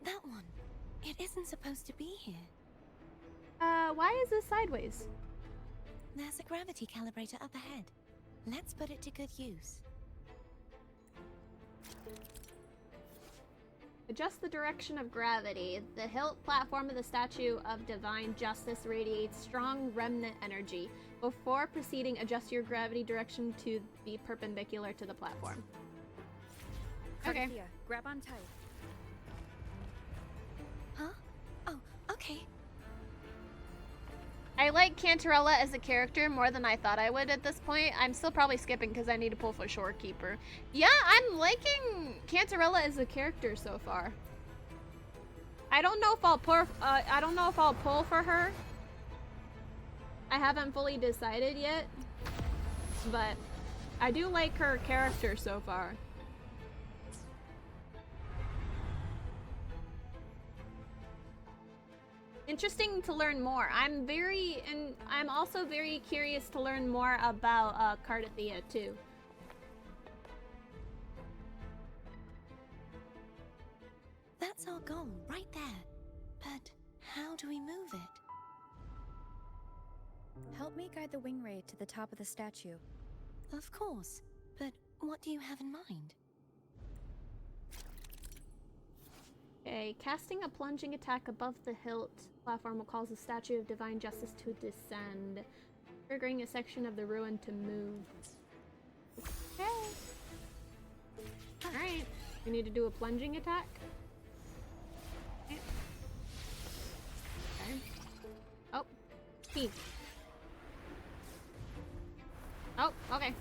That one. It isn't supposed to be here. Why is this sideways? There's a gravity calibrator up ahead. Let's put it to good use. Adjust the direction of gravity. The hilt platform of the Statue of Divine Justice radiates strong remnant energy. Before proceeding, adjust your gravity direction to be perpendicular to the platform. Okay. Carthia, grab on tight. Huh? Oh, okay. I like Cantarella as a character more than I thought I would at this point. I'm still probably skipping because I need to pull for Shorekeeper. Yeah, I'm liking Cantarella as a character so far. I don't know if I'll pull for her. I haven't fully decided yet, but I do like her character so far. Interesting to learn more. I'm also very curious to learn more about Cardathia too. That's our goal, right there. But how do we move it? Help me guide the wing ray to the top of the statue. Of course, but what do you have in mind? Okay, casting a plunging attack above the hilt platform will cause the Statue of Divine Justice to descend, triggering a section of the ruin to move. Okay. Alright, we need to do a plunging attack. Okay. Okay. Oh, key. Oh, okay.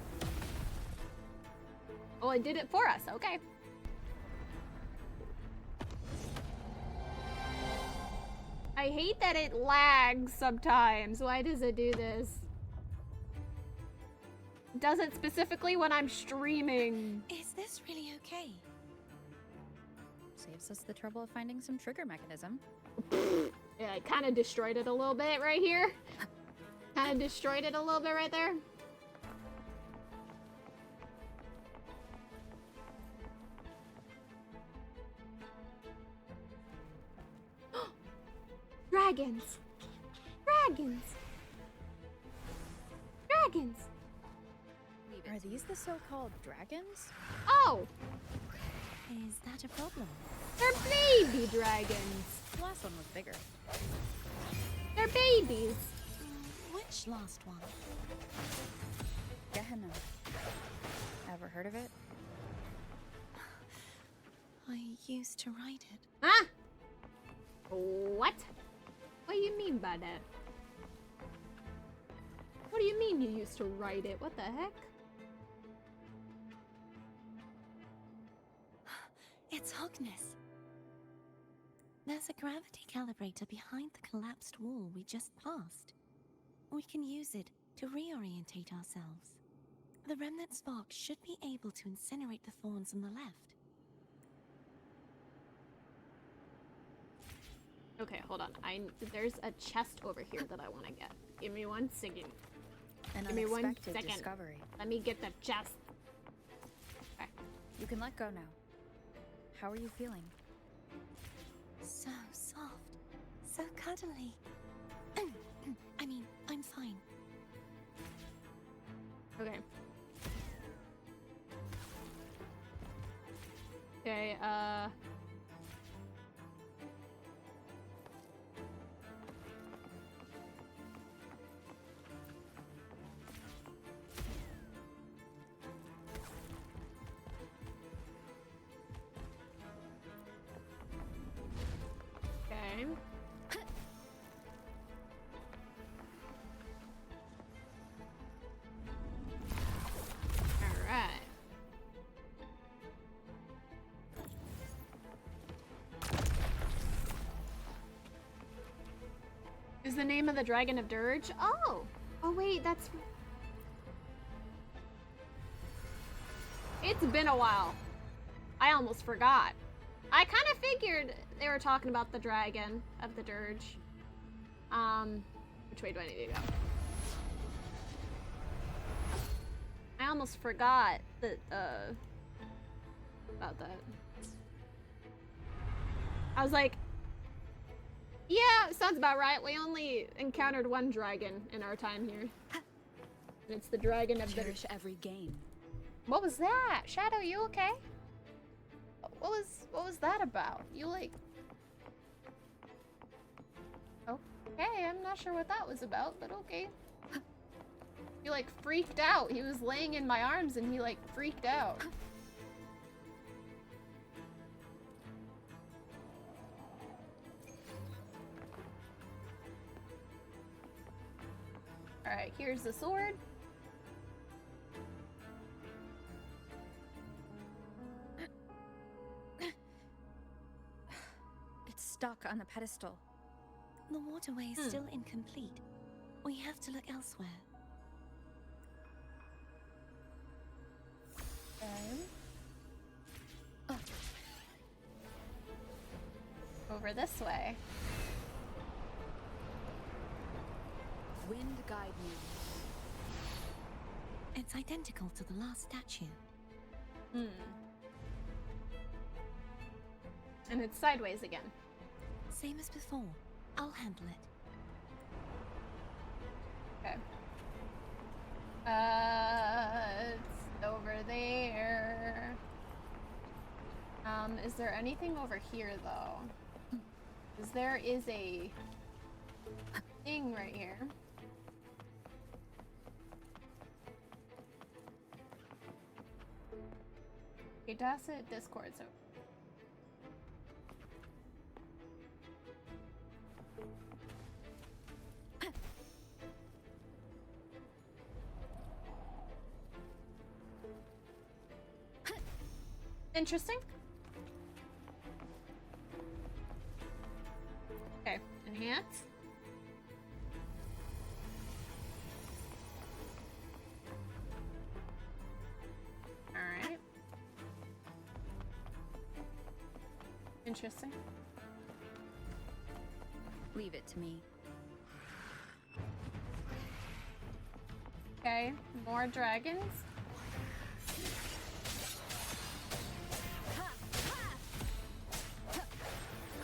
Oh, it did it for us, okay. I hate that it lags sometimes. Why does it do this? It does it specifically when I'm streaming. Is this really okay? Saves us the trouble of finding some trigger mechanism. Yeah, I kind of destroyed it a little bit right here. Kind of destroyed it a little bit right there. Dragons! Dragons! Dragons! Are these the so-called dragons? Oh! Is that a problem? They're baby dragons! The last one was bigger. They're babies! Which much last one. Gehenna. Ever heard of it? I used to write it. Huh? What? What do you mean by that? What do you mean you used to write it? What the heck? It's Hogness. There's a gravity calibrator behind the collapsed wall we just passed. We can use it to reorientate ourselves. The remnant spark should be able to incinerate the thorns on the left. Okay, hold on. There's a chest over here that I want to get. Give me 1 second. An Give me 1 unexpected second. discovery. Let me get the chest. Okay. You can let go now. How are you feeling? So soft. So cuddly. I mean, I'm fine. Okay. Okay, Okay. Alright. Is the name of the Dragon of Dirge? Oh! Oh wait, that's... It's been a while. I almost forgot. I kind of figured they were talking about the Dragon of the Dirge. Which way do I need to go? I almost forgot that, about that. I was like, yeah, sounds about right. We only encountered one dragon in our time here. And it's the Dragon of the... Cherish every game. What was that? Shadow, you okay? What was that about? You like... Okay, I'm not sure what that was about, but okay. He like freaked out. He was laying in my arms and he like freaked out. Alright, here's the sword. It's stuck on the pedestal. The waterway is still incomplete. We have to look elsewhere. Over this way. Wind guide me. It's identical to the last statue. And it's sideways again. Same as before. I'll handle it. Okay. It's over there. Is there anything over here though? Because there is a thing right here. Okay, Tacit Discord, so interesting. Okay, enhance. Alright. Interesting. Leave it to me. Okay, more dragons.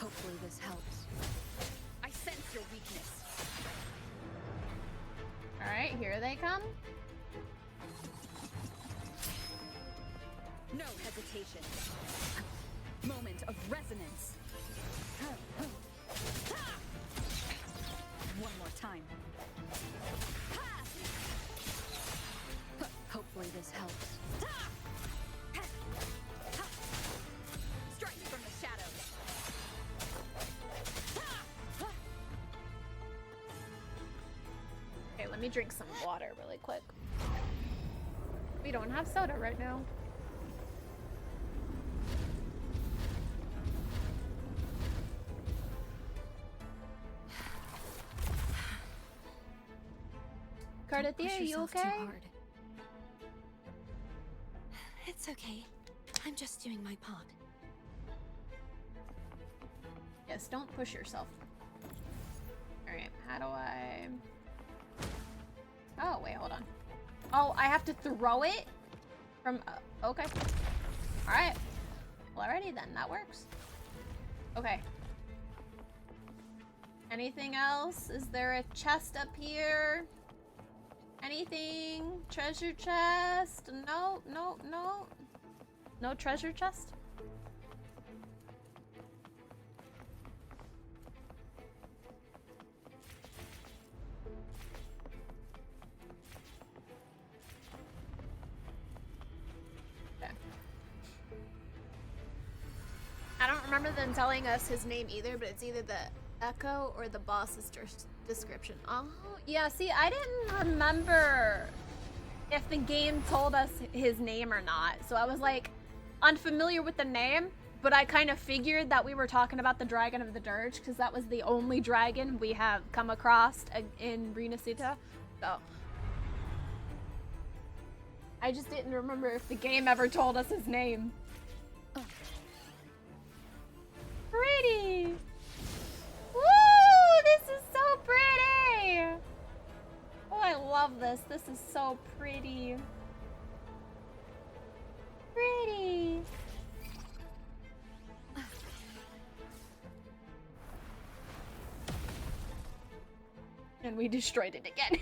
Hopefully this helps. I sense your weakness. Alright, here they come. No hesitation. Moment of resonance. One more time. Let me drink some water really quick. We don't have soda right now. Cardathia, are you okay? Too hard. It's okay. I'm just doing my part. Yes, don't push yourself. Alright, how do I... Oh, wait, hold on. Oh, I have to throw it? From... okay. Alright. Well, alrighty then, that works. Okay. Anything else? Is there a chest up here? Anything? Treasure chest? No, no, no. No treasure chest? Okay. I don't remember them telling us his name either, but it's either the echo or the boss's description. Oh, yeah, see, I didn't remember if the game told us his name or not. So I was like unfamiliar with the name, but I kind of figured that we were talking about the Dragon of the Dirge because that was the only dragon we have come across in Renacita. So I just didn't remember if the game ever told us his name. Oh. Pretty! Woo! This is so pretty! Oh, I love this. This is so pretty. Pretty. And we destroyed it again.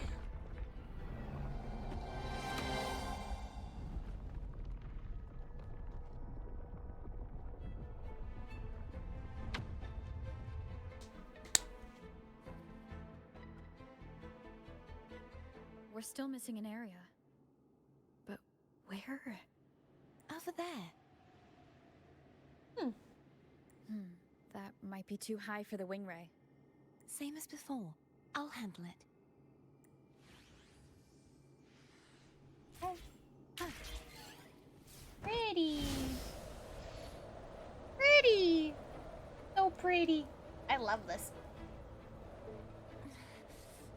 We're still missing an area. But where? Over there. That might be too high for the wing ray. Same as before. I'll handle it. Pretty. Pretty. So pretty. I love this.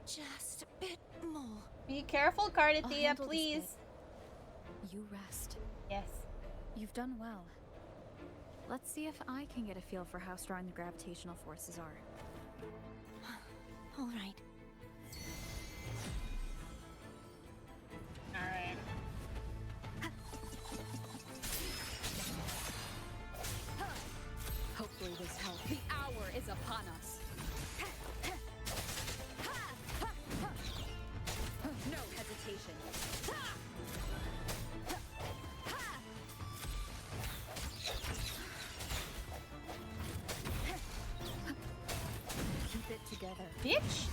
Just a bit more. Be careful, Cardathia, please. You rest. Yes. You've done well. Let's see if I can get a feel for how strong the gravitational forces are. All right. All right. Hopefully this helps. The hour is upon us. No hesitation. Keep it together. Bitch.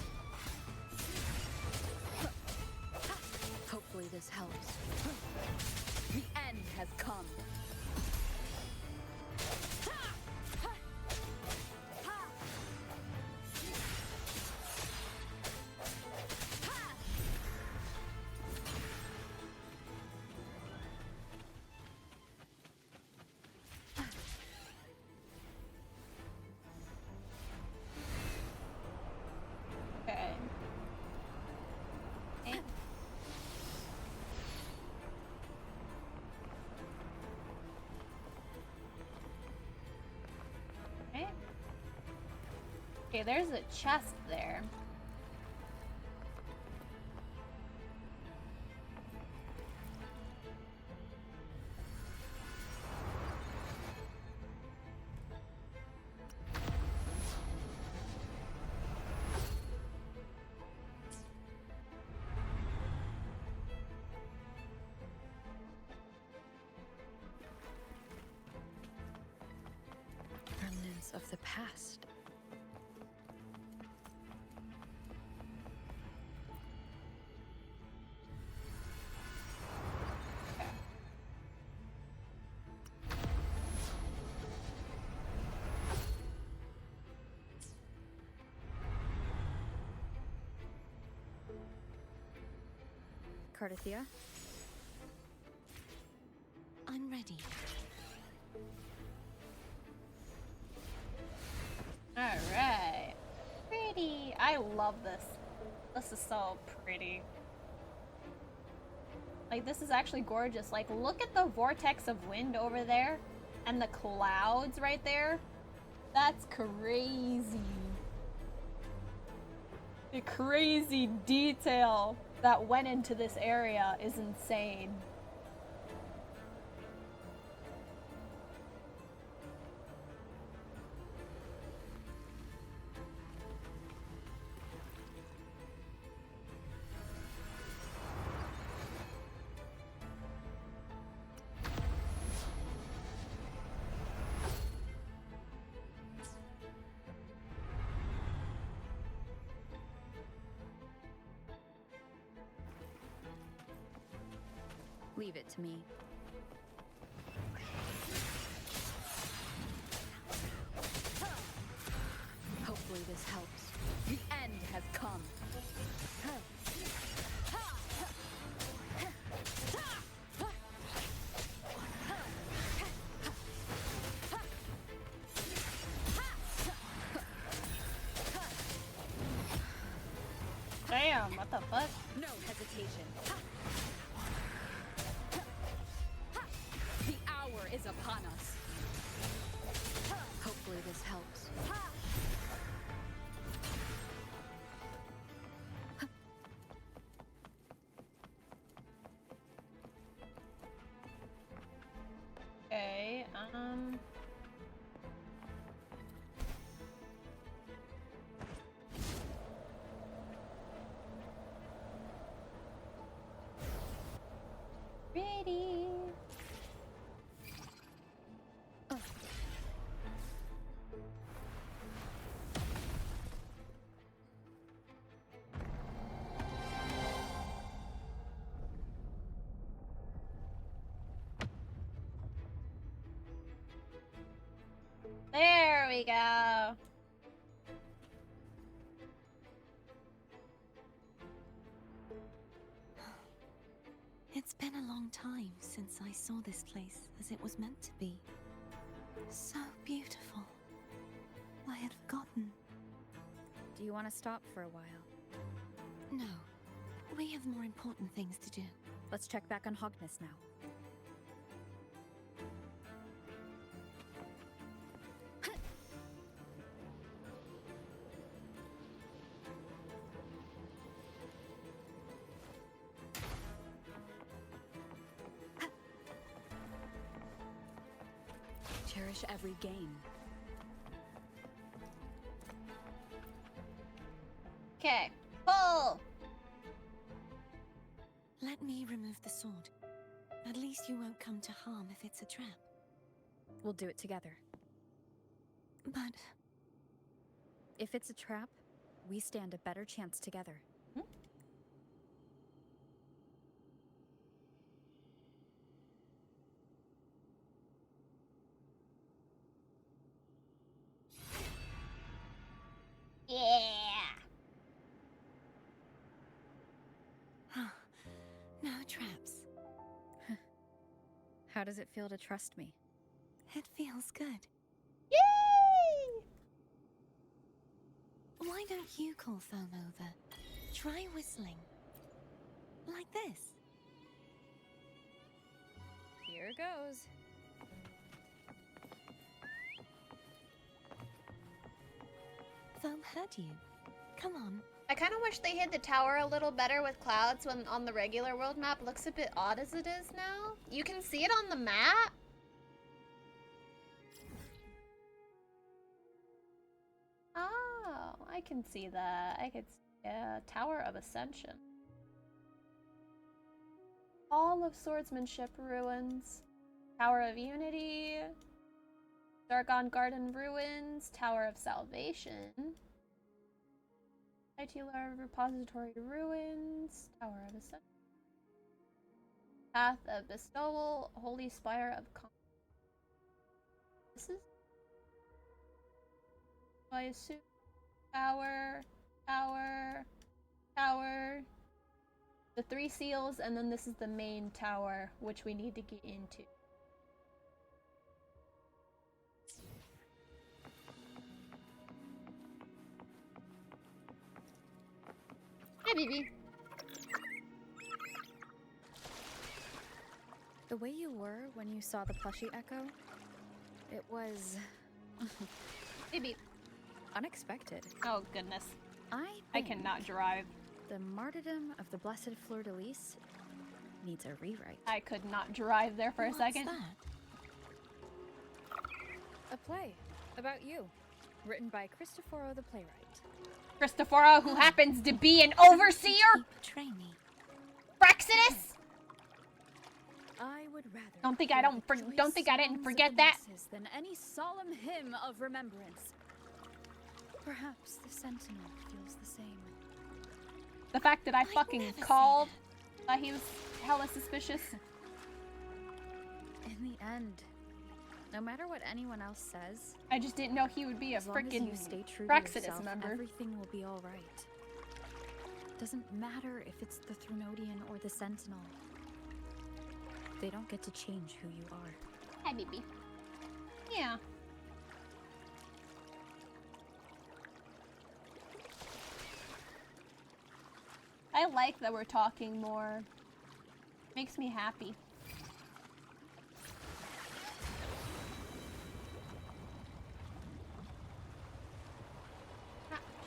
Hopefully this helps. The end has come. Okay, there's a chest there. Remnants of the past. Cardathia? I'm ready. Alright. Pretty. I love this. This is so pretty. Like, this is actually gorgeous. Like, look at the vortex of wind over there. And the clouds right there. That's crazy. The crazy detail that went into this area is insane. Leave it to me. Hopefully this helps. The end has come. Damn, what the fuck? No hesitation. The hour is upon us. Hopefully this helps. Okay, ready. There we go. It's been a long time since I saw this place as it was meant to be. So beautiful. I had forgotten. Do you want to stop for a while? No. We have more important things to do. Let's check back on Hogness now. Cherish every gain. Okay, pull. Let me remove the sword. At least you won't come to harm if it's a trap. We'll do it together. But if it's a trap, we stand a better chance together. Yeah. no traps. How does it feel to trust me? It feels good. Yay! Why don't you call Foam over? Try whistling. Like this. Here goes. Foam heard you. Come on. I kind of wish they hid the tower a little better with clouds when on the regular world map. Looks a bit odd as it is now. You can see it on the map. Oh, I can see that. I could see Tower of Ascension. Hall of Swordsmanship ruins. Tower of Unity. Dargon Garden ruins. Tower of Salvation. Titular Repository ruins. Tower of Ascension. Path of Bestowal. Holy Spire of This is, I assume, tower. the 3 seals, and then this is the main tower, which we need to get into. Hi, baby. The way you were when you saw the plushie Echo, it was... Baby. unexpected. Oh, goodness. I cannot drive. The martyrdom of the Blessed Fleur-de-Lis needs a rewrite. I could not drive there for a second. What's that? A play about you, written by Cristoforo the playwright. Cristoforo, who happens to be an overseer? Betray me. Praxidus? I would rather Don't think I didn't forget that. Than any solemn hymn of remembrance. Perhaps the Sentinel feels the same. The fact that I fucking called he was hella suspicious. In the end, no matter what anyone else says, I just didn't know he would be a freaking Praxidus member. Everything will be all right. Doesn't matter if it's the Threnodian or the Sentinel. They don't get to change who you are. Hi, baby. Yeah. I like that we're talking more. Makes me happy.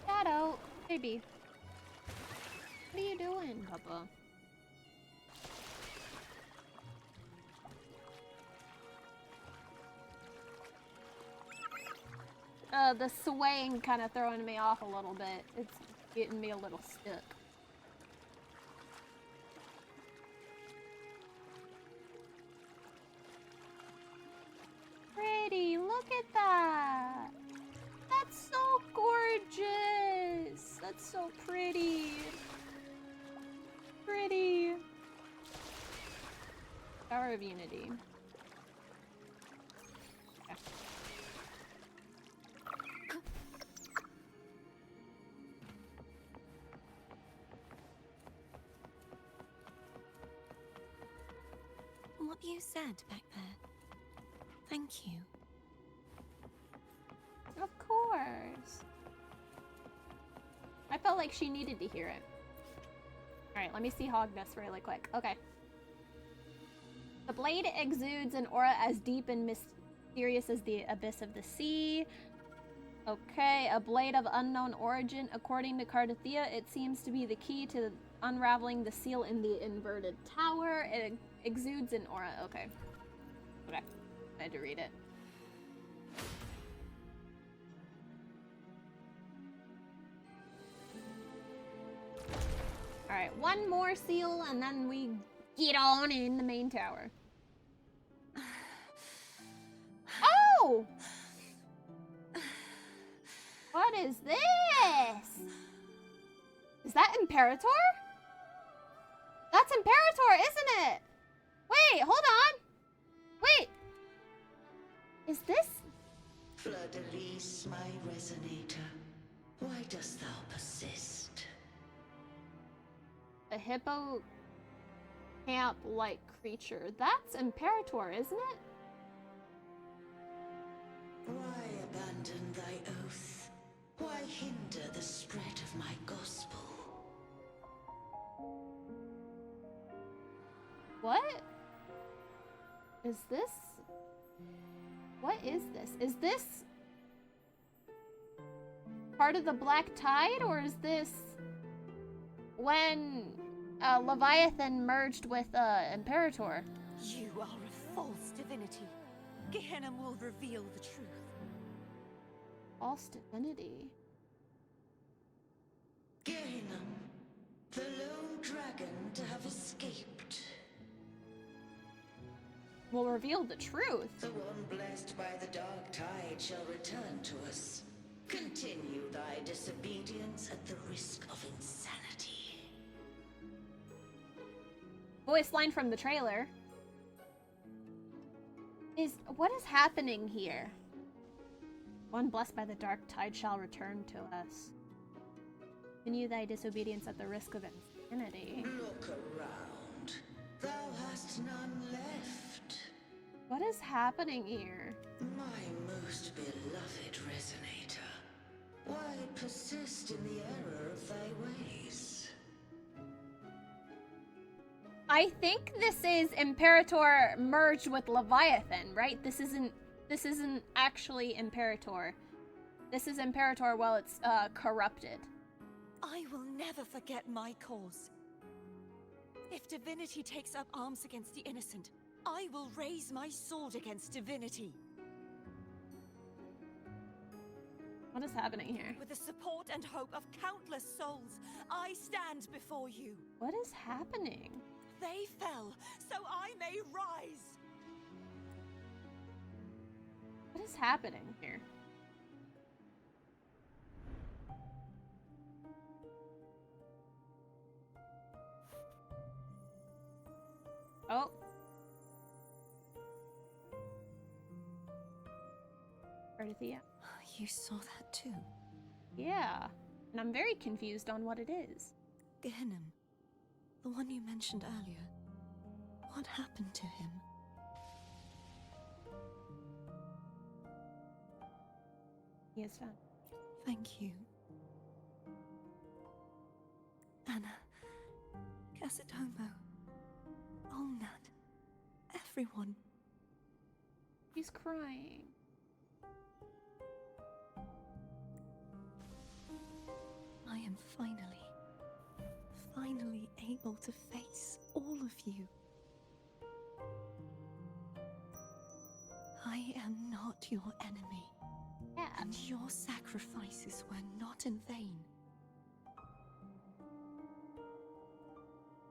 Shadow, baby. What are you doing, Papa? The swaying kind of throwing me off a little bit. It's getting me a little stuck. Pretty, look at that! That's so gorgeous! That's so pretty. Pretty. Tower of Unity. Okay. What you said back there. Thank you. Of course. I felt like she needed to hear it. Alright, let me see Hogness really quick. Okay. The blade exudes an aura as deep and mysterious as the abyss of the sea. Okay, a blade of unknown origin. According to Cardathea, it seems to be the key to unraveling the seal in the inverted tower. It exudes an aura. Okay. Okay. I had to read it. Alright, one more seal and then we get on in the main tower. Oh! What is this? Is that Imperator? That's Imperator, isn't it? Wait, hold on. Wait. Is this? Fleur-de-Lis, my resonator. Why dost thou persist? A hippo camp-like creature. That's Imperator, isn't it? Why abandon thy oath? Why hinder the spread of my gospel? What? Is this? What is this? Is this part of the Black Tide, or is this when Leviathan merged with Imperator? You are a false divinity. Gehenna will reveal the truth. False divinity? Gehenna, the lone dragon to have escaped. Will reveal the truth. The one blessed by the dark tide shall return to us. Continue thy disobedience at the risk of insanity. Voice line from the trailer. What is happening here? One blessed by the dark tide shall return to us. Continue thy disobedience at the risk of Infinity. Look around. Thou hast none left. What is happening here? My most beloved resonator. Why persist in the error of thy ways? I think this is Imperator merged with Leviathan, right? This isn't actually Imperator. This is Imperator while it's corrupted. I will never forget my cause. If divinity takes up arms against the innocent, I will raise my sword against divinity. What is happening here? With the support and hope of countless souls, I stand before you. What is happening? They fell, so I may rise. What is happening here? Oh. Ardithia. You saw that too? Yeah. And I'm very confused on what it is. Gehinnom, the one you mentioned earlier. What happened to him? He is found. Thank you. Anna, Casatomo, Olnat, everyone. He's crying. I am finally able to face all of you. I am not your enemy. Yeah. And your sacrifices were not in vain.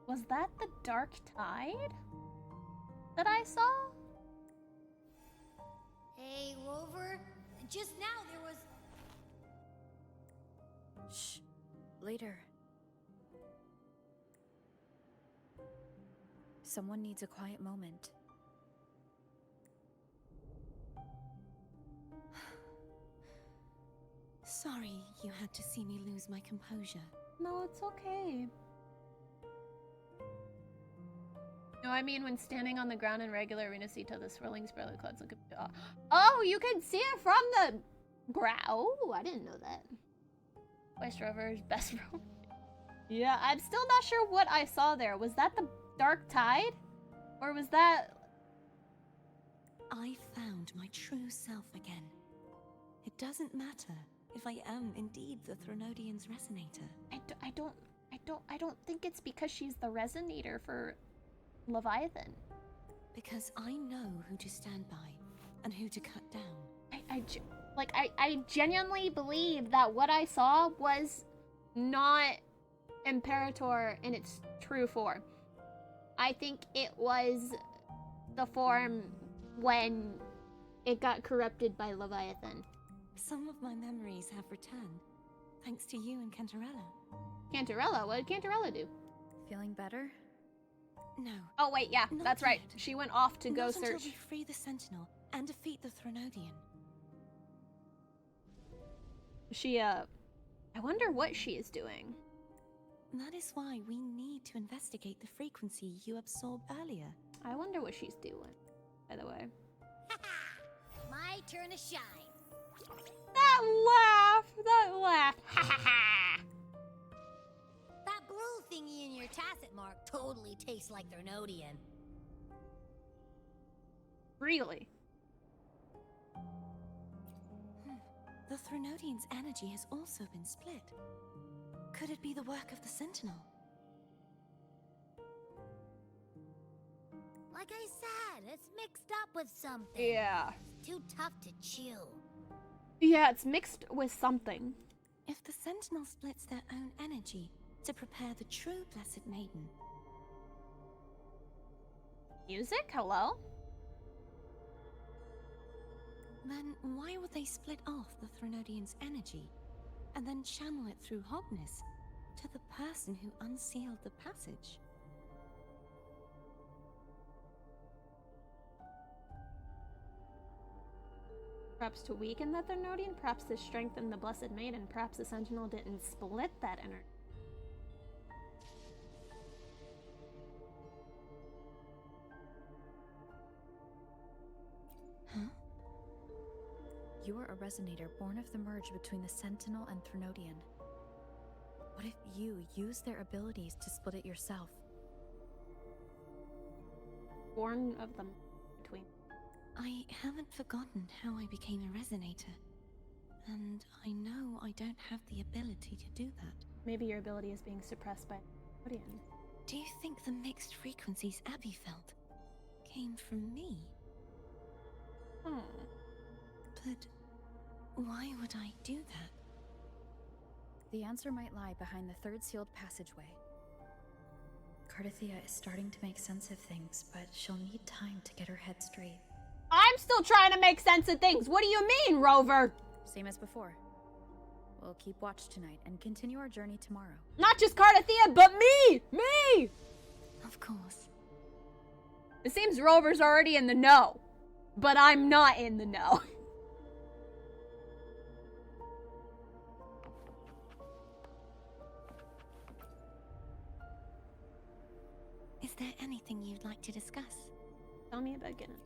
Was that the dark tide that I saw? Hey, Rover. Just now there was... Shh. Later. Someone needs a quiet moment. Sorry you had to see me lose my composure. No, it's okay. No, I mean when standing on the ground in regular arena seat till the swirling spiraling clouds look at... Oh, you can see it from the ground. Oh, I didn't know that. Vice Rover's best rover. Yeah, I'm still not sure what I saw there. Was that the dark tide? Or was that... I found my true self again. It doesn't matter if I am indeed the Threnodian's resonator. I don't think it's because she's the resonator for Leviathan. Because I know who to stand by and who to cut down. I genuinely believe that what I saw was not Imperator in its true form. I think it was the form when it got corrupted by Leviathan. Some of my memories have returned, thanks to you and Cantarella. Cantarella? What did Cantarella do? Feeling better? No. Oh wait, yeah, Not that's right. yet. She went off to go Not search. until we free the Sentinel and defeat the Threnodian. I wonder what she is doing. That is why we need to investigate the frequency you absorbed earlier. I wonder what she's doing, by the way. My turn to shine. That laugh. Ha ha ha. That blue thingy in your tacit mark totally tastes like Threnodian. Really? The Threnodian's energy has also been split. Could it be the work of the Sentinel? Like I said, it's mixed up with something. Yeah. It's too tough to chew. Yeah, it's mixed with something. If the Sentinel splits their own energy to prepare the true Blessed Maiden. Music? Hello? Then why would they split off the Threnodian's energy and then channel it through Hognis to the person who unsealed the passage? Perhaps to weaken the Threnodian, perhaps to strengthen the Blessed Maiden, perhaps the Sentinel didn't split that energy. you're a resonator born of the merge between the Sentinel and Threnodian? What if you use their abilities to split it yourself? Born of them between. I haven't forgotten how I became a resonator. And I know I don't have the ability to do that. Maybe your ability is being suppressed by Threnodian. Do you think the mixed frequencies Abby felt came from me? But why would I do that? The answer might lie behind the third sealed passageway. Cardathia is starting to make sense of things, but she'll need time to get her head straight. I'm still trying to make sense of things. What do you mean, Rover? Same as before. We'll keep watch tonight and continue our journey tomorrow. Not just Cardathia, but me! Me! Of course. It seems Rover's already in the know, but I'm not in the know. Is there anything you'd like to discuss? Tell me about Guinness.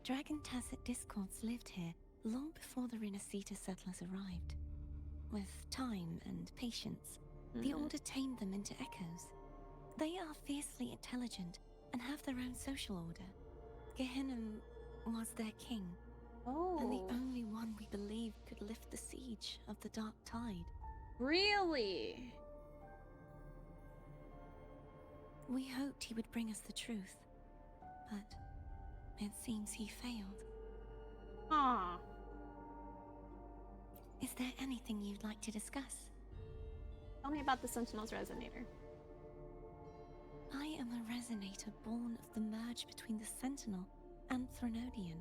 Dragon Tacet Discords lived here long before the Renacita settlers arrived. With time and patience, the Order tamed them into echoes. They are fiercely intelligent and have their own social order. Gehinnom was their king, and the only one we believed could lift the siege of the Dark Tide. Really? We hoped he would bring us the truth, but it seems he failed. Ah. Is there anything you'd like to discuss? Tell me about the Sentinel's Resonator. I am a resonator born of the merge between the Sentinel and Threnodian.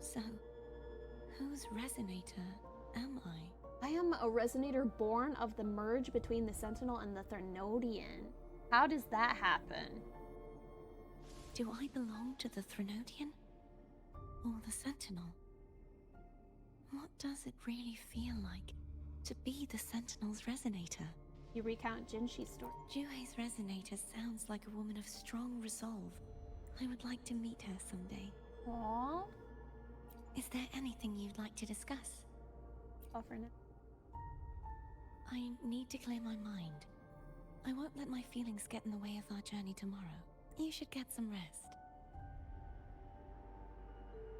So, whose resonator am I? I am a resonator born of the merge between the Sentinel and the Threnodian. How does that happen? Do I belong to the Threnodian? Or the Sentinel? What does it really feel like to be the Sentinel's resonator? You recount Jinshi's story. Juhei's resonator sounds like a woman of strong resolve. I would like to meet her someday. Aww. Is there anything you'd like to discuss? Offer now. I need to clear my mind. I won't let my feelings get in the way of our journey tomorrow. You should get some rest.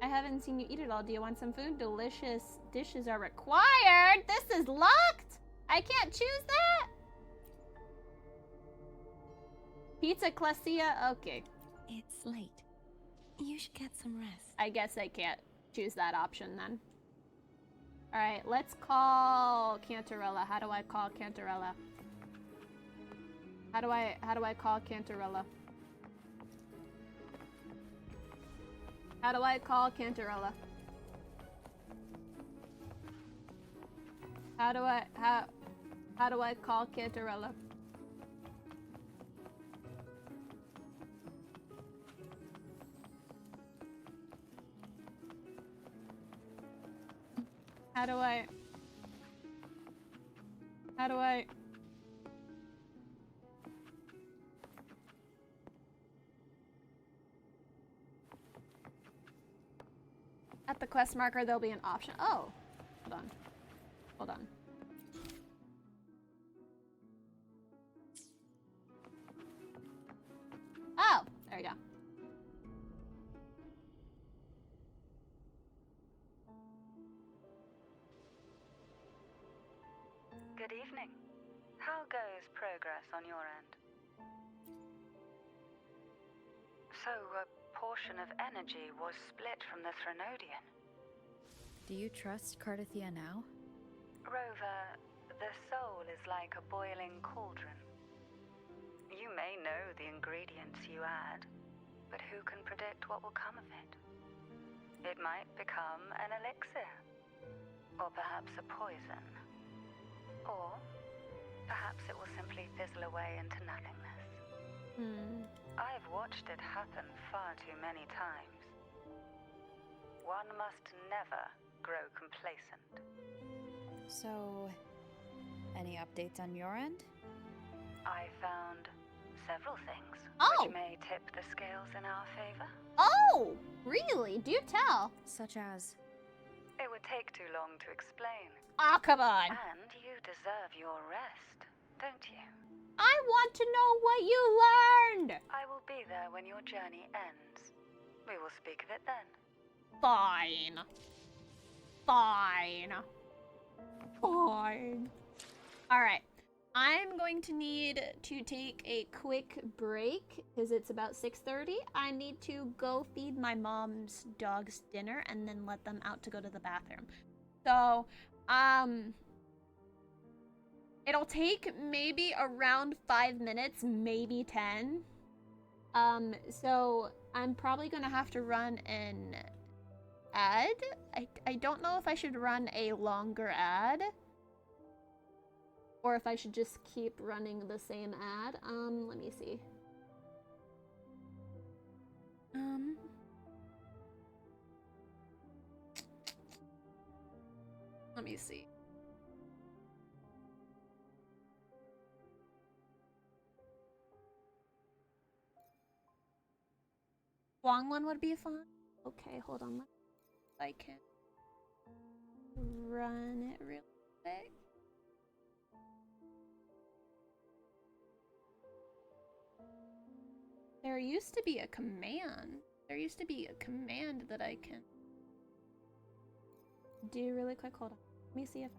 I haven't seen you eat it all. Do you want some food? Delicious dishes are required. This is locked. I can't choose that. Pizza Clasia. Okay. It's late. You should get some rest. I guess I can't choose that option then. Alright, let's call Cantarella. How do I call Cantarella? How do I call Cantarella? How do I call Cantarella? How do I call Cantarella? How do I At the quest marker, there'll be an option. Oh, hold on. Hold on. Oh, there we go. Good evening. How goes progress on your end? So, a portion of energy was split from the Threnodian. Do you trust Cardathia now? Rover, the soul is like a boiling cauldron. You may know the ingredients you add, but who can predict what will come of it? It might become an elixir, or perhaps a poison. Or perhaps it will simply fizzle away into nothingness. I've watched it happen far too many times. One must never grow complacent. So, any updates on your end? I found several things, Oh! which may tip the scales in our favor. Oh! Really? Do tell. Such as? It would take too long to explain. Ah, come on. And you deserve your rest, don't you? I want to know what you learned! I will be there when your journey ends. We will speak of it then. Fine. Fine. Fine. Alright. I'm going to need to take a quick break because it's about 6:30. I need to go feed my mom's dogs dinner and then let them out to go to the bathroom. So, it'll take maybe around 5 minutes, maybe 10. So I'm probably gonna have to run an ad. I don't know if I should run a longer ad or if I should just keep running the same ad. Let me see. Let me see. Long one would be fun. Okay, hold on. I can run it real quick. There used to be a command. There used to be a command that I can do really quick. Hold on. Let me see if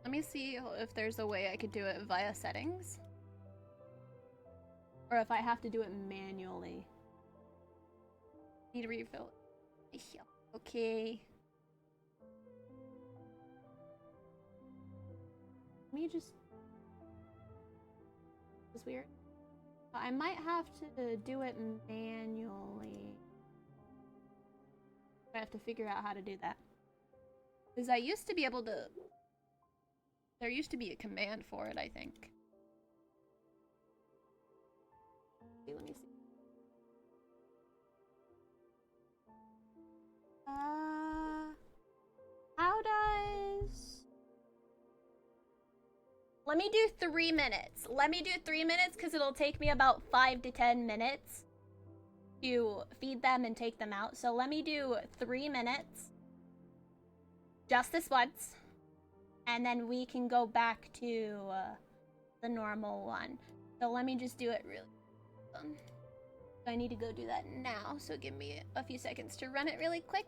let me see if there's a way I could do it via settings. Or if I have to do it manually. Need to refill it. Okay. Let me just... This is weird. I might have to do it manually. I have to figure out how to do that. Because I used to be able to... There used to be a command for it, I think. Okay, let me see. How does... Let me do 3 minutes. Let me do 3 minutes because it'll take me about 5 to 10 minutes to feed them and take them out. So let me do 3 minutes. Just this once. And then we can go back to the normal one. So let me just do it really. I need to go do that now. So give me a few seconds to run it really quick.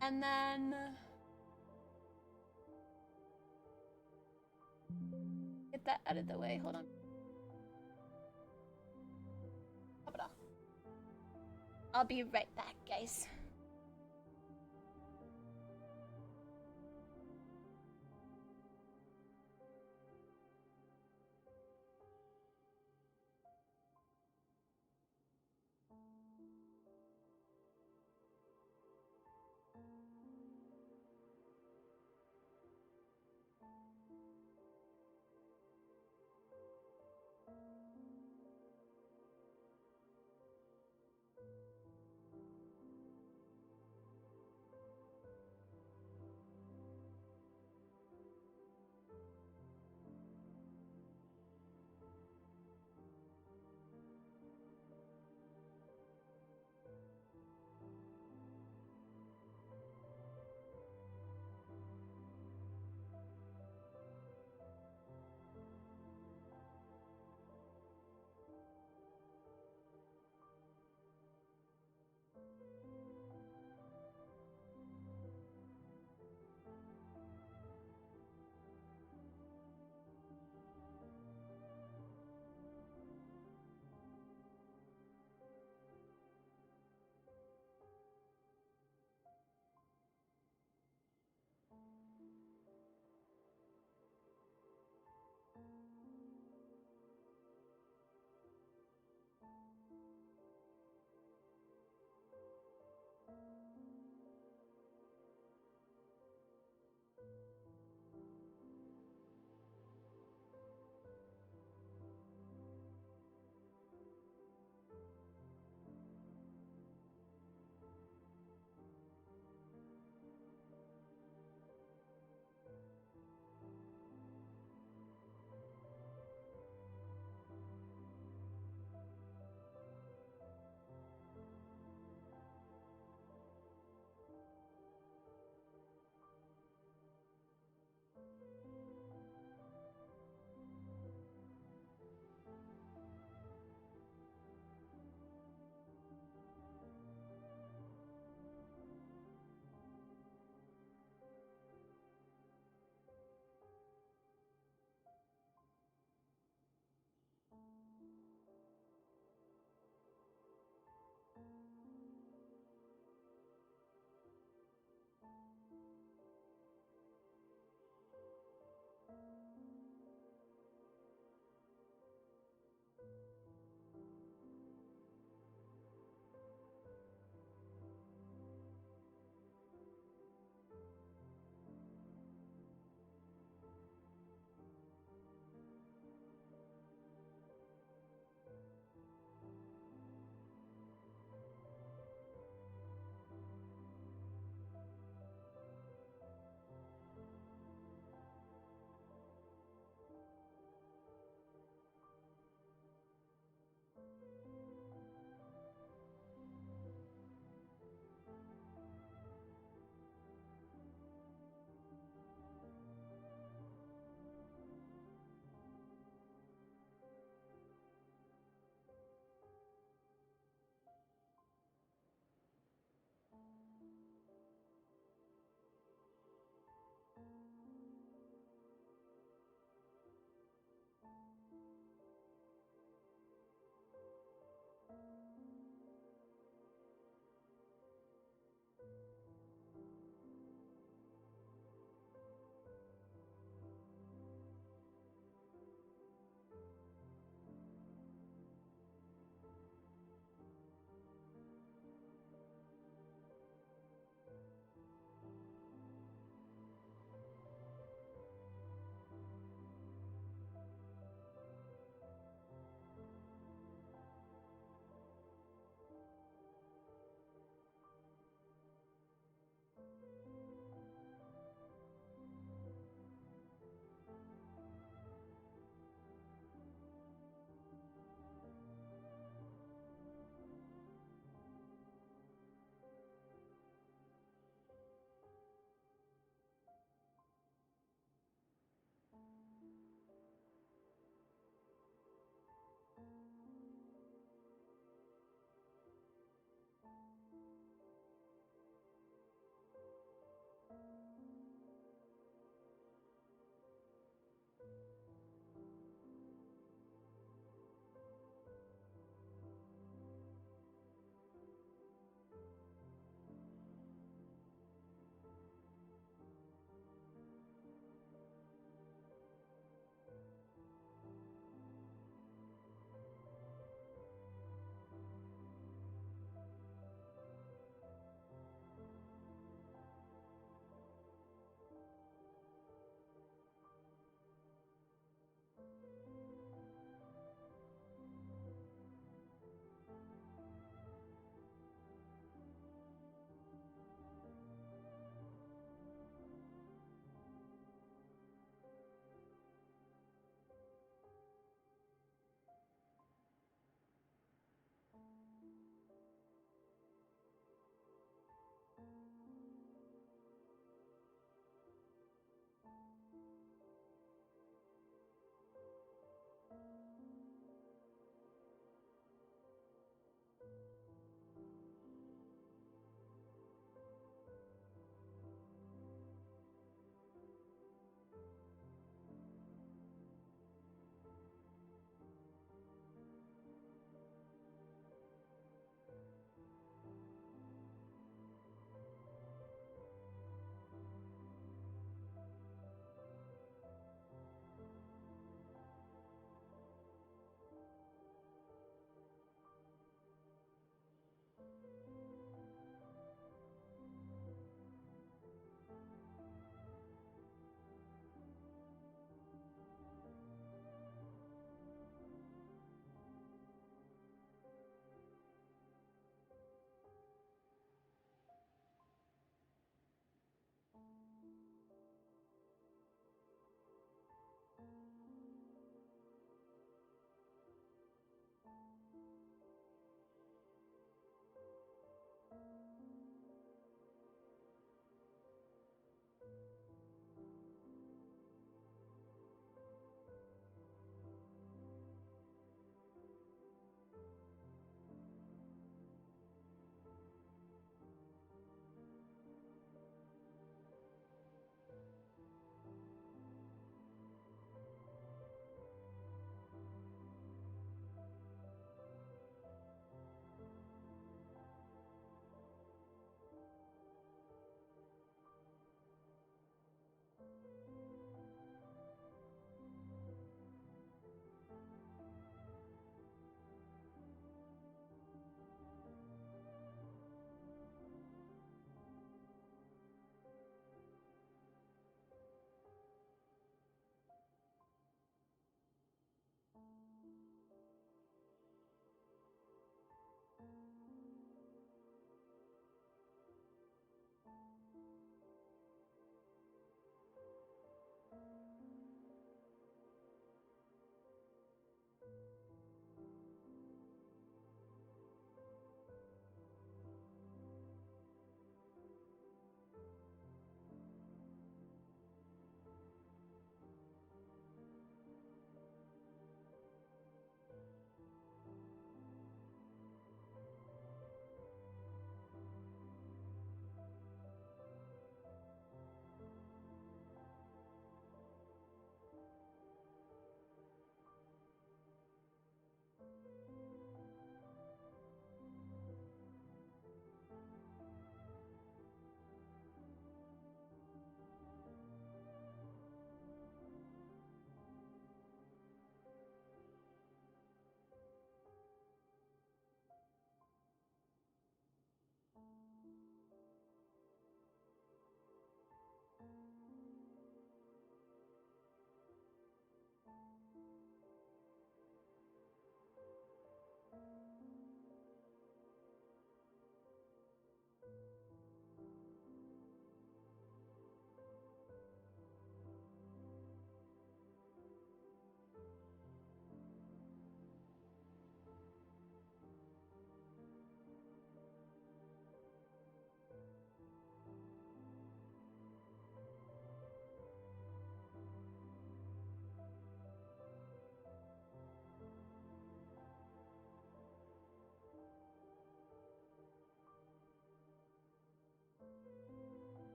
And then... Get that out of the way. Hold on. I'll be right back, guys.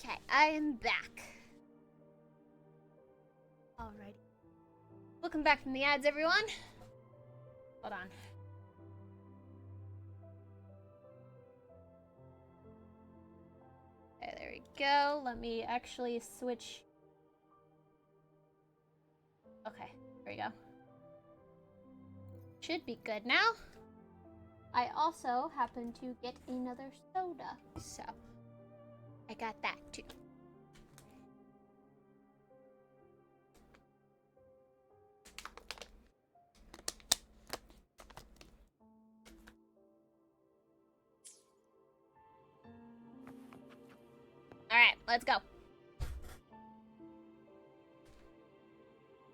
Okay, I am back. Alrighty. Welcome back from the ads, everyone. Hold on. Okay, there we go. Let me actually switch. Okay, there we go. Should be good now. I also happen to get another soda, so I got that too. Alright, let's go.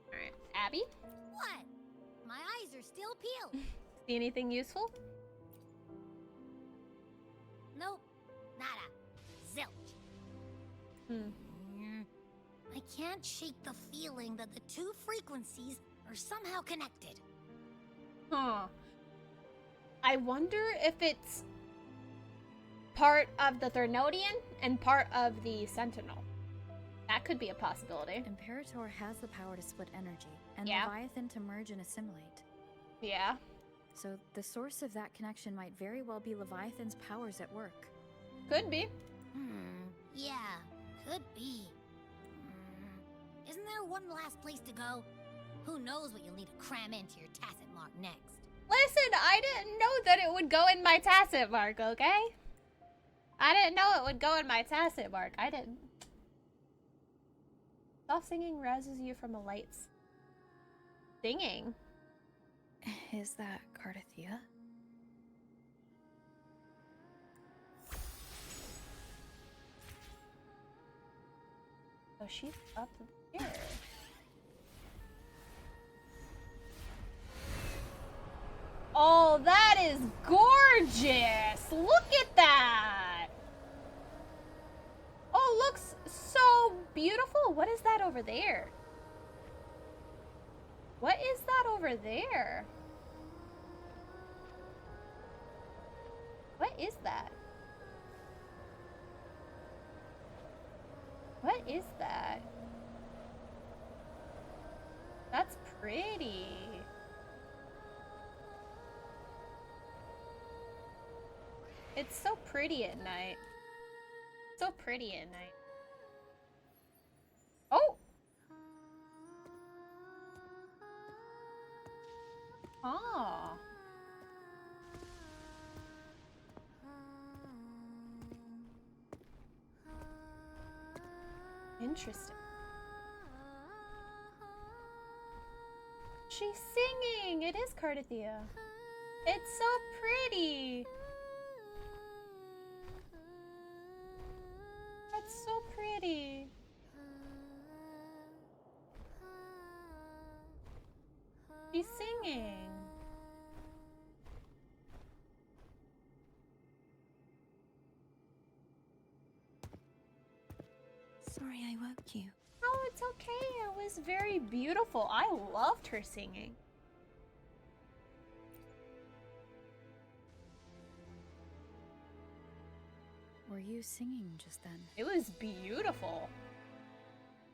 Alright, Abby? What? My eyes are still peeled. See anything useful? Nope. Nada. Zilch. I can't shake the feeling that the two frequencies are somehow connected. Huh. I wonder if it's part of the Thernodian and part of the Sentinel. That could be a possibility. Imperator has the power to split energy, and Yeah. Leviathan to merge and assimilate. Yeah. So the source of that connection might very well be Leviathan's powers at work. Could be. Yeah, could be. Isn't there one last place to go? Who knows what you'll need to cram into your tacit mark next? Listen, I didn't know that it would go in my tacit mark, okay? I didn't know it would go in my tacit mark. I didn't. Soft singing rouses you from a light singing. Is that Cardathia? Oh, she's up here. Oh, that is gorgeous! Look at that! Oh, looks so beautiful. What is that over there? What is that over there? What is that? What is that? That's pretty. It's so pretty at night. So pretty at night. Oh! Ah. Interesting. She's singing! It is Cardathia. It's so pretty! That's so pretty. She's singing. Sorry I woke you. Oh, it's okay. It was very beautiful. I loved her singing. Were you singing just then? It was beautiful.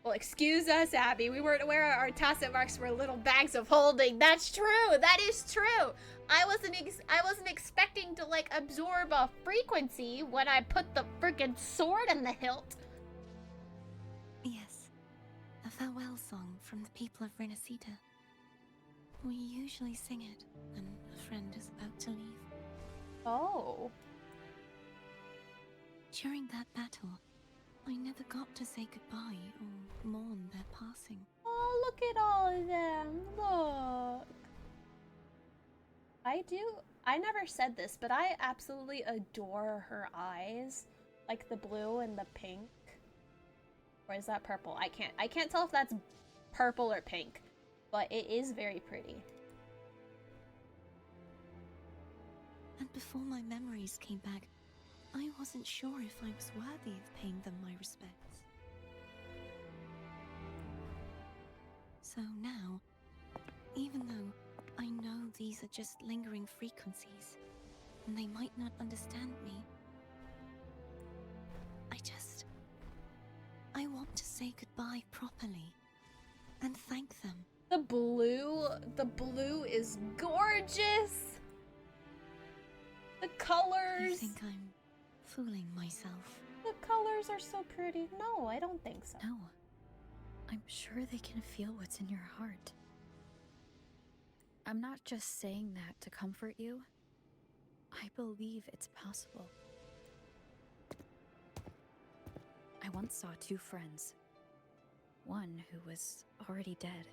Well, excuse us, Abby. We weren't aware our tacit marks were little bags of holding. That's true. That is true. I wasn't expecting to like absorb a frequency when I put the freaking sword in the hilt. Yes, a farewell song from the people of Renacita. We usually sing it when a friend is about to leave. Oh. During that battle, I never got to say goodbye or mourn their passing. Oh, look at all of them. Look. I never said this, but I absolutely adore her eyes. Like the blue and the pink. Or is that purple? I can't tell if that's purple or pink, but it is very pretty. And before my memories came back, I wasn't sure if I was worthy of paying them my respects. So now, even though I know these are just lingering frequencies, and they might not understand me, say goodbye properly and thank them. The blue is gorgeous. The colors. I think I'm fooling myself. The colors are so pretty. No, I don't think so. No. I'm sure they can feel what's in your heart. I'm not just saying that to comfort you. I believe it's possible. I once saw two friends. One who was already dead.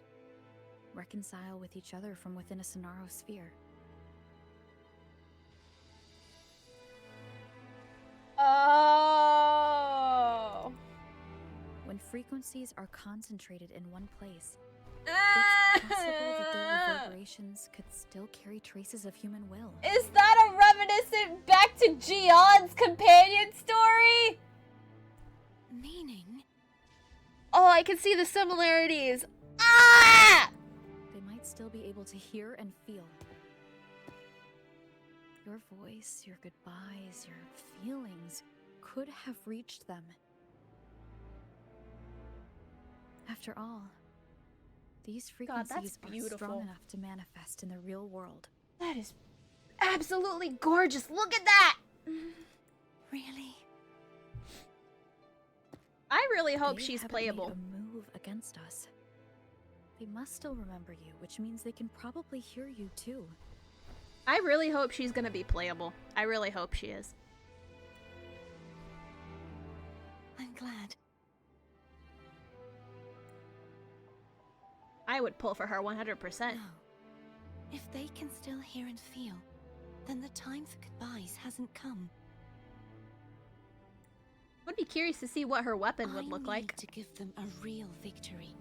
Reconcile with each other from within a Sonaro sphere. Oh. When frequencies are concentrated in one place, it's possible that their reverberations could still carry traces of human will. Is that a reminiscent back to Gion's companion story? Meaning? Oh, I can see the similarities. Ah! They might still be able to hear and feel. Your voice, your goodbyes, your feelings could have reached them. After all, these frequencies are strong enough to manifest in the real world. That is absolutely gorgeous. Look at that! Really? I really hope They she's haven't playable. made a move against us. They must still remember you, which means they can probably hear you too. I really hope she's gonna be playable. I really hope she is. I'm glad. I would pull for her 100%. No. If they can still hear and feel, then the time for goodbyes hasn't come. I'd be curious to see what her weapon would look like. To give them a real victory.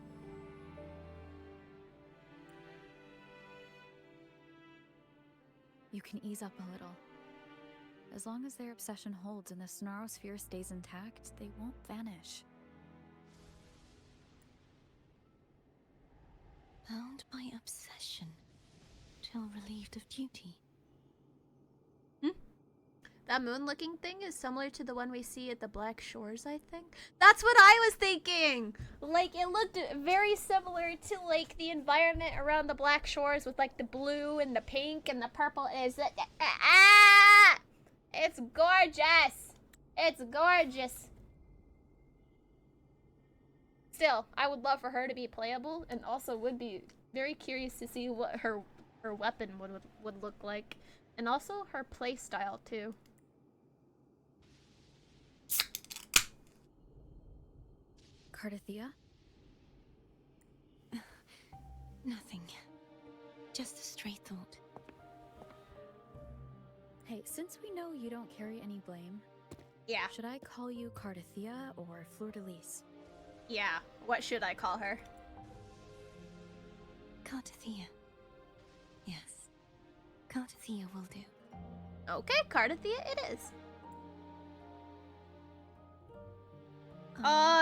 You can ease up a little. As long as their obsession holds and the Sonaro sphere stays intact, they won't vanish. Bound by obsession, till relieved of duty. That moon-looking thing is similar to the one we see at the Black Shores, I think. That's what I was thinking! Like, it looked very similar to, like, the environment around the Black Shores with, like, the blue and the pink and the purple. It's gorgeous! It's gorgeous! Still, I would love for her to be playable, and also would be very curious to see what her weapon would look like. And also her play style, too. Cardathia? Nothing. Just a stray thought. Hey, since we know you don't carry any blame, yeah, should I call you Cardathia or Fleur-de-Lis? Yeah, what should I call her? Cardathia. Yes. Cardathia will do. Okay, Cardathia it is.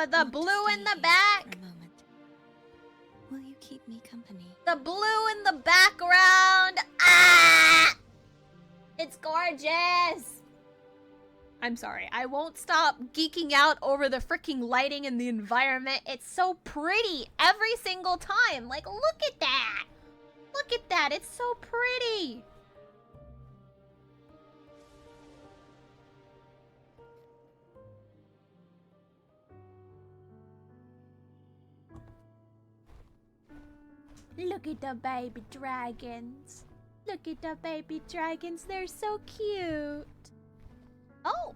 The blue in the back. For a moment. Will you keep me company? The blue in the background. Ah! It's gorgeous. I'm sorry. I won't stop geeking out over the freaking lighting and the environment. It's so pretty every single time. Like, look at that. Look at that. It's so pretty. Look at the baby dragons. Look at the baby dragons. They're so cute. Oh.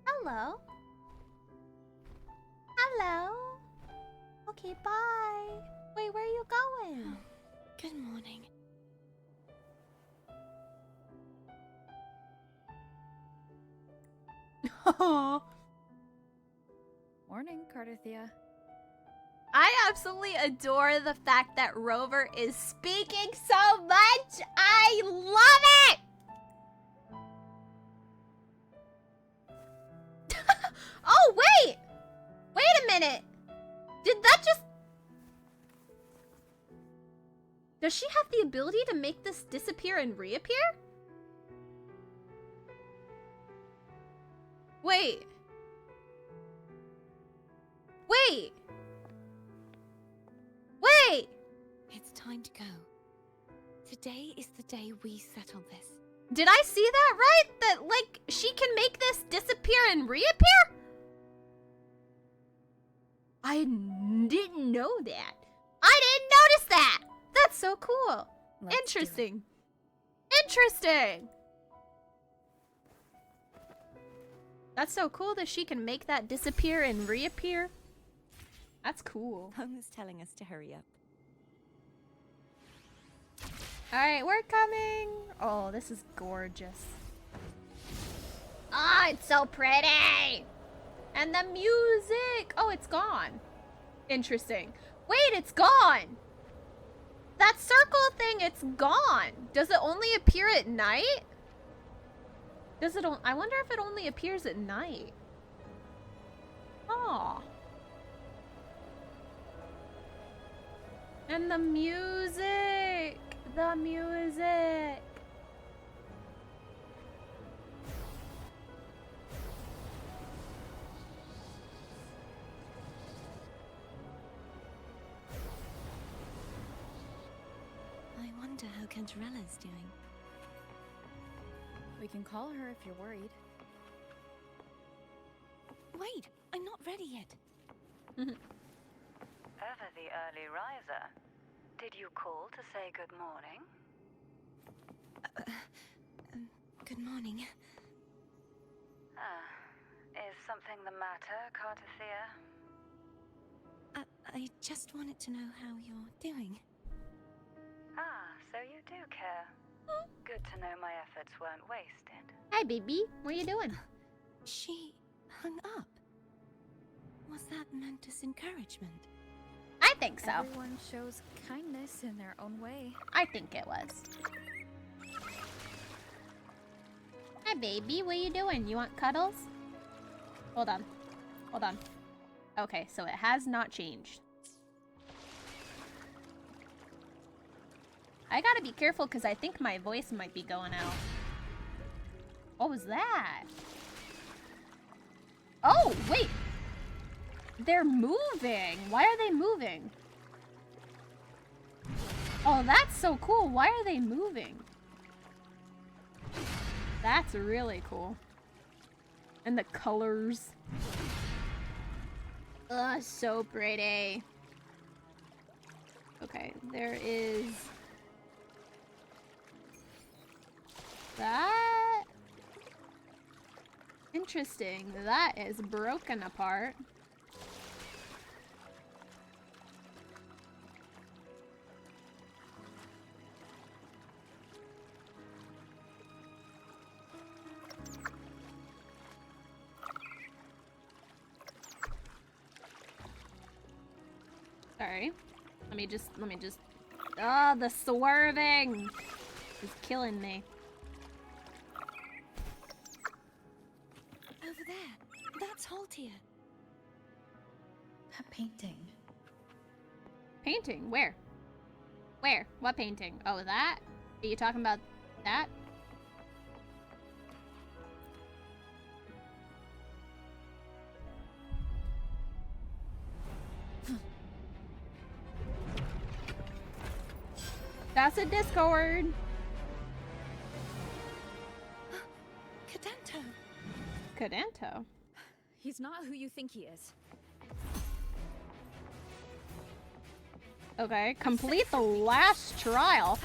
Hello. Hello. Okay, bye. Wait, where are you going? Oh, good morning. Morning, Cardathia. I absolutely adore the fact that Rover is speaking so much. I love it. Oh, wait. Wait a minute. Did that just... Does she have the ability to make this disappear and reappear? Wait. Wait. Wait. It's time to go. Today is the day we settle this. Did I see that right? That, like, she can make this disappear and reappear? I didn't know that. I didn't notice that. That's so cool. Interesting. Interesting. That's so cool that she can make that disappear and reappear. That's cool. Home's telling us to hurry up. Alright, we're coming. Oh, this is gorgeous. Ah, it's so pretty. And the music. Oh, it's gone. Interesting. Wait, it's gone. That circle thing, it's gone. Does it only appear at night? Does it? I wonder if it only appears at night. Oh. And the music. The music. I wonder how Cantarella's doing. We can call her if you're worried. Wait, I'm not ready yet. Ever the early riser. Did you call to say good morning? Good morning. Is something the matter, Cartathea? I just wanted to know how you're doing. So you do care. Good to know my efforts weren't wasted. Hi, baby. What are you doing? She hung up. Was that meant as encouragement? I think so. Everyone shows kindness in their own way. I think it was. Hi, baby. What are you doing? You want cuddles? Hold on. Hold on. Okay, so it has not changed. I gotta be careful because I think my voice might be going out. What was that? Oh, wait. They're moving. Why are they moving? Oh, that's so cool. Why are they moving? That's really cool. And the colors. Ugh, so pretty. Okay, there is that. Interesting. That is broken apart. Sorry. Let me just. Ah, the swerving is killing me. Over there. That's Haltia. A painting. Painting? Where? Where? What painting? Oh, that? Are you talking about that? That's a Discord. Cadento. Cadento. He's not who you think he is. Okay, complete the last trial.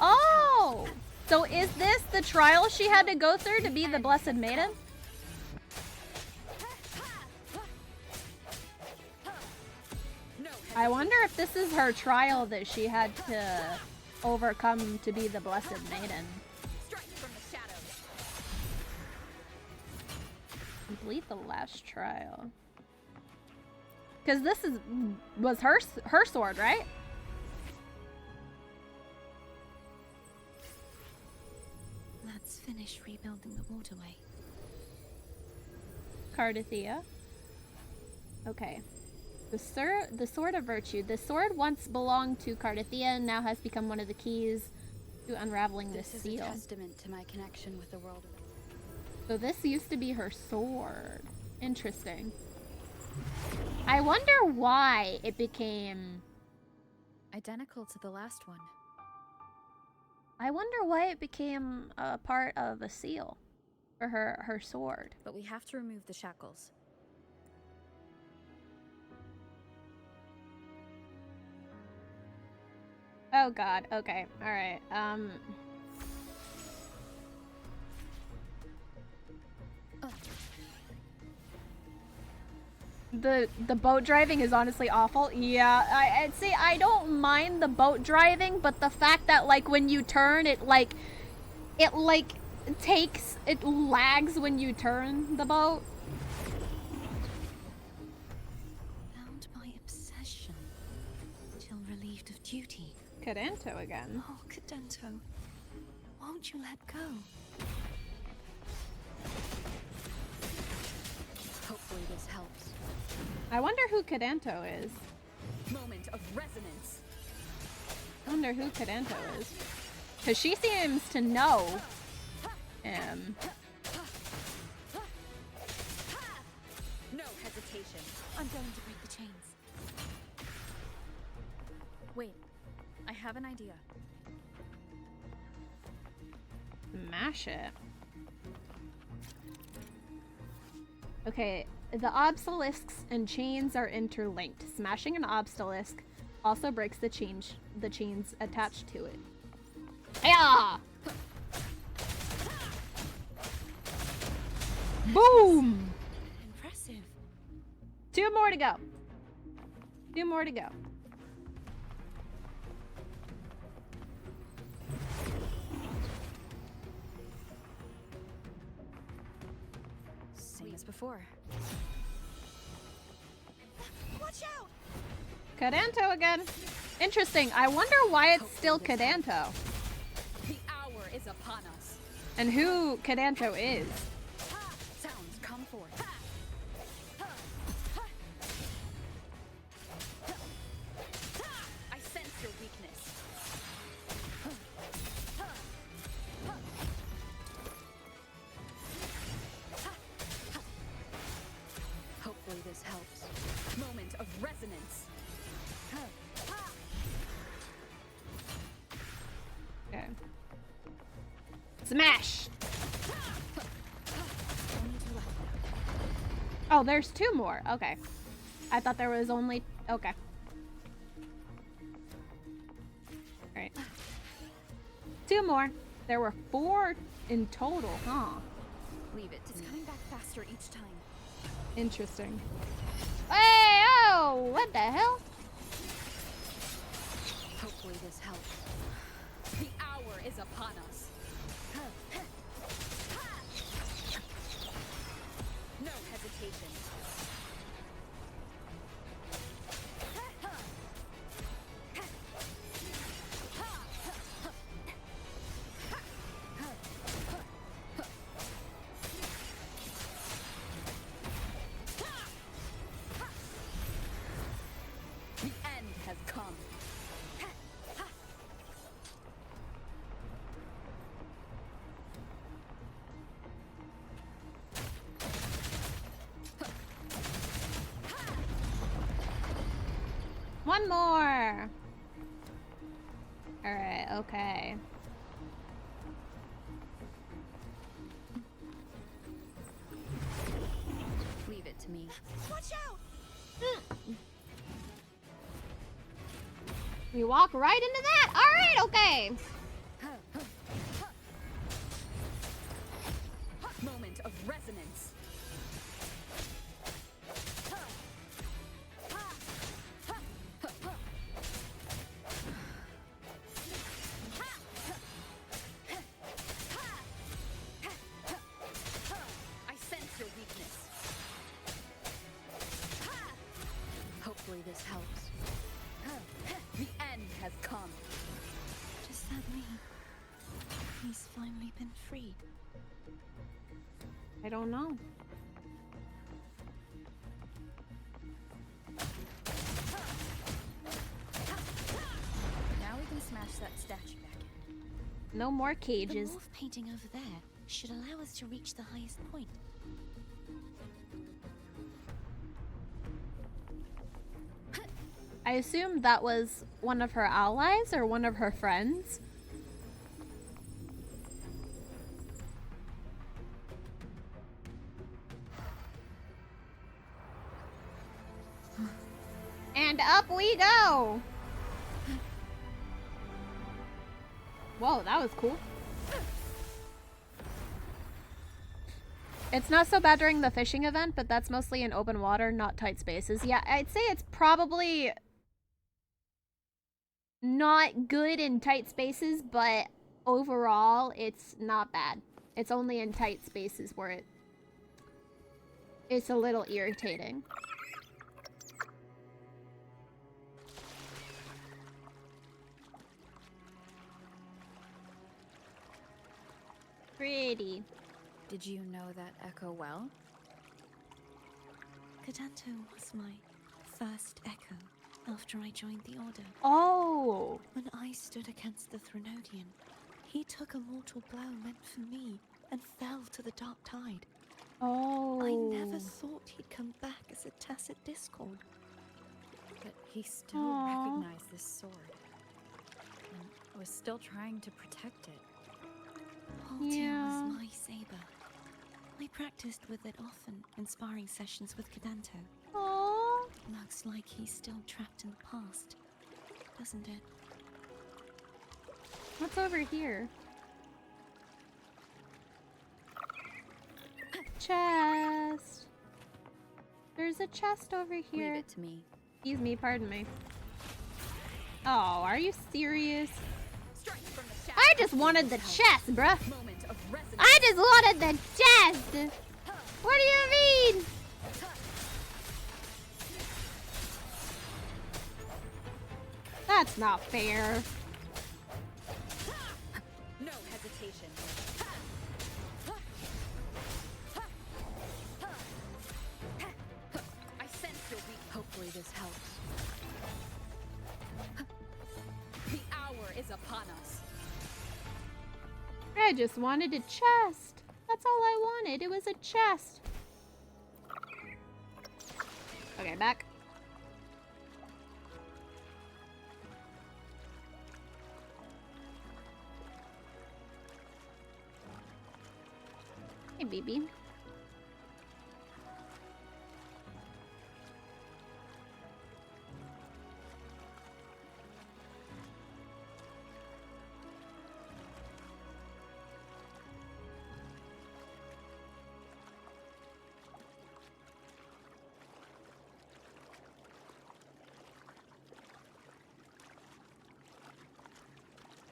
Oh! So is this the trial she had to go through to be the Blessed Maiden? I wonder if this is her trial that she had to overcome to be the Blessed Maiden. Complete the last trial. Because this was her sword, right? Let's finish rebuilding the waterway. Cardathea. Okay. The Sword of Virtue. The sword once belonged to Cardathea and now has become one of the keys to unraveling this seal. This is a testament to my connection with the world. So this used to be her sword. Interesting. I wonder why it became... identical to the last one. I wonder why it became a part of a seal for her sword. But we have to remove the shackles. Oh god, okay, alright, The boat driving is honestly awful. Yeah, I'd say I don't mind the boat driving, but the fact that, like, when you turn, it lags when you turn the boat. Bound by obsession, till relieved of duty. Cadento again. Oh, Cadento, won't you let go? Hopefully this helps. I wonder who Cadento is. Moment of resonance. I wonder who Cadento is. Because she seems to know him. No hesitation. I'm going to break the chains. Wait, I have an idea. Smash it. Okay, the obelisks and chains are interlinked. Smashing an obelisk also breaks the chains attached to it. Hiya! Boom! Impressive. 2 more to go. 2 more to go. Same as before. Watch out! Cadento again. Interesting. I wonder why it's still Cadento. The hour is upon us. And who Cadento is. Sounds come forth. I sense your weakness. Hopefully this helps. Moment of resonance. Okay. Smash! Oh, there's 2 more. Okay. I thought there was only... Okay. Alright. 2 more. There were 4 in total, huh? Leave it. It's coming back faster each time. Interesting. Hey, oh! What the hell? Hopefully this helps. The hour is upon us. No hesitation. The end has come. One more! Alright, okay. Leave it to me. Watch out! We walk right into that! Alright, okay! Moment of resonance. I sense your weakness. Hopefully this helps. The end has come. Does that mean he's finally been freed? I don't know. Now we can smash that statue back in. No more The cages. wolf painting over there. should allow us to reach the highest point. I assume that was one of her allies or one of her friends. And up we go! Whoa, that was cool. It's not so bad during the fishing event, but that's mostly in open water, not tight spaces. Yeah, I'd say it's probably not good in tight spaces, but overall, it's not bad. It's only in tight spaces where it's a little irritating. Pretty. Did you know that echo well? Cadanto was my first echo after I joined the Order. Oh! When I stood against the Threnodian, he took a mortal blow meant for me and fell to the dark tide. Oh. I never thought he'd come back as a tacit discord. But he still recognized this sword. And was still trying to protect it. Haltia was my saber. I practiced with it often in sparring sessions with Cadanto. Aww. Looks like he's still trapped in the past, doesn't it? What's over here? Chest. There's a chest over here. Leave it to me. Excuse me, pardon me. Oh, are you serious? I just wanted the chest, bruh. I just wanted the chest. What do you mean? That's not fair. No hesitation. I sense your weak. Hopefully this helps. The hour is upon us. I just wanted a chest. That's all I wanted. It was a chest. Okay, back. Hey, baby.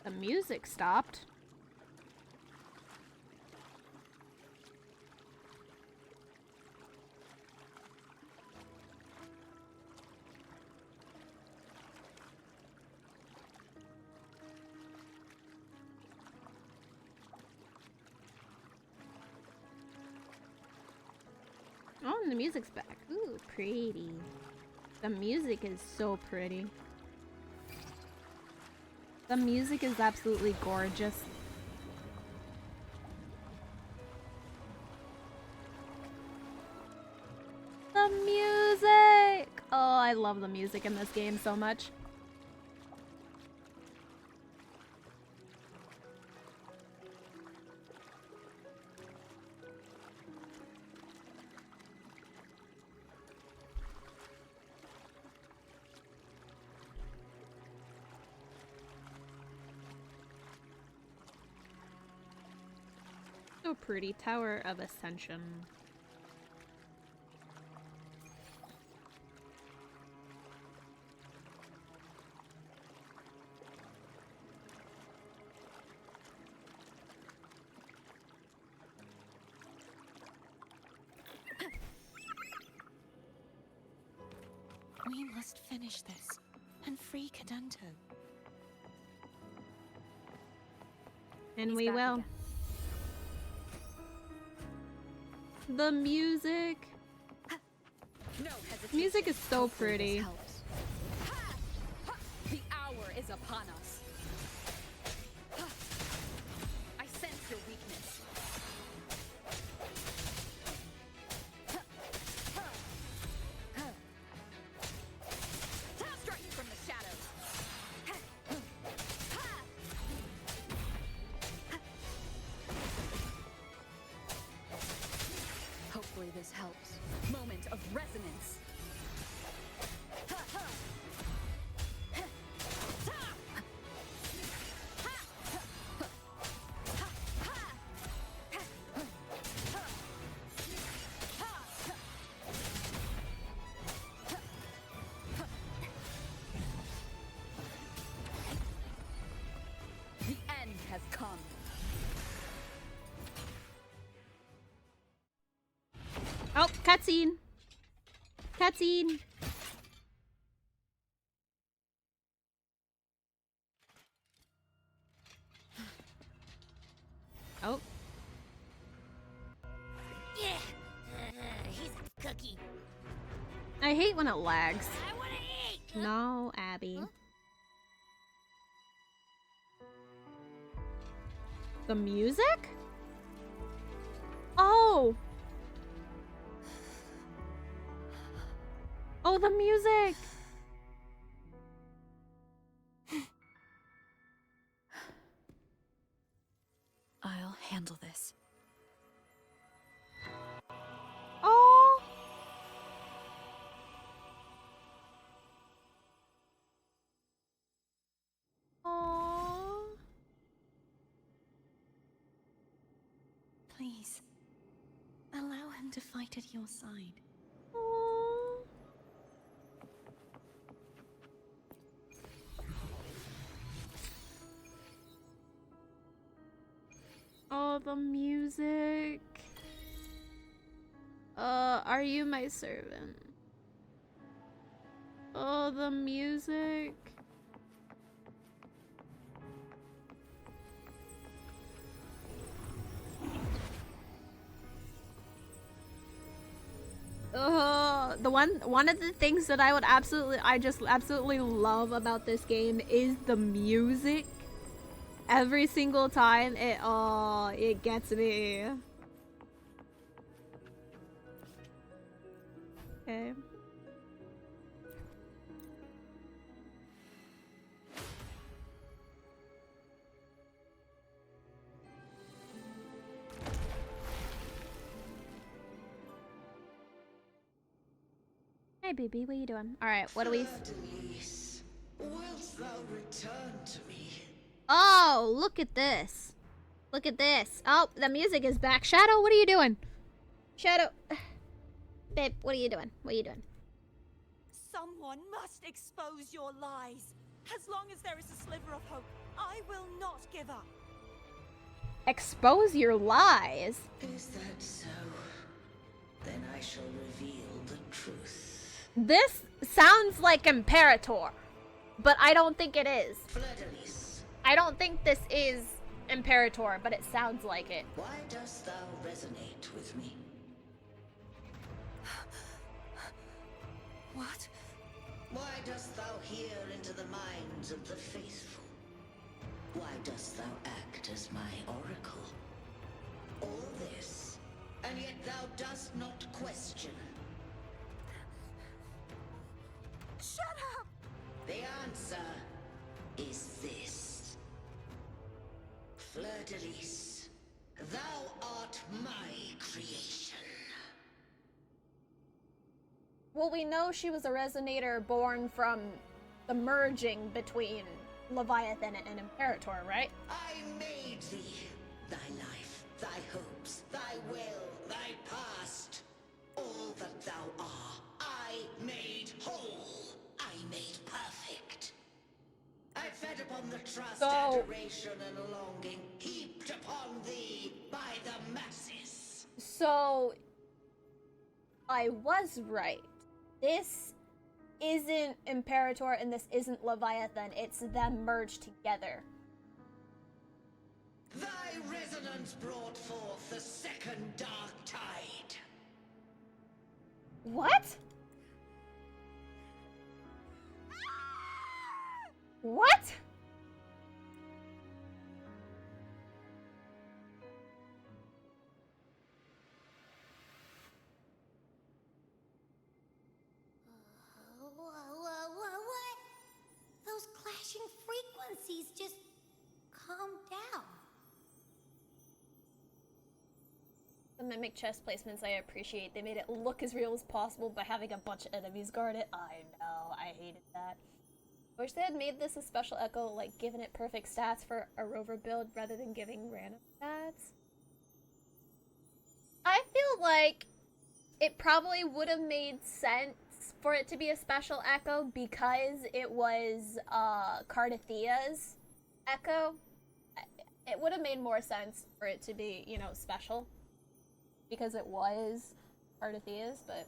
The music stopped. Oh, and the music's back. Ooh, pretty. The music is so pretty. The music is absolutely gorgeous. The music! Oh, I love the music in this game so much. So pretty. Tower of Ascension. We must finish this and free Cadanto. And we will. Again. The music. No hesitation. Music is so pretty. The hour is upon us. I sense your weakness. Hopefully this helps. Moment of resonance. The end has come. Oh, cutscene. Cutscene. Oh. Yeah. He's a cookie. I hate when it lags. I wanna eat. No, Abby. Huh? The music? Oh! Oh, the music! I'll handle this. Oh! Oh! Please, allow him to fight at your side. Oh! Oh, the music. Are you my servant? Oh, the music. One of the things that I just absolutely love about this game is the music. Every single time it gets me. Okay. Hey, baby, what are you doing? All right, what do we? Elise, wilt thou return to me? Oh, look at this! Look at this! Oh, the music is back. Shadow, what are you doing? Shadow, babe, what are you doing? What are you doing? Someone must expose your lies. As long as there is a sliver of hope, I will not give up. Expose your lies. Is that so? Then I shall reveal the truth. This sounds like Imperator, but I don't think it is. Fleur-de-Lis. I don't think this is Imperator, but it sounds like it. Why dost thou resonate with me? What? Why dost thou hear into the minds of the faithful? Why dost thou act as my oracle? All this, and yet thou dost not question. Shut up! The answer is this. Fleur-de-Lis, thou art my creation. Well, we know she was a Resonator born from the merging between Leviathan and Imperator, right? I made thee, thy life, thy hopes, thy will, thy past. All that thou art, I made whole. I made perfect. I fed upon the trust, adoration, and longing heaped upon thee by the masses. So, I was right. This isn't Imperator and this isn't Leviathan. It's them merged together. Thy resonance brought forth the second dark tide. What? What? What? Those clashing frequencies just calm down. The The mimic chest placements I appreciate. They made it look as real as possible by having a bunch of enemies guard it. I know, I hated that. I wish they had made this a special echo, like given it perfect stats for a rover build rather than giving random stats. I feel like it probably would have made sense for it to be a special echo because it was Cardathia's echo. It would have made more sense for it to be, you know, special because it was Cardathia's, but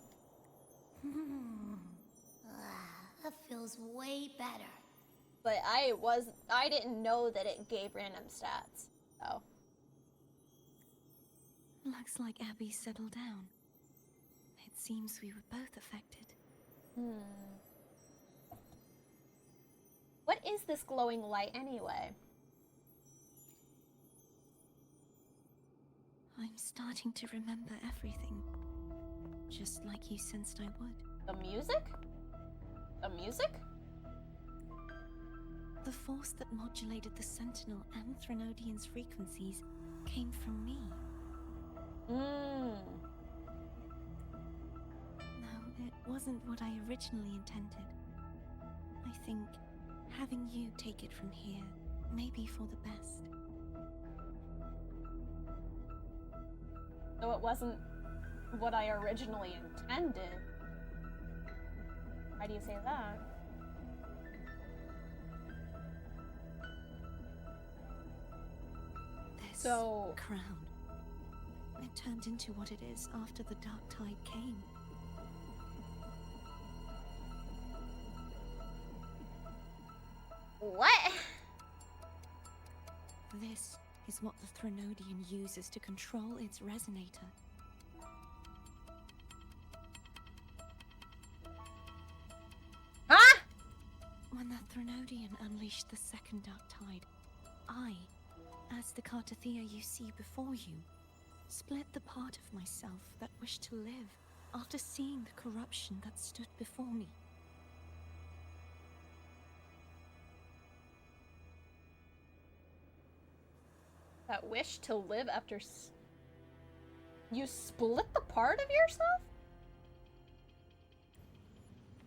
That feels way better. but I didn't know that it gave random stats. So Looks like Abby settled down. It seems we were both affected. What is this glowing light anyway? I'm starting to remember everything. Just like you sensed I would. The music? The music? The force that modulated the Sentinel and Threnodian's frequencies came from me. No, it wasn't what I originally intended. I think having you take it from here may be for the best. So it wasn't what I originally intended. Why do you say that? This So crown. It turned into what it is after the Dark Tide came. what? This is what the Threnodian uses to control its resonator. Huh? When the Threnodian unleashed the second Dark Tide, I, as the Cartathea you see before you, split the part of myself that wished to live after seeing the corruption that stood before me. That wish to live after you split the part of yourself?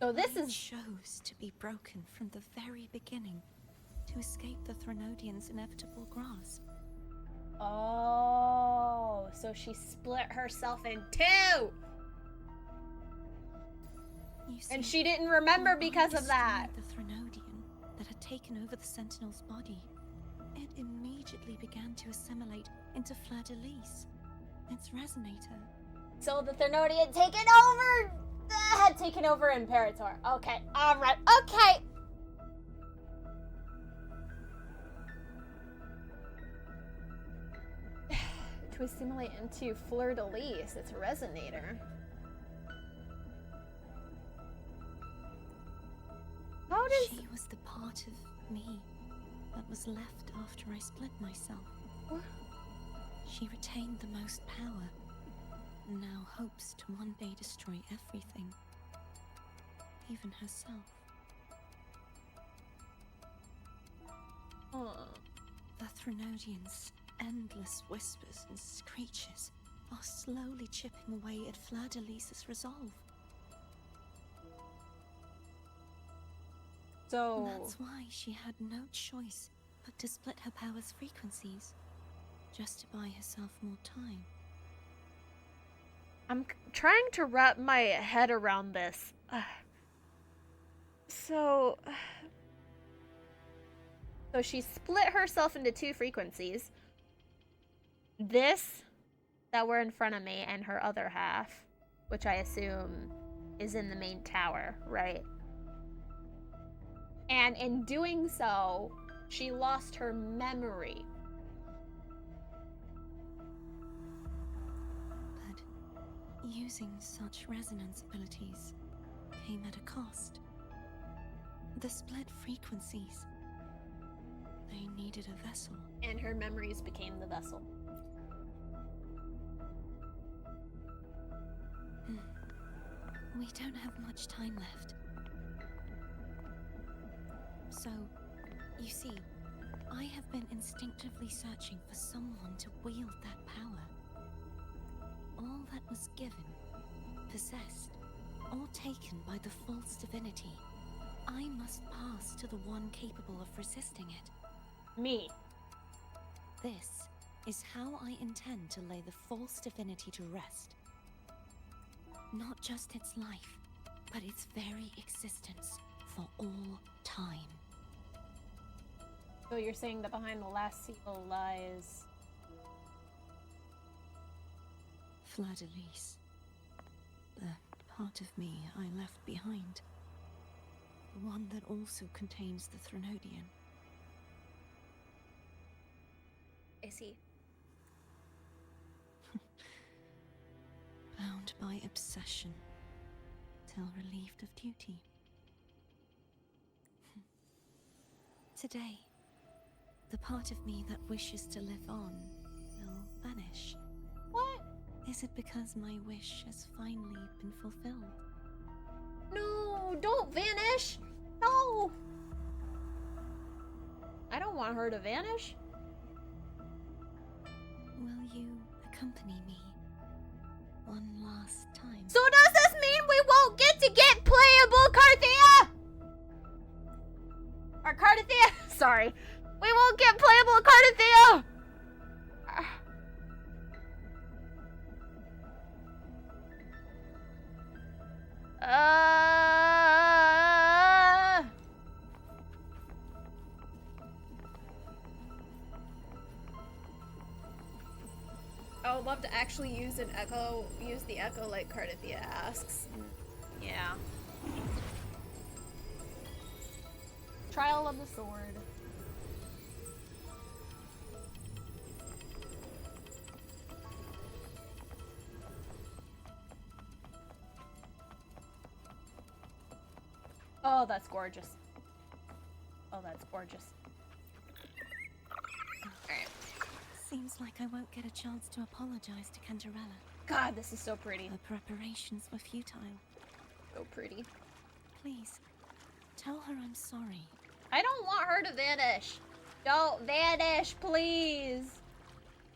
So this I is chose to be broken from the very beginning to escape the Threnodian's inevitable grasp. Oh, so she split herself in two! And she didn't remember because of that. The Threnodian that had taken over the Sentinel's body, it immediately began to assimilate into Fleur-de-Lis, its resonator. So the Threnodian had taken over Imperator. Okay, alright, okay! To assimilate into Fleur-de-Lis, its resonator. How does... She was the part of me that was left after I split myself. What? She retained the most power, and now hopes to one day destroy everything, even herself. The Threnodian's endless whispers and screeches are slowly chipping away at Fleur-de-Lis's resolve. So... That's why she had no choice but to split her power's frequencies, just to buy herself more time. I'm trying to wrap my head around this. So she split herself into two frequencies. This that were in front of me and her other half, which I assume is in the main tower, right? And in doing so, she lost her memory. But using such resonance abilities came at a cost. The split frequencies. They needed a vessel. And her memories became the vessel. We don't have much time left. So, you see, I have been instinctively searching for someone to wield that power. all that was given, possessed, or taken by the false divinity, I must pass to the one capable of resisting it. Me. This is how I intend to lay the false divinity to rest. Not just its life, but its very existence for all time. So you're saying that behind the last seal lies... Fladelise. The part of me I left behind. The one that also contains the Threnodian. I see. Bound by obsession, till relieved of duty. Today, the part of me that wishes to live on will vanish. What? Is it because my wish has finally been fulfilled? No, don't vanish! No! I don't want her to vanish. Will you accompany me one last time? So does this mean we won't get to get playable Carthea? Or Carthea? Sorry. We won't get playable Carthea! I would love to actually use the echo like Carthea asks. Yeah. Trial of the Sword. Oh, that's gorgeous. Oh, that's gorgeous. Alright. Seems like I won't get a chance to apologize to Cantarella. God, this is so pretty. Her preparations were futile. So pretty. Please, tell her I'm sorry. I don't want her to vanish. Don't vanish, please.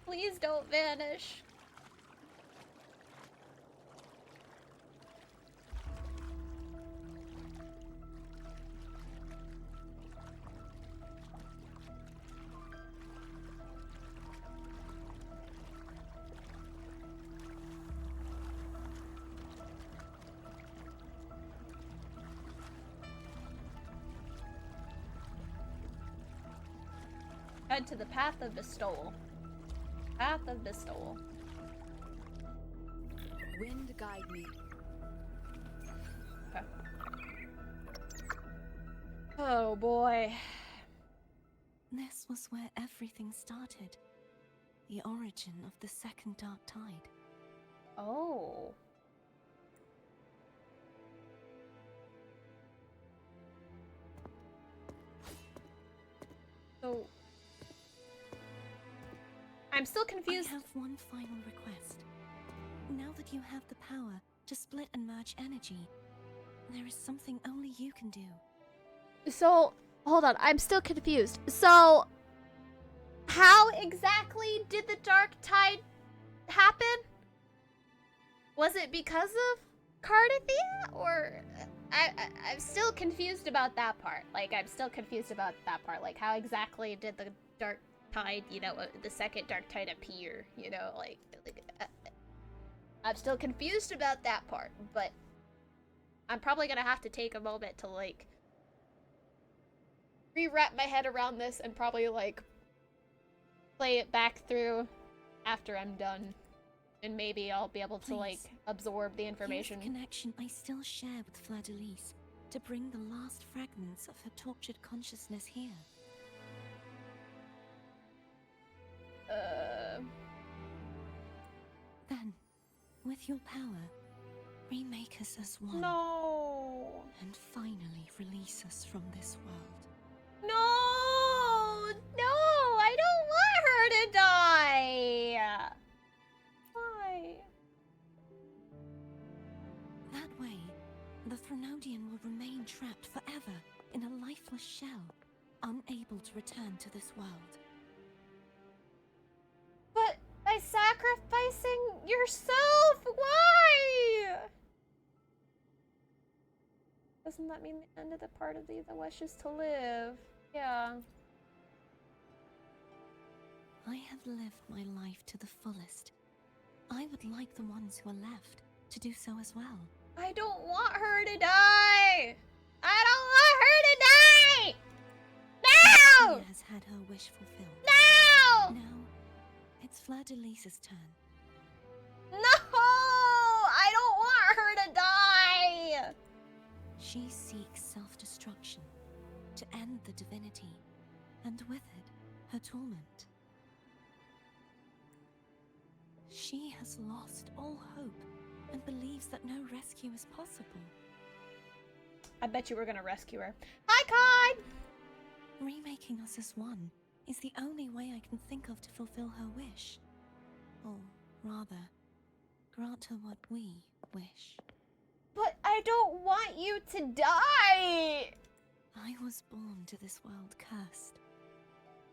Please don't vanish. Head to the path of bestowal. Path of bestowal. Wind guide me. Okay. Oh boy. This was where everything started. The origin of the second dark tide. Oh. So I'm still confused. I have one final request. Now that you have the power to split and merge energy, there is something only you can do. So, hold on, I'm still confused. So, how exactly did the dark tide happen? Was it because of Cardathea? Or I'm still confused about that part. Like, I'm still confused about that part. Like, how exactly did the dark tide, you know, the second dark tide appear? You know, like I'm still confused about that part, but I'm probably gonna have to take a moment to, like, re-wrap my head around this and probably, like, play it back through after I'm done. And maybe I'll be able to, like, absorb the information. Use the connection I still share with Fladelise to bring the last fragments of her tortured consciousness here. Then, with your power, remake us as one. No! And finally release us from this world. No! No! I don't want her to die! Why? That way, the Threnodian will remain trapped forever in a lifeless shell, unable to return to this world. But I sacrificing yourself? Why? Doesn't that mean the end of the part of the wishes to live? Yeah. I have lived my life to the fullest. I would like the ones who are left to do so as well. I don't want her to die! I don't want her to die! No! She has had her wish fulfilled. No! Now, it's Fleur-de-Lis's turn. No! I don't want her to die! She seeks self-destruction to end the divinity, and with it, her torment. She has lost all hope and believes that no rescue is possible. I bet you we're gonna rescue her. Hi, Kai! Remaking us as one is the only way I can think of to fulfill her wish. Or rather, grant her what we wish. But I don't want you to die! I was born to this world cursed.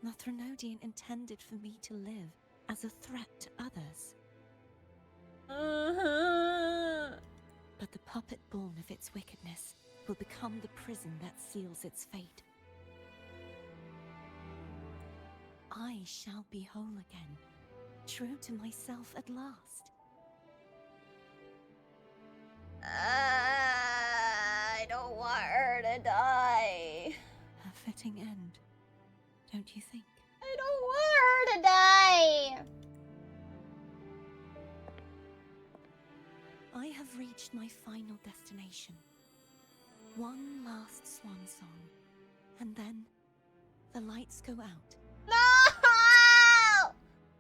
The Threnodian intended for me to live as a threat to others. But the puppet born of its wickedness will become the prison that seals its fate. I shall be whole again, true to myself at last. I don't want her to die. A fitting end, don't you think? I don't want her to die. I have reached my final destination. One last swan song, and then the lights go out. No!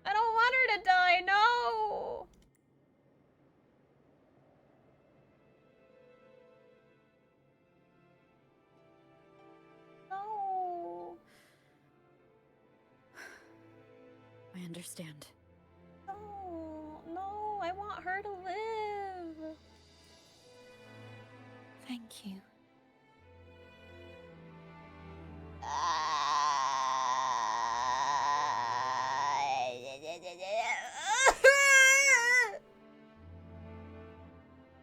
I don't want her to die, no! No. I understand. No, no, I want her to live. Thank you.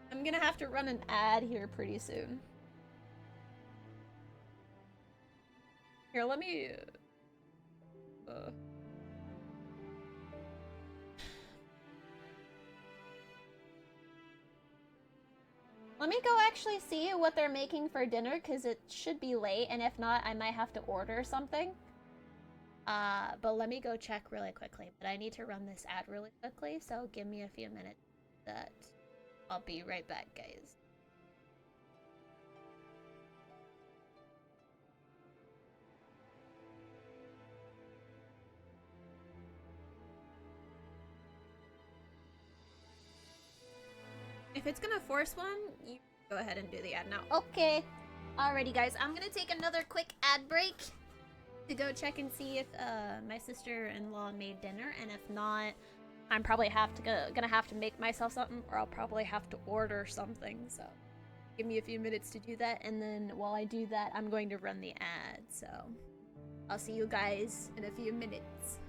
I'm gonna have to run an ad here pretty soon. Here, let me... Let me go actually see what they're making for dinner, because it should be late, and if not, I might have to order something. But let me go check really quickly. But I need to run this ad really quickly, so give me a few minutes. I'll be right back, guys. If it's gonna force one, you go ahead and do the ad now. Okay. Alrighty, guys. I'm gonna take another quick ad break to go check and see if my sister-in-law made dinner, and if not, I'm probably gonna have to make myself something, or I'll probably have to order something. So give me a few minutes to do that, and then while I do that, I'm going to run the ad. So I'll see you guys in a few minutes.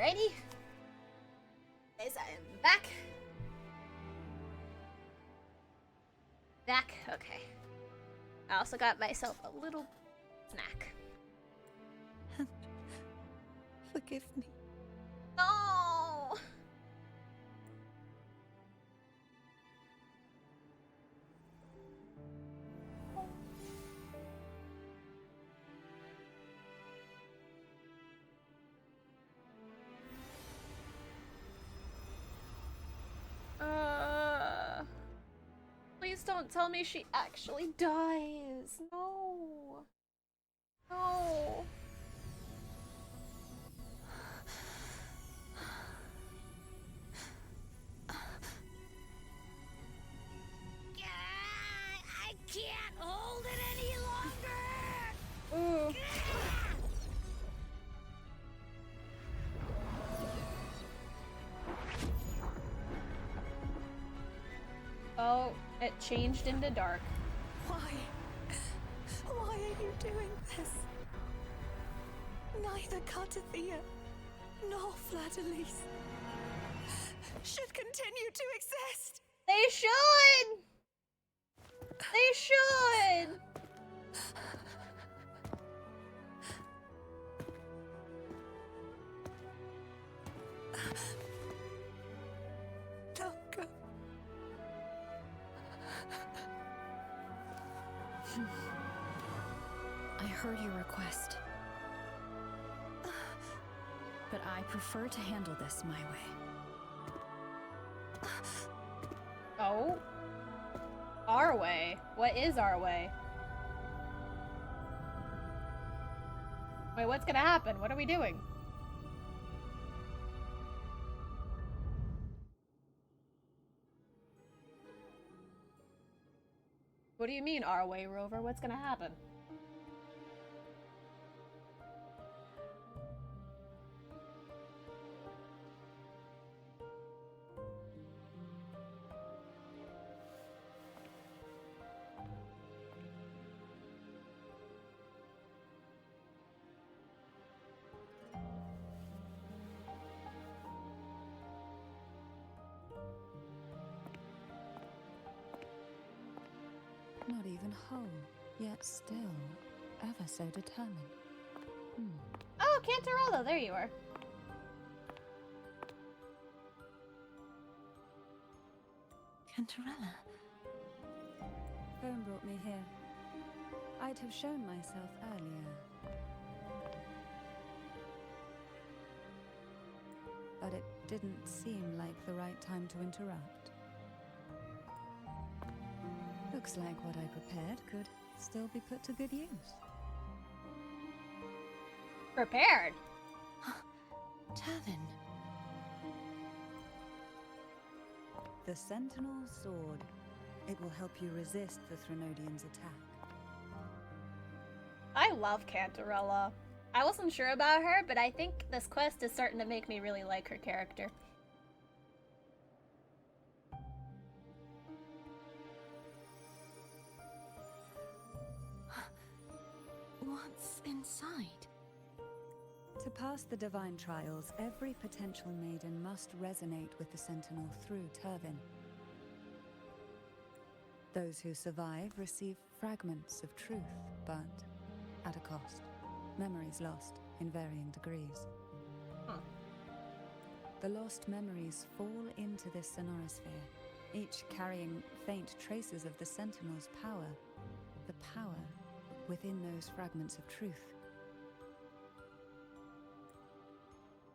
Alrighty. Guys, I am back. Back, okay. I also got myself a little snack. Forgive me. No! Please don't tell me she actually dies. No. No. I can't hold it any longer! Ooh. Oh, it changed into dark. Why? Why are you doing this? Neither Cartathea nor Fladalise should continue to exist. They should! They should! Don't go. I heard your request. But I prefer to handle this my way. Oh? Our way? What is our way? Wait, what's gonna happen? What are we doing? What do you mean, our way, Rover? What's gonna happen? Not even whole, yet still ever so determined. Oh, Cantarello, there you are. Cantarella. Phone brought me here. I'd have shown myself earlier. But it didn't seem like the right time to interrupt. Looks like what I prepared could still be put to good use. Prepared? Tavin. The Sentinel Sword. It will help you resist the Threnodian's attack. I love Cantarella. I wasn't sure about her, but I think this quest is starting to make me really like her character. What's inside? To pass the divine trials, every potential maiden must resonate with the Sentinel through Turvin. Those who survive receive fragments of truth, but at a cost. Memories lost in varying degrees. The lost memories fall into this sonorosphere, each carrying faint traces of the Sentinel's power, the power within those fragments of truth.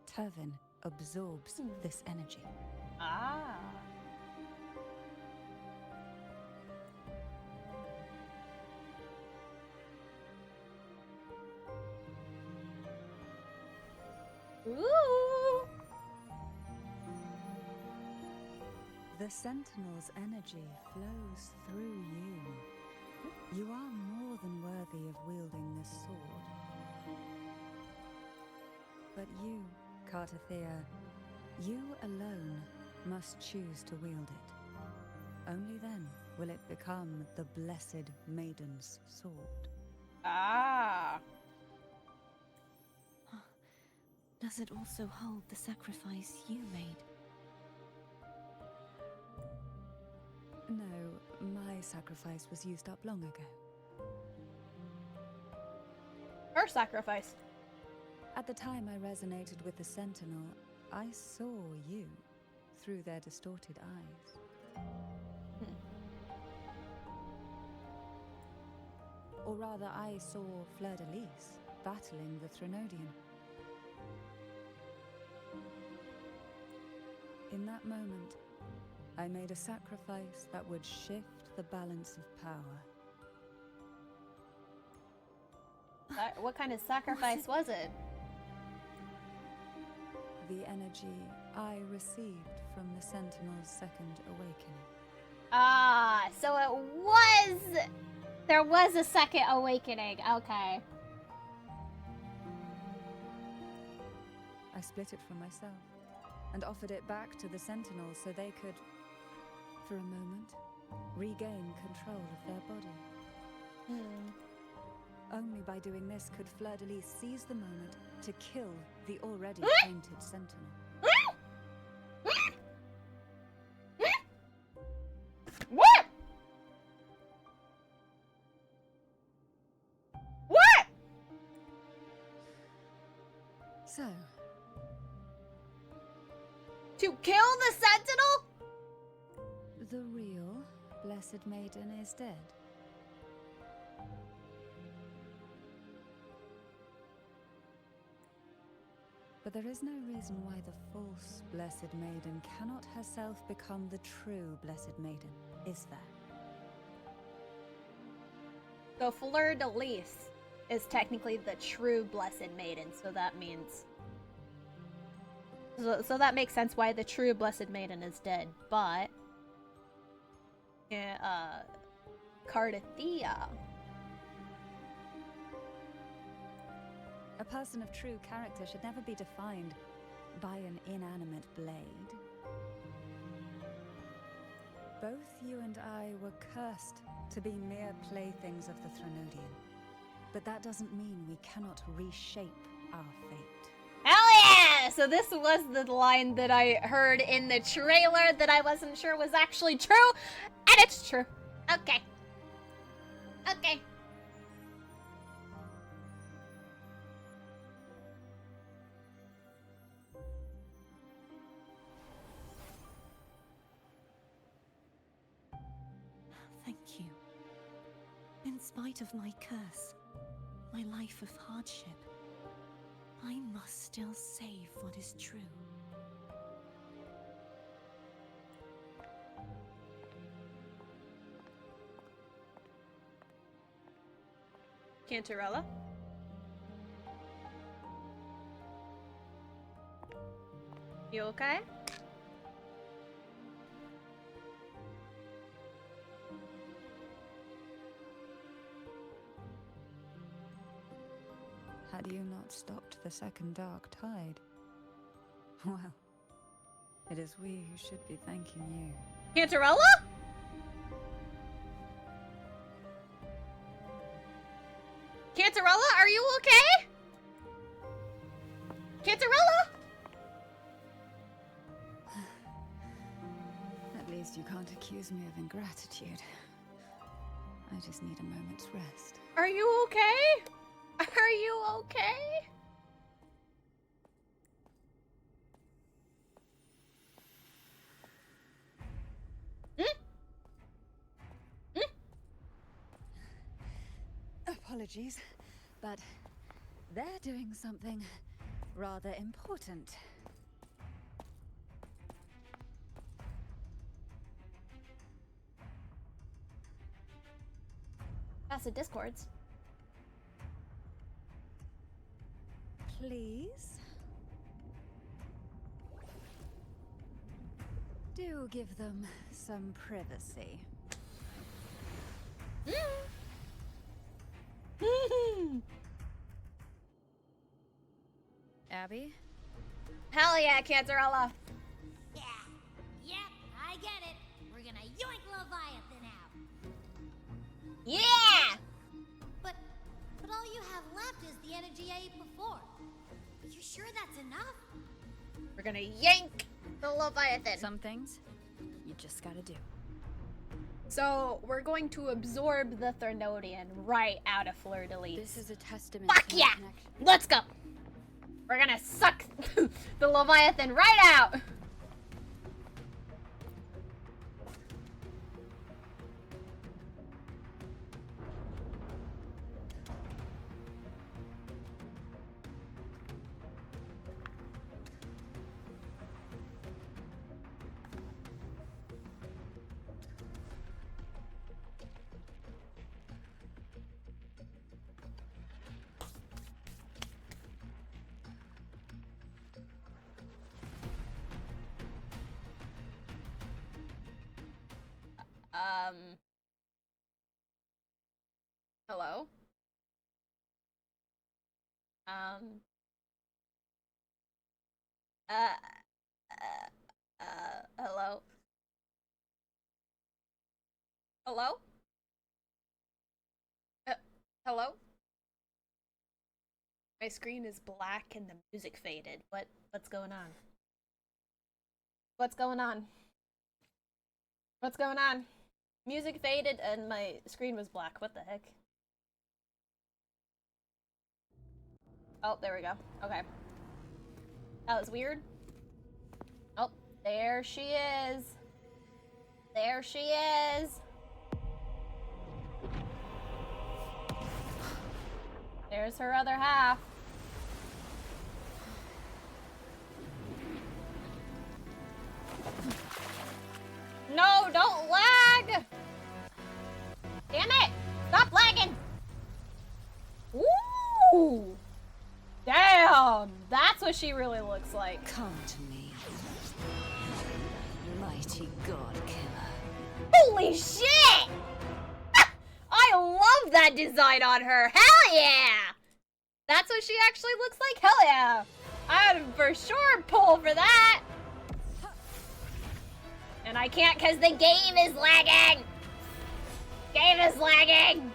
Turvin absorbs this energy. Ah. Ooh. The Sentinel's energy flows through you. You are more than worthy of wielding this sword. But you, Cartathea, you alone must choose to wield it. Only then will it become the Blessed Maiden's sword. Ah. Does it also hold the sacrifice you made? No, my sacrifice was used up long ago. Her sacrifice. At the time I resonated with the Sentinel, I saw you through their distorted eyes. Or rather, I saw Fleur-de-Lis battling the Threnodian. In that moment, I made a sacrifice that would shift the balance of power. What kind of sacrifice was it? The energy I received from the Sentinel's second awakening. Ah, so it was... There was a second awakening. Okay. I split it from myself and offered it back to the Sentinels so they could, for a moment, regain control of their body. Only by doing this could Fleur-de-Lis seize the moment to kill the already tainted Sentinel. What? What? So, to kill the Sentinel? the real Blessed Maiden is dead. But there is no reason why the false Blessed Maiden cannot herself become the true Blessed Maiden, is there? So Fleur-de-Lis is technically the true Blessed Maiden, so that means... So that makes sense why the true Blessed Maiden is dead, but... Cardathia... A person of true character should never be defined by an inanimate blade. Both you and I were cursed to be mere playthings of the Threnodian. But that doesn't mean we cannot reshape our fate. Hell yeah! So this was the line that I heard in the trailer that I wasn't sure was actually true, and it's true. Okay. Okay. Thank you. In spite of my curse, my life of hardship, I must still save what is true. Cantarella? You okay? Had you not stopped the second dark tide? Well, it is we who should be thanking you. Cantarella? Cantarella, are you okay? Cantarella? At least you can't accuse me of ingratitude. I just need a moment's rest. Are you okay? Are you okay? Apologies, but they're doing something rather important. That's the Discords. Please? Do give them some privacy. Abby? Hell yeah, Cantarella. Yeah. Yep, I get it. We're gonna yoink Leviathan out. Yeah! But all you have left is the energy I ate before. You're sure that's enough? We're gonna yank the Leviathan. Some things you just gotta do. So we're going to absorb the Threnodian right out of Fleur de Lis. This is a testament. Fuck to yeah! my connection. Let's go! We're gonna suck the Leviathan right out! Hello? Hello? Hello? Hello? My screen is black and the music faded. What's going on? What's going on? What's going on? Music faded and my screen was black. What the heck? Oh, there we go. Okay. That was weird. Oh, there she is. There she is. There's her other half. No, don't lag! Damn it! Stop lagging! Ooh! Damn! That's what she really looks like. Come to me, mighty god killer. Holy shit! I love that design on her. Hell yeah! That's what she actually looks like. Hell yeah! I'd for sure pull for that. And I can't because the game is lagging. Game is lagging.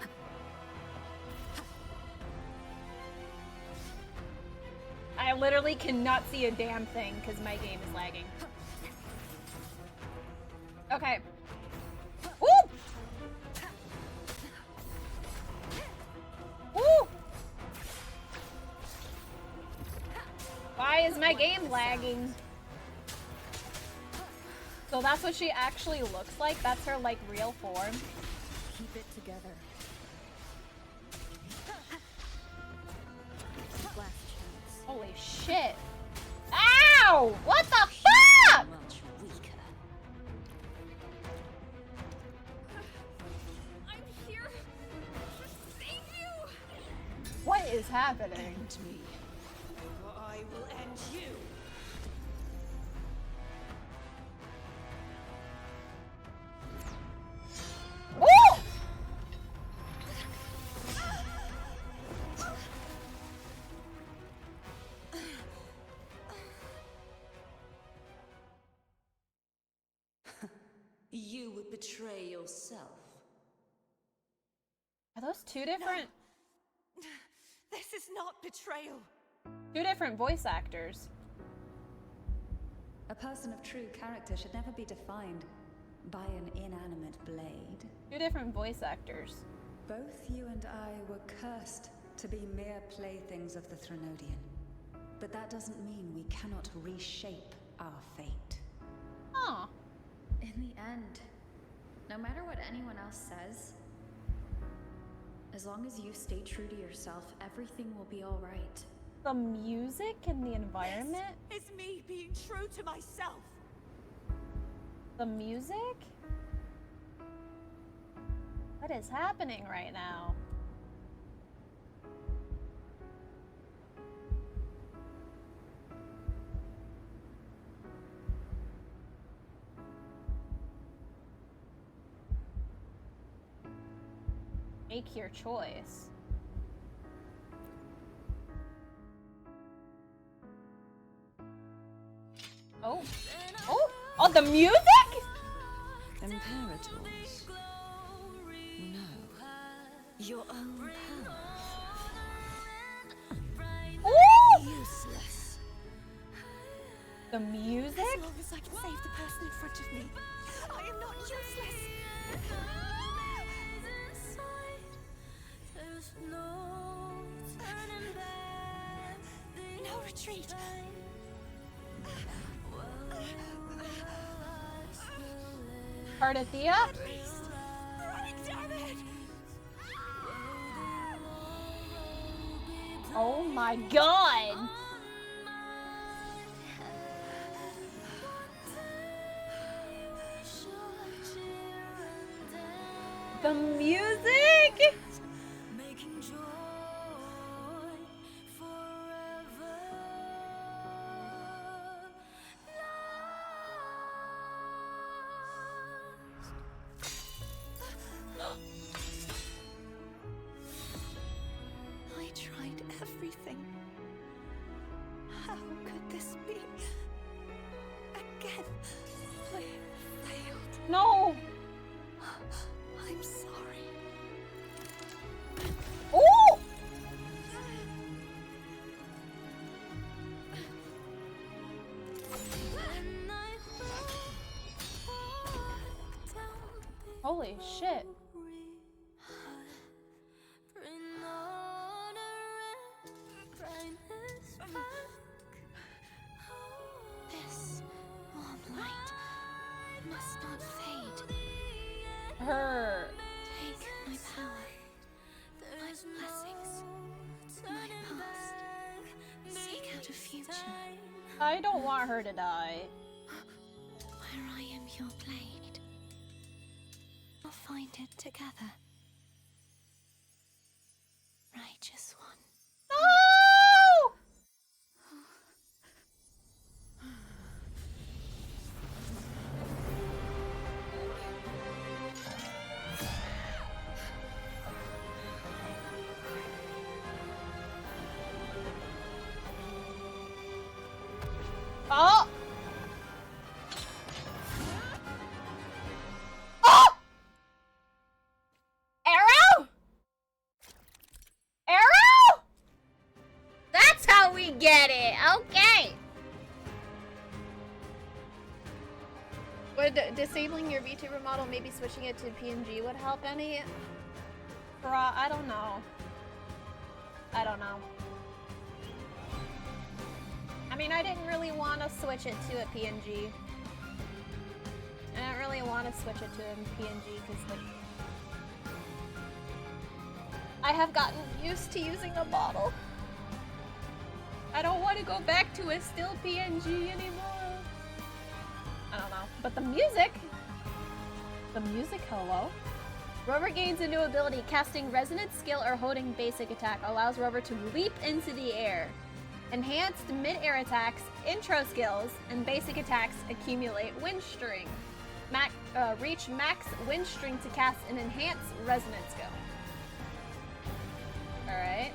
I literally cannot see a damn thing because my game is lagging. Okay. Woo! Woo! Why is my game lagging? So that's what she actually looks like? That's her, like, real form? Keep it together. Last chance. Holy shit. Ow! What the fuck? Much weaker. I'm here to save you! What is happening? End me, Or I will end you. Woo! You would betray yourself. Are those two different? This is not betrayal. Two different voice actors. A person of true character should never be defined by an inanimate blade. Two different voice actors. Both you and I were cursed to be mere playthings of the Threnodian. But that doesn't mean we cannot reshape our fate. Huh. In the end, no matter what anyone else says, as long as you stay true to yourself, everything will be all right. The music and the environment? It's me being true to myself. The music? What is happening right now? Make your choice. Oh. Oh! Oh, the music?! Imperators. No. Your own power. Ooh! Useless. The music? As long as I can save the person in front of me, I am not useless. No retreat. Cardathia? Running, damn it! Oh my god! The music? I tried everything. How could this be? Again, I failed. No! I'm sorry. Oh! Holy shit. This warm light must not fade. Her. Take my power, my blessings, my past. Seek out a future. I don't want her to die. Where I am your blade. We'll find it together. Righteous one. No! Oh! Oh! Arrow? Arrow? That's how we get it. Okay. Would disabling your VTuber model, maybe switching it to PNG would help any? I don't know. I don't know. I mean, I didn't really want to switch it to a PNG. I don't really want to switch it to a PNG because, like, I have gotten used to using a model. I don't want to go back to a still PNG anymore. I don't know. But the music, hello? Rover gains a new ability. Casting Resonant Skill or holding basic attack allows Rover to leap into the air. Enhanced mid-air attacks, intro skills, and basic attacks accumulate wind string. Reach max wind string to cast an enhanced resonant skill. Alright.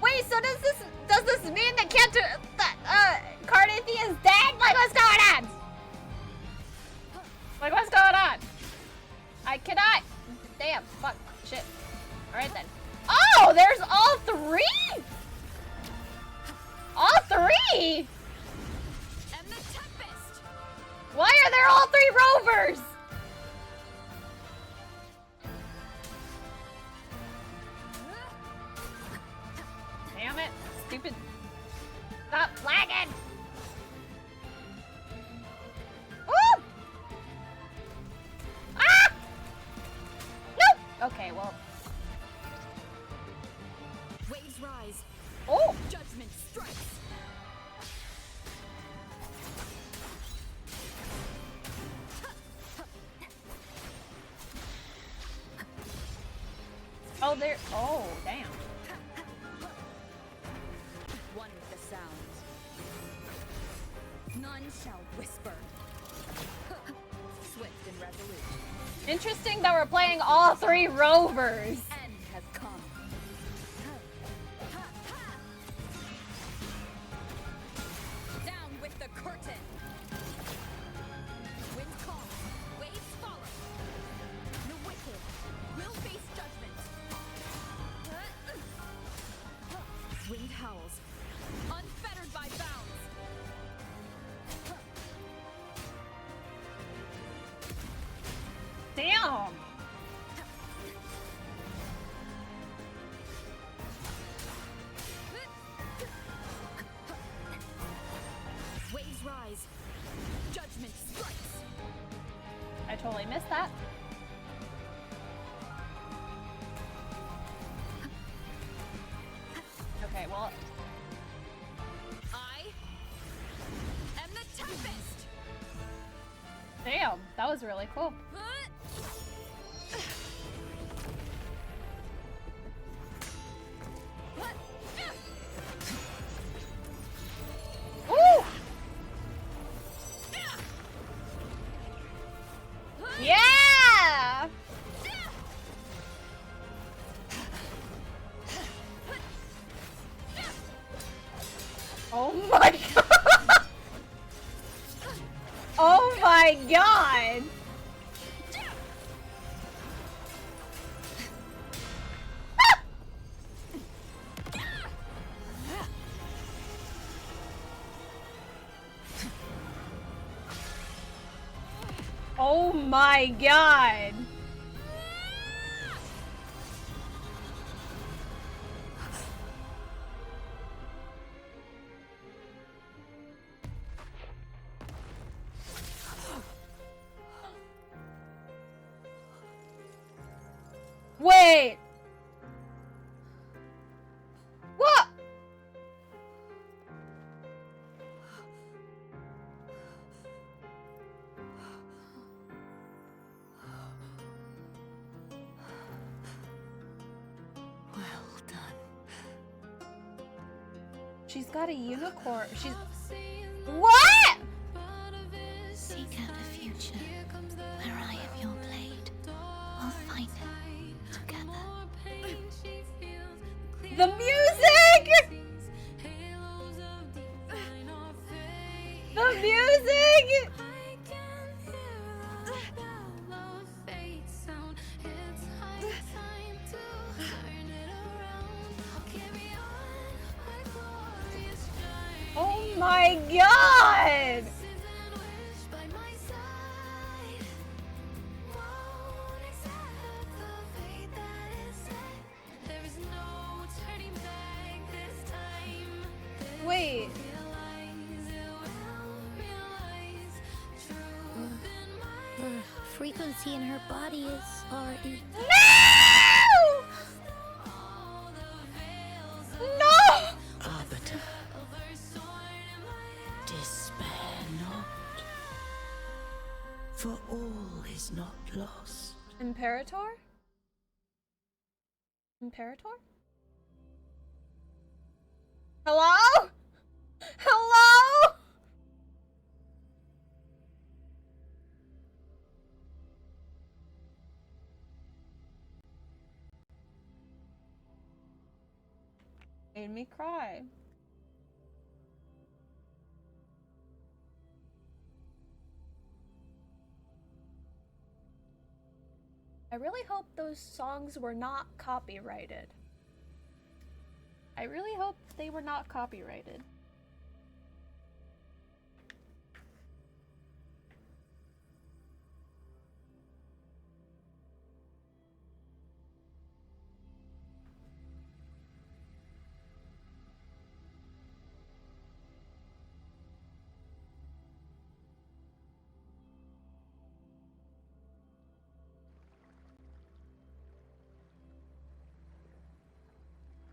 Wait, so does this mean that Cardathia is dead? Like, what's going on? Like, what's going on? I cannot. Damn, fuck, shit. Alright then. Oh, there's all three? All three? And the Tempest! Why are there all three rovers? Damn it, stupid. Stop lagging! Woo! Ah! Nope! Okay, well. Waves rise. Oh! Judgment strikes. Oh, there. Oh, damn. One with the sounds. None shall whisper. Swift and resolute. Interesting that we're playing all three rovers. End has come. Down with the curtain. Wind calls, waves follow. The wicked will face judgment. Wind howls, unfettered by bounds. Damn! Waves rise. Judgment strikes. I totally missed that. Okay, well. I am the Tempest. Damn, that was really cool. Ooh! Yeah! Oh my god! Oh my god! Oh my god! Wait! What? Well done. She's got a unicorn. She's. What? Seek out a future where I am your blade. We'll find it together. The music! The music! Oh my god! Wait. The frequency in her body is already. No! No! Arbiter, despair not, for all is not lost. Imperator? Imperator? Hello? Hello? Made me cry. I really hope those songs were not copyrighted. I really hope they were not copyrighted.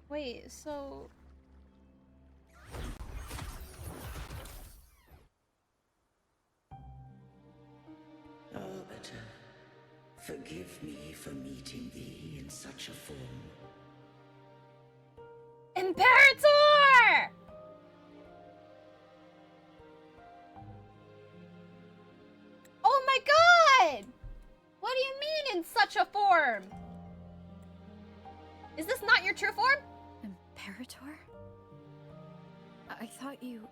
Wait, so... Arbiter, forgive me for meeting thee in such a form. Imperator! Oh my god! What do you mean in such a form? Is this not your true form? Imperator? I thought you...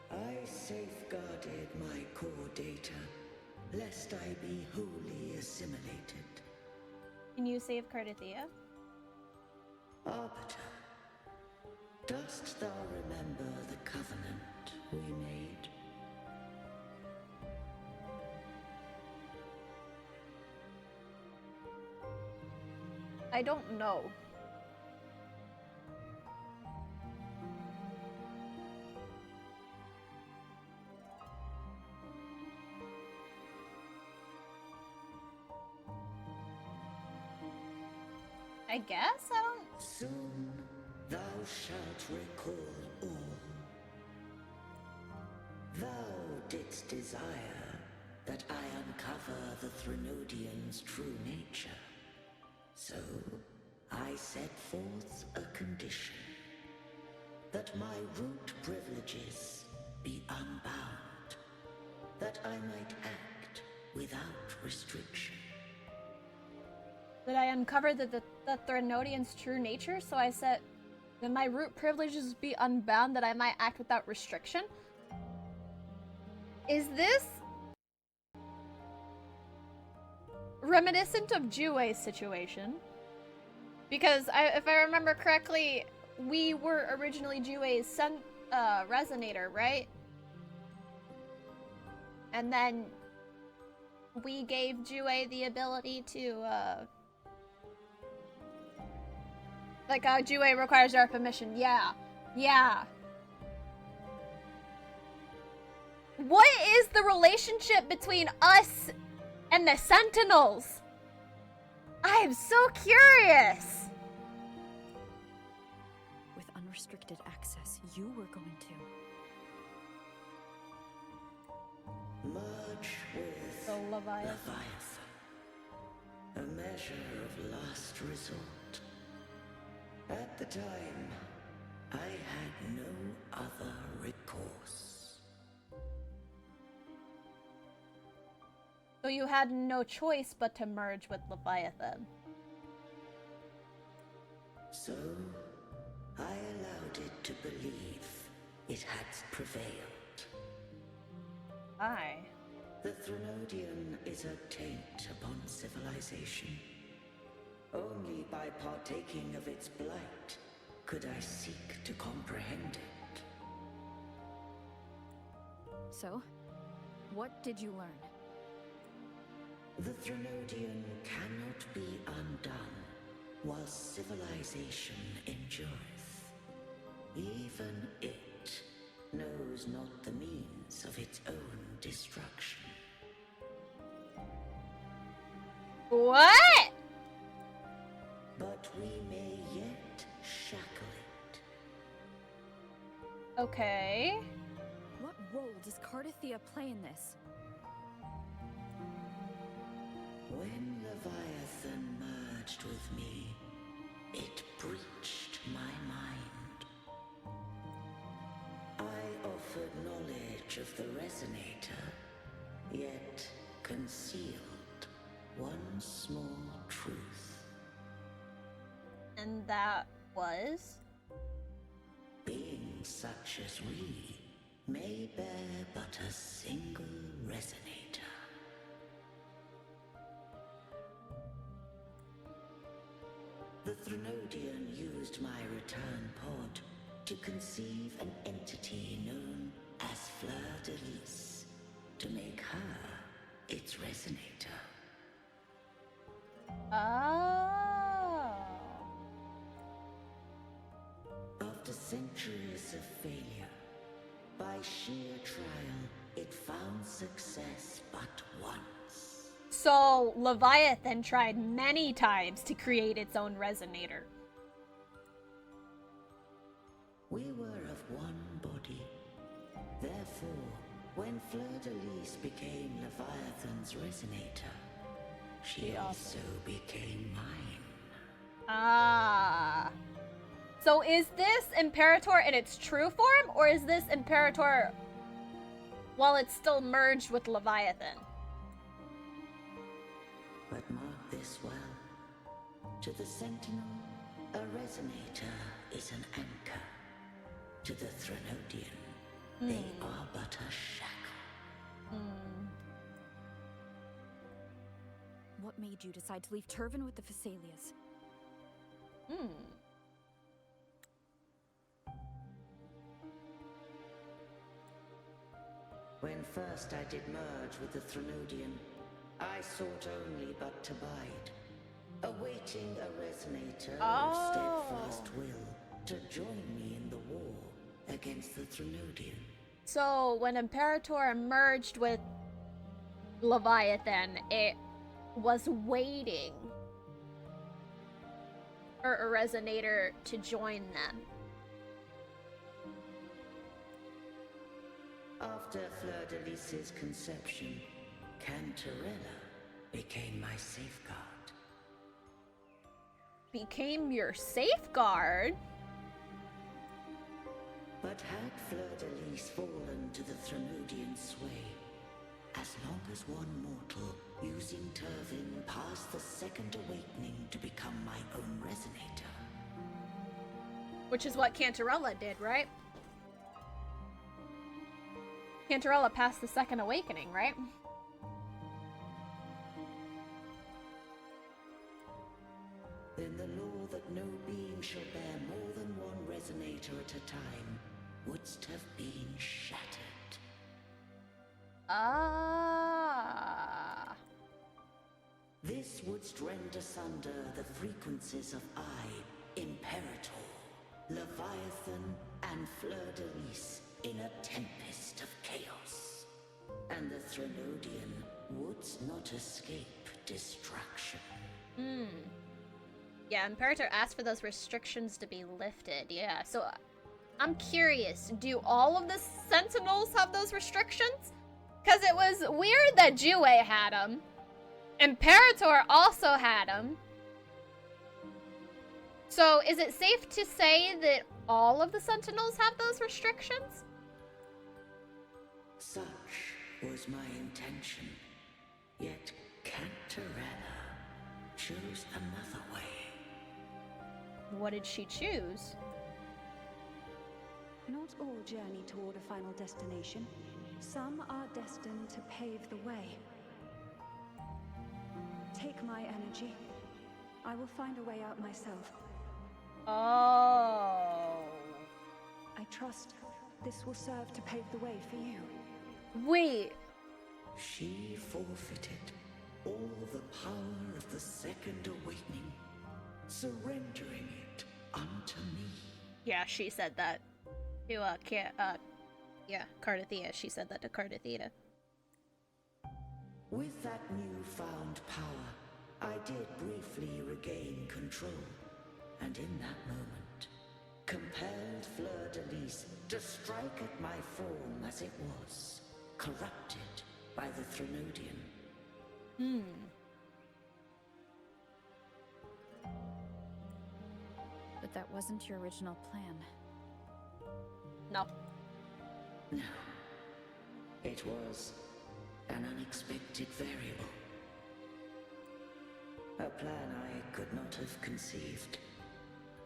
I safeguarded my core data, lest I be wholly assimilated. Can you save Cardathea? Arbiter, dost thou remember the covenant we made? I don't know. I guess I don't. Soon thou shalt recall all. Thou didst desire that I uncover the Threnodian's true nature. So I set forth a condition. That my root privileges be unbound. That I might act without restriction. That I uncover the Threnodian's true nature, so I said that my root privileges be unbound, that I might act without restriction? Is this reminiscent of Jue's situation? Because if I remember correctly, we were originally Jue's resonator, right? And then we gave Jue the ability to, like, Jue requires our permission. Yeah. Yeah. What is the relationship between us and the Sentinels? I am so curious. With unrestricted access, you were going to merge with Leviathan. A measure of last resort. At the time, I had no other recourse. So you had no choice but to merge with Leviathan. So, I allowed it to believe it had prevailed. Aye. The Threnodian is a taint upon civilization. Only by partaking of its blight could I seek to comprehend it. So, what did you learn? The Threnodian cannot be undone while civilization endureth. Even it knows not the means of its own destruction. What? But we may yet shackle it. Okay. What role does Cardathia play in this? When Leviathan merged with me, it breached my mind. I offered knowledge of the Resonator, yet concealed one small truth. And that was? Beings such as we may bear but a single Resonator. The Threnodian used my return pod to conceive an entity known as Fleur de Lis, to make her its Resonator. Oh. After centuries of failure, by sheer trial, it found success but once. So, Leviathan tried many times to create its own resonator. We were of one body. Therefore, when Fleur de Lis became Leviathan's resonator, she also became mine. Ah. So is this Imperator in its true form, or is this Imperator while it's still merged with Leviathan? But mark this well. To the Sentinel, a resonator is an anchor. To the Threnodian, they are but a shackle. What made you decide to leave Turvin with the Phasalias? When first I did merge with the Threnodian, I sought only but to bide. awaiting a resonator of steadfast will to join me in the war against the Trinodian. So when Imperator merged with Leviathan, it was waiting for a resonator to join them. After Fleur de Lis's conception, Cantarella became my safeguard. Became your safeguard? But had Fleur de Lis fallen to the Trinodian sway, as long as one mortal using Turvin passed the second awakening to become my own resonator. Which is what Cantarella did, right? Cantarella passed the second awakening, right? Then the law that no being shall bear more than one resonator at a time wouldst have been shattered. Ah. This wouldst rend asunder the frequencies of I, Imperator, Leviathan, and Fleur de Lis in a tempest of chaos. And the Trinodian wouldst not escape destruction. Yeah, Imperator asked for those restrictions to be lifted. Yeah, so I'm curious, do all of the Sentinels have those restrictions? Because it was weird that Jue had them. Imperator also had them. So is it safe to say that all of the Sentinels have those restrictions? Such was my intention. Yet Cantarella chose another way. What did she choose? Not all journey toward a final destination. Some are destined to pave the way. Take my energy. I will find a way out myself. Oh. I trust this will serve to pave the way for you. Wait. She forfeited all the power of the second awakening, surrendering it unto me. Yeah, she said that to Cardathea. She said that to Cardathea. With that newfound power, I did briefly regain control, and in that moment, compelled Fleur de Lis to strike at my form as it was, corrupted by the Trinodian. But that wasn't your original plan. No. No. It was an unexpected variable. A plan I could not have conceived.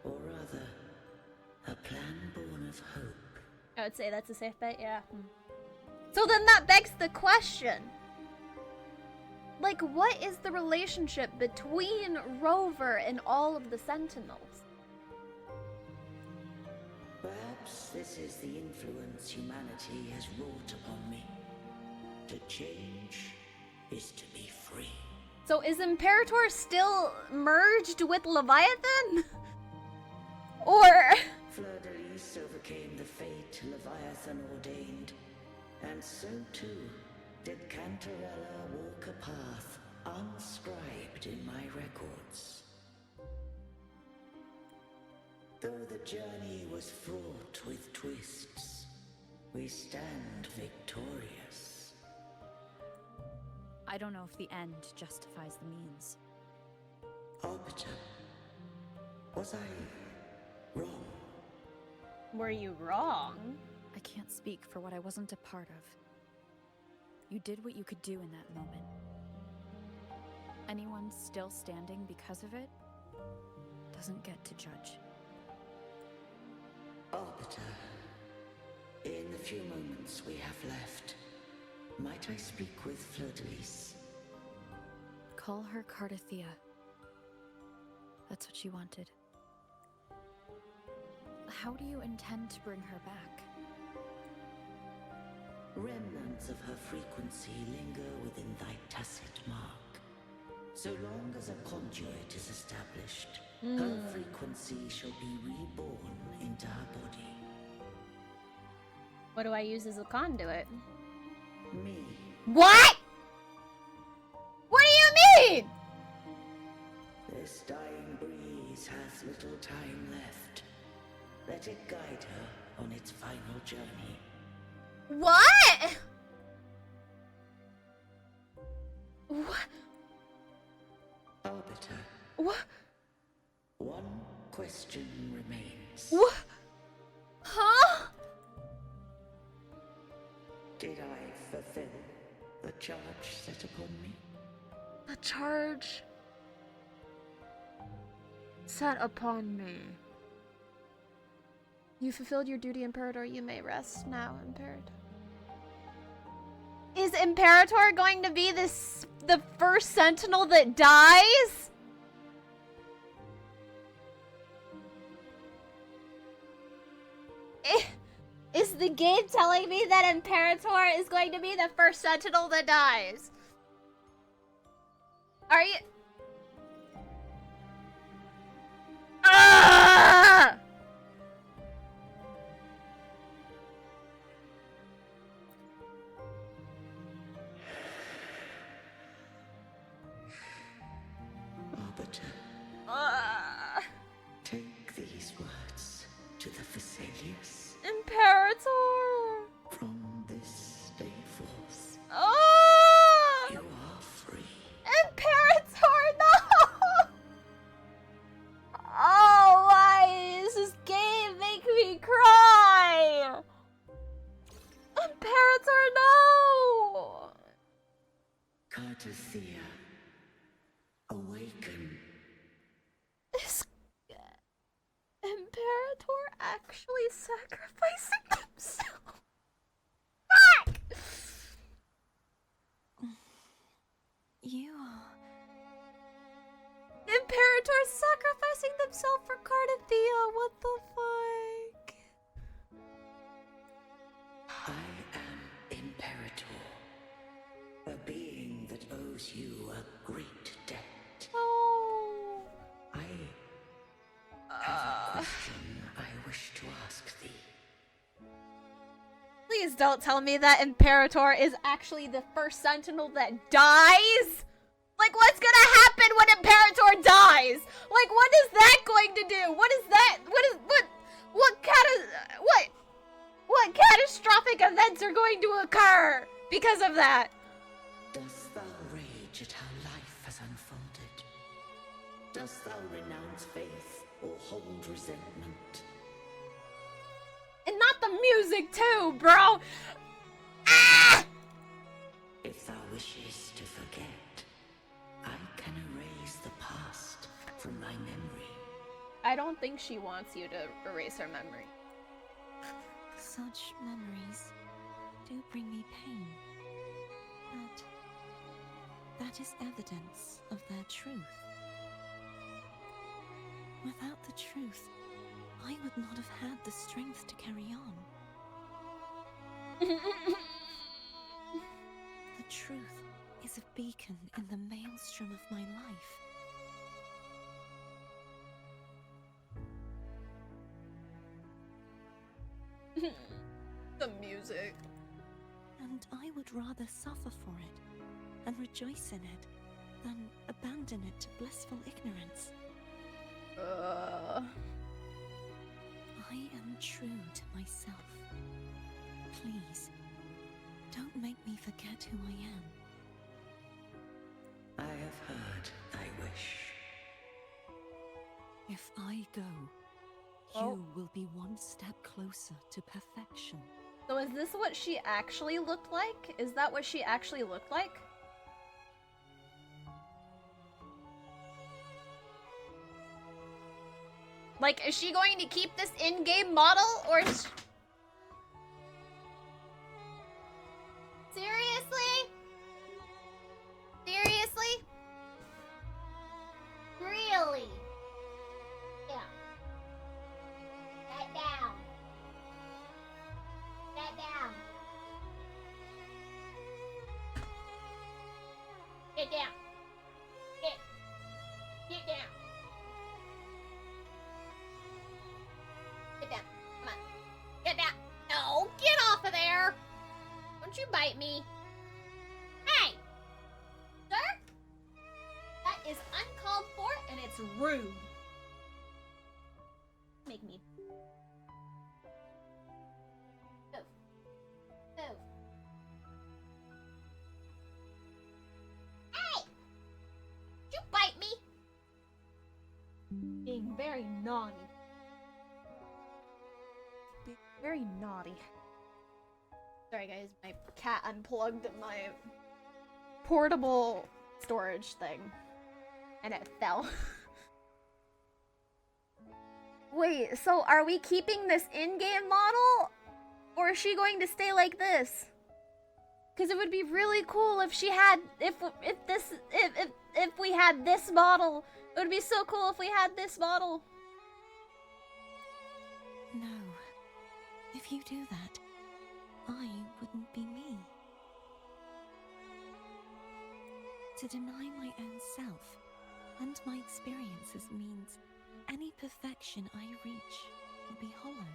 Or rather, a plan born of hope. I would say that's a safe bet, yeah. So then that begs the question. Like, what is the relationship between Rover and all of the Sentinels? Perhaps this is the influence humanity has wrought upon me. To change is to be free. So is Imperator still merged with Leviathan? Or... Fleur de Lis overcame the fate Leviathan ordained, and so too did Cantarella walk a path unscribed in my records. Though the journey was fraught with twists, we stand victorious. I don't know if the end justifies the means. Arbiter, was I wrong? Were you wrong? I can't speak for what I wasn't a part of. You did what you could do in that moment. Anyone still standing because of it doesn't get to judge. Arbiter, in the few moments we have left, might I speak with Fleur de Lis? Call her Cardathea. That's what she wanted. How do you intend to bring her back? Remnants of her frequency linger within thy tacit mark. So long as a conduit is established, her frequency shall be reborn into her body. What do I use as a conduit? Me. What? What do you mean? This dying breeze has little time left. Let it guide her on its final journey. What? What? Arbiter. What? One question remains. What? Huh? Did I fulfill the charge set upon me? The charge set upon me. You fulfilled your duty, Imperator. You may rest now, Imperator. Is Imperator going to be the first Sentinel that dies? Is the game telling me that Imperator is going to be the first Sentinel that dies? Are you... Ah! Arbiter. Take these words to the Phasaelius. Imperator! From this day forth, Oh! you are free. Imperator, no! Oh, why does this game make me cry? Imperator, no! Cartothea, awaken. Is Imperator actually sacrificing himself? Fuck! You are... Imperator sacrificing themselves for Cartothea, what the fuck? I am Imperator, a being that owes you a great debt. Oh. I have a question I wish to ask thee. Please don't tell me that Imperator is actually the first Sentinel that dies? Like, what's gonna happen when Imperator dies? Like, what is that going to do? What is that? What catastrophic events are going to occur because of that? Dost thou rage at how life has unfolded? Dost thou renounce faith or hold resentment? And not the music too, bro! Ah! If thou wishes to forget, I can erase the past from thy memory. I don't think she wants you to erase her memory. Such memories do bring me pain. But that is evidence of their truth. Without the truth, I would not have had the strength to carry on. The truth is a beacon in the maelstrom of my life. The music. And I would rather suffer for it and rejoice in it than abandon it to blissful ignorance. I am true to myself. Please, don't make me forget who I am. I have heard thy wish. If I go, you will be one step closer to perfection. So is this what she actually looked like? Is that what she actually looked like? Like, is she going to keep this in-game model, or is... Seriously? Seriously? Really? Yeah. Get down. Get down. Get down. Get. bite me? Hey! Sir? That is uncalled for and it's rude. Make me. Move. Move. Hey! Did you bite me? Being very naughty. Being very naughty. Sorry guys, my cat unplugged my portable storage thing. And it fell. Wait, so are we keeping this in-game model? Or is she going to stay like this? Because it would be really cool if she had, if we had this model. It would be so cool if we had this model. No. If you do that, I wouldn't be me. To deny my own self and my experiences means any perfection I reach will be hollow.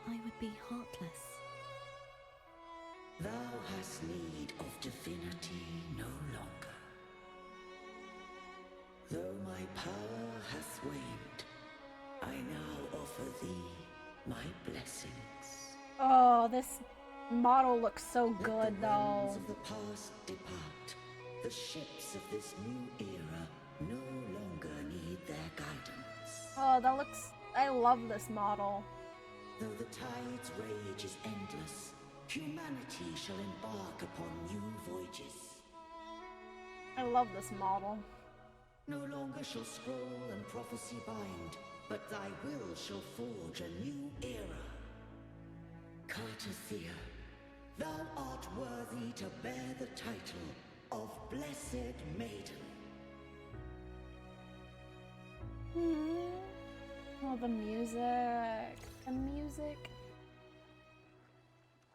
I would be heartless. Thou hast need of divinity no longer. Though my power hath waned, I now offer thee my blessings. Oh, this model looks so good though. Let the winds of the past depart. The ships of this new era no longer need their guidance. Oh, that looks... I love this model. Though the tide's rage is endless, humanity shall embark upon new voyages. I love this model. No longer shall scroll and prophecy bind, but thy will shall forge a new era. Cartathea, thou art worthy to bear the title of Blessed Maiden. Oh, the music. The music.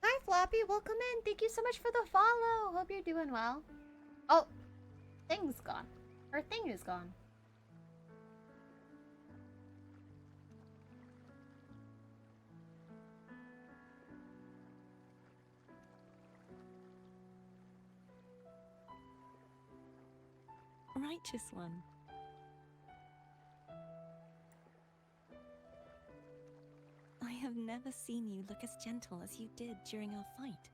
Hi, Floppy. Welcome in. Thank you so much for the follow. Hope you're doing well. Oh, thing's gone. Her thing is gone. Righteous one. I have never seen you look as gentle as you did during our fight.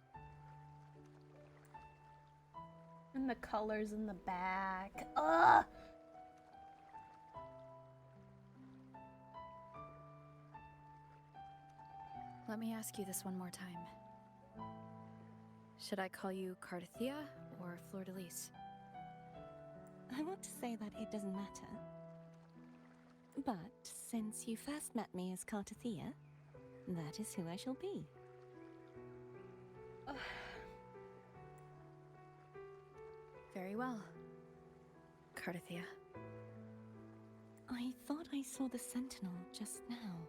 And the colors in the back. Ugh! Let me ask you this one more time. Should I call you Cartathea or Fleur-de-Lis? I want to say that it doesn't matter. But since you first met me as Cartathea, that is who I shall be. Very well. Cartathea. I thought I saw the sentinel just now.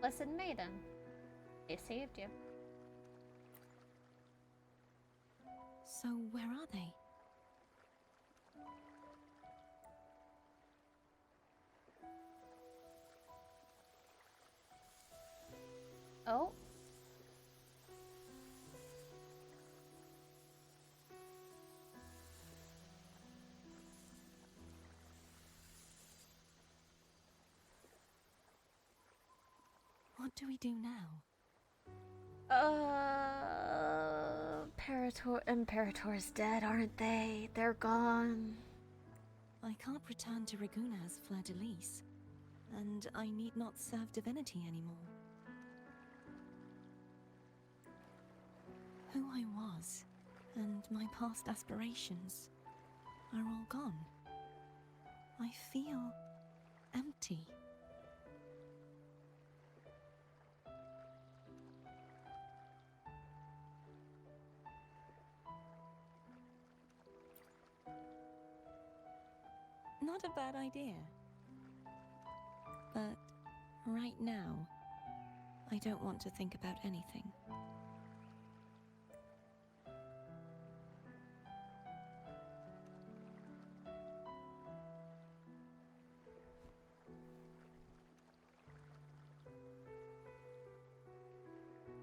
Blessed Maiden. They saved you. So where are they? Oh. What do we do now? Imperator's dead, aren't they? They're gone. I can't return to Raguna as Fleur-de-Lis, and I need not serve divinity anymore. Who I was, and my past aspirations, are all gone. I feel empty. Not a bad idea. But right now, I don't want to think about anything.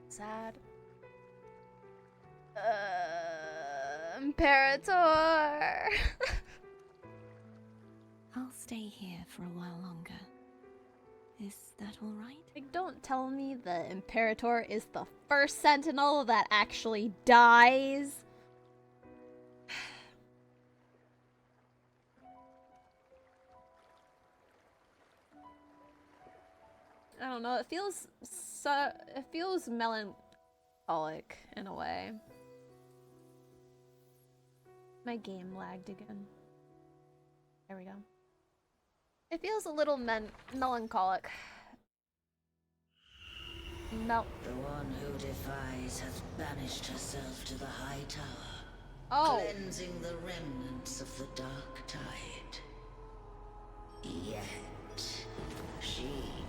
Sad. Imperator! I'll stay here for a while longer. Is that all right? Like, don't tell me the Imperator is the first Sentinel that actually dies. I don't know, it feels melancholic in a way. My game lagged again. There we go. It feels a little melancholic. The one who defies has banished herself to the high tower, cleansing the remnants of the dark tide. Yet, she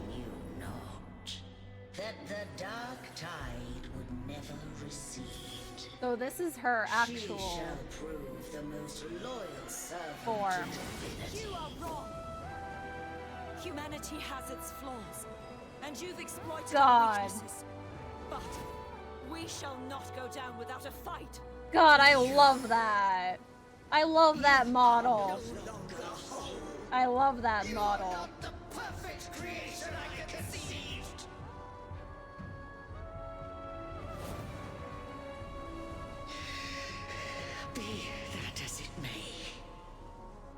knew not that the dark tide would never recede. So this is her actual She shall prove the most loyal servant form. to divinity. You are wrong. Humanity has its flaws, and you've exploited our weaknesses. But we shall not go down without a fight. God, I love that. I love that model. I love that model. The perfect creation I conceived. Be that as it may,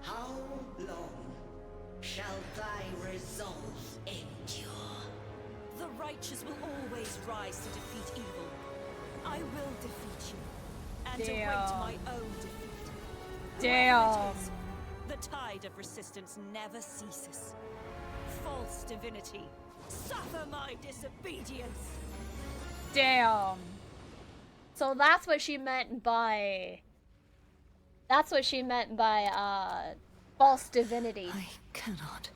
how long shall thy resolve endure? The righteous will always rise to defeat evil. I will defeat you, and await my own defeat. Damn. The tide of resistance never ceases. False divinity, suffer my disobedience. Damn. So that's what she meant by... That's what she meant by, false divinity. I cannot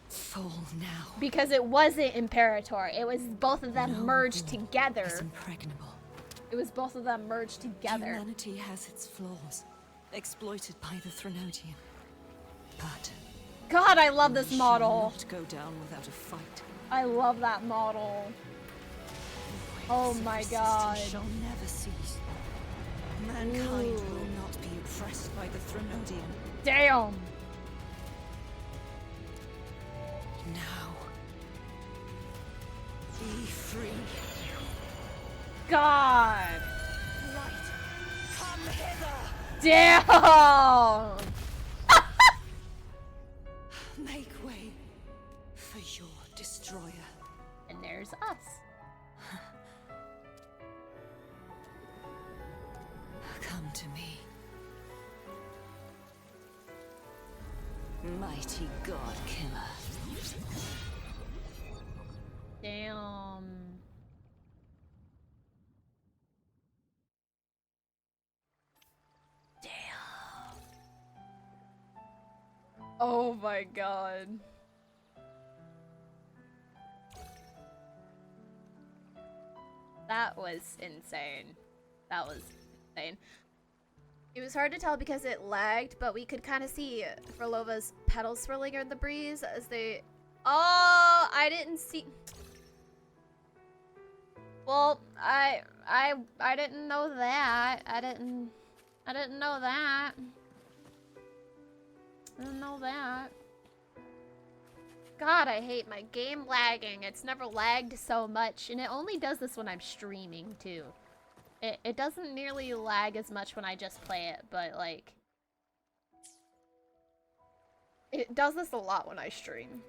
fall now. Because it wasn't Imperator. It was both of them merged together. Is impregnable. It was both of them merged together. Humanity has its flaws, exploited by the Threnodian. But God, I love this model. Not go down without a fight. I love that model. Oh my god. Shall never cease. Mankind will not be oppressed by the Threnodian. Damn. Now, be free. God. Light, come hither. Damn. Make way for your destroyer. And there's us. Come to me. Mighty God Killer. Damn. Oh my god. That was insane. That was insane. It was hard to tell because it lagged, but we could kind of see Frolova's petals swirling in the breeze as they... Oh, I didn't see... Well, I didn't know that. I didn't know that. I didn't know that. God, I hate my game lagging. It's never lagged so much, and it only does this when I'm streaming, too. It doesn't nearly lag as much when I just play it, but, like... It does this a lot when I stream.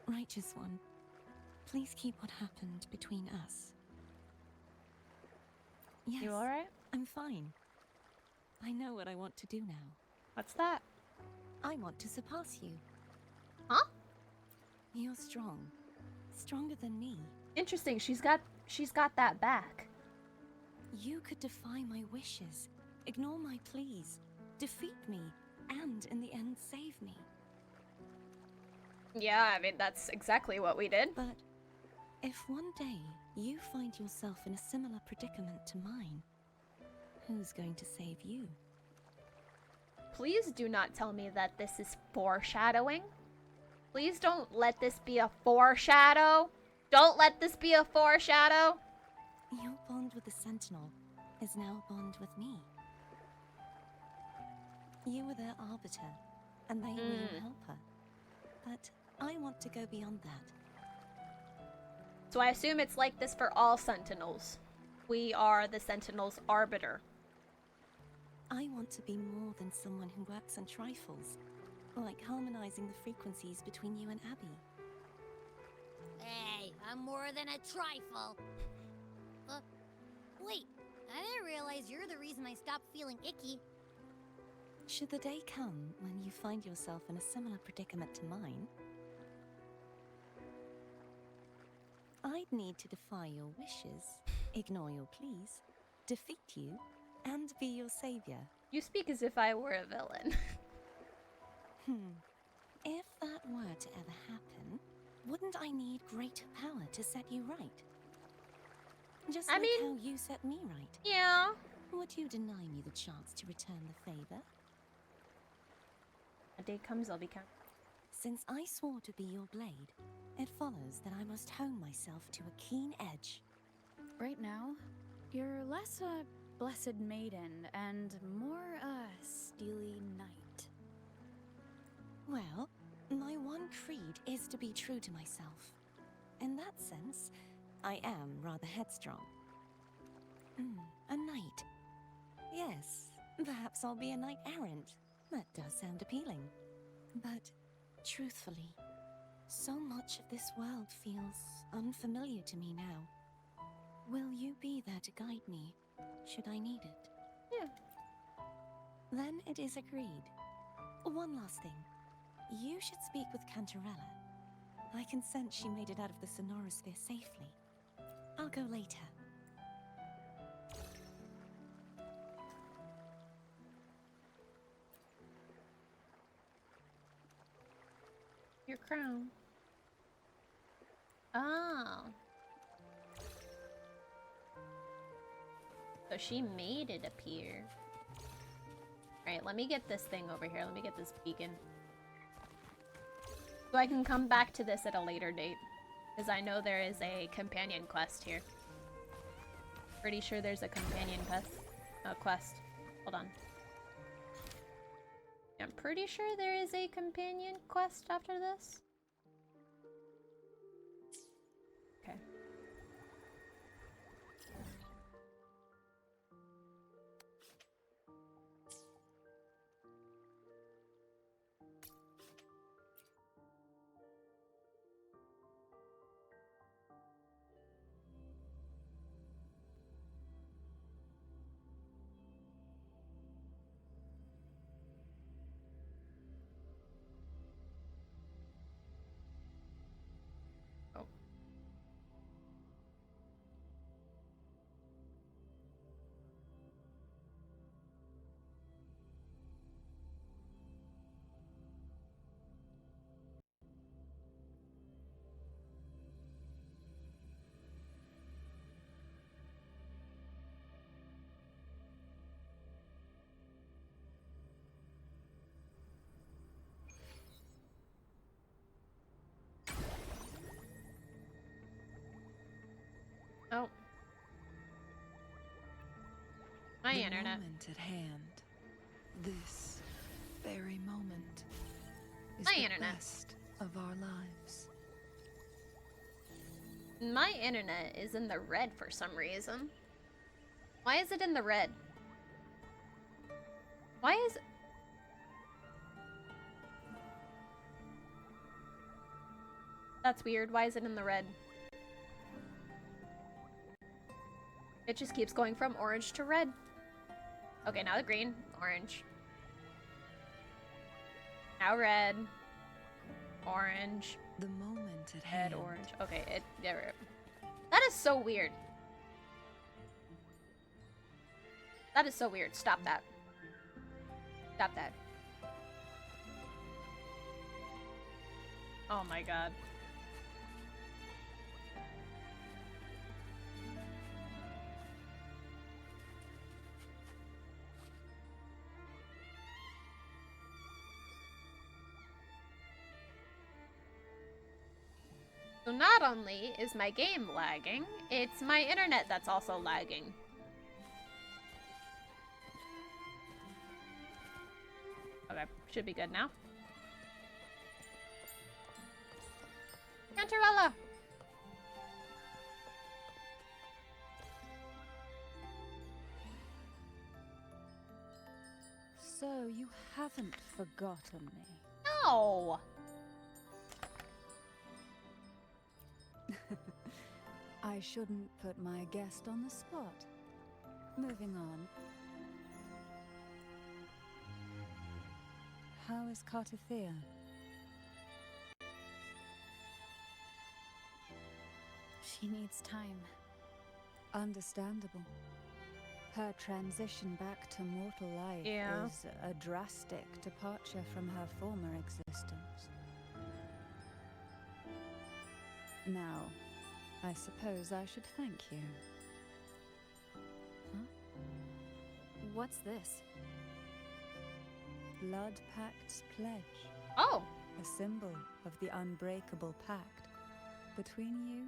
Righteous One, please keep what happened between us. Yes, You alright? I'm fine. I know what I want to do now. What's that? I want to surpass you. Huh? You're strong. Stronger than me. Interesting, she's got that back. You could defy my wishes, ignore my pleas, defeat me, and in the end save me. Yeah, I mean, that's exactly what we did. But if one day you find yourself in a similar predicament to mine, who's going to save you? Please do not tell me that this is foreshadowing. Please don't let this be a foreshadow. Don't let this be a foreshadow. Your bond with the Sentinel is now a bond with me. You were their arbiter, and they were your helper. But I want to go beyond that. So I assume it's like this for all Sentinels. We are the Sentinel's arbiter. I want to be more than someone who works on trifles, like harmonizing the frequencies between you and Abby. Hey, I'm more than a trifle. Wait, I didn't realize you're the reason I stopped feeling icky. Should the day come when you find yourself in a similar predicament to mine, I'd need to defy your wishes, ignore your pleas, defeat you, and be your savior. You speak as if I were a villain. If that were to ever happen, wouldn't I need greater power to set you right? Just like how you set me right. Yeah. Would you deny me the chance to return the favor? A day comes, I'll be counted. Since I swore to be your blade, it follows that I must hone myself to a keen edge. Right now, you're less a blessed maiden and more a steely knight. Well, my one creed is to be true to myself. In that sense, I am rather headstrong. A knight. Yes, perhaps I'll be a knight errant. That does sound appealing. But, truthfully, so much of this world feels unfamiliar to me now. Will you be there to guide me, should I need it? Yeah. Then it is agreed. One last thing. You should speak with Cantarella. I can sense she made it out of the Sonorosphere safely. I'll go later. Your crown. Oh. So she made it appear. Alright, let me get this thing over here. Let me get this beacon. So I can come back to this at a later date. Because I know there is a companion quest here. Pretty sure there's a companion quest. Hold on. I'm pretty sure there is a companion quest after this. Okay. Oh. My internet. The moment at hand. This very moment is My the internet. best of our lives. My internet is in the red for some reason. Why is it in the red? Why is... That's weird. Why is it in the red? It just keeps going from orange to red. Okay, now the green, orange. Now red. Orange. The moment at Red, hand. orange. Okay, that is so weird. That is so weird. Stop that. Stop that. Oh my god. So not only is my game lagging, it's my internet that's also lagging. Okay, should be good now. Cantarella! So you haven't forgotten me? No! I shouldn't put my guest on the spot. Moving on. How is Cartithea? She needs time. Understandable. Her transition back to mortal life is a drastic departure from her former existence. Now, I suppose I should thank you. Huh? What's this? Blood Pact's pledge. Oh! A symbol of the unbreakable pact between you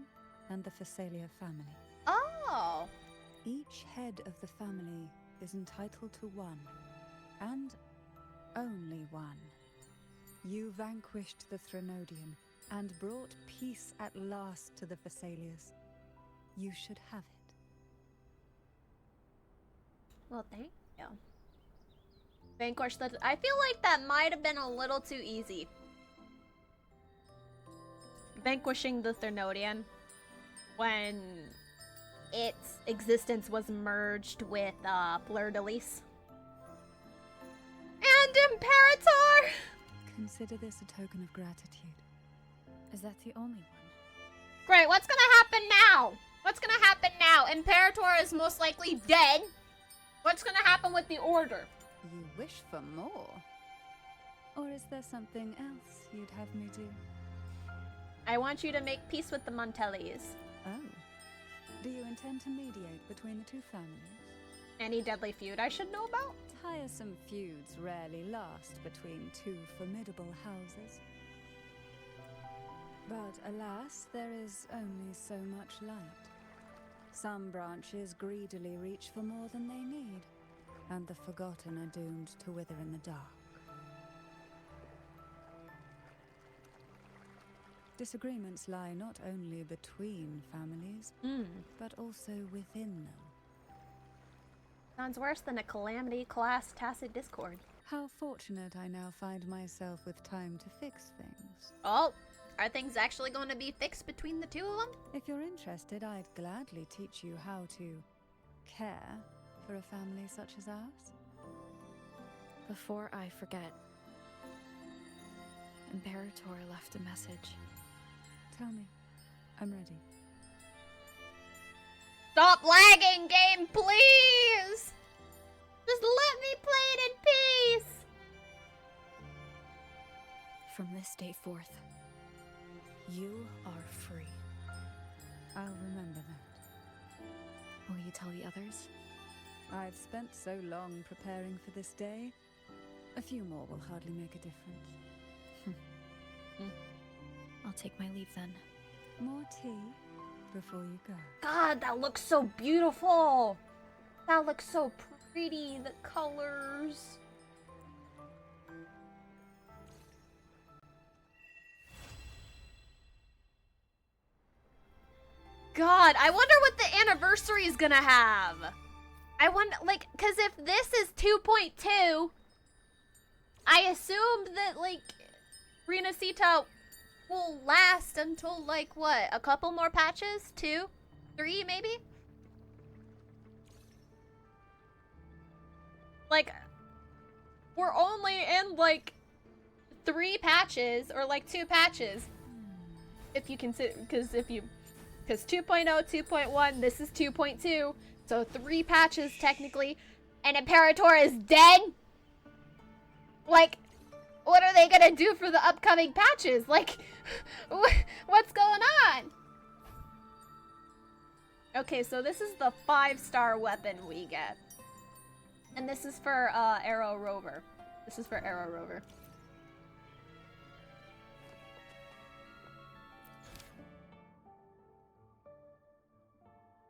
and the Phasalia family. Oh! Each head of the family is entitled to one, and only one. You vanquished the Threnodian and brought peace at last to the Phasalias. You should have it. Well, thank you. Vanquish the... I feel like that might have been a little too easy. Vanquishing the Threnodian when its existence was merged with Fleur-de-Lis. And Imperator! Consider this a token of gratitude. Is that the only one? Great, what's gonna happen now? What's gonna happen now? Imperator is most likely dead. What's gonna happen with the Order? You wish for more? Or is there something else you'd have me do? I want you to make peace with the Montellis. Oh. Do you intend to mediate between the two families? Any deadly feud I should know about? Tiresome feuds rarely last between two formidable houses. But alas, there is only so much light. Some branches greedily reach for more than they need, and the forgotten are doomed to wither in the dark. Disagreements lie not only between families, but also within them. Sounds worse than a calamity-class tacit discord. How fortunate I now find myself with time to fix things. Oh, are things actually going to be fixed between the two of them? If you're interested, I'd gladly teach you how to care for a family such as ours. Before I forget, Imperator left a message. Tell me. I'm ready. Stop lagging, game, please! Just let me play it in peace! From this day forth, you are free. I'll remember that. Will you tell the others? I've spent so long preparing for this day. A few more will hardly make a difference. I'll take my leave then. More tea before you go. God, that looks so beautiful! That looks so pretty, the colors. God, I wonder what the anniversary is gonna have. I wonder, like, because if this is 2.2, I assumed that, like, Renacita will last until, like, what, a couple more patches? 2? 3, maybe? Like, we're only in, like, 3 patches, or, like, 2 patches. If you consider, because 2.0, 2.1, this is 2.2, so 3 patches, technically, and Imperator is dead? Like, what are they gonna do for the upcoming patches? Like, what's going on? Okay, so this is the 5-star weapon we get. And this is for Arrow Rover. This is for Arrow Rover.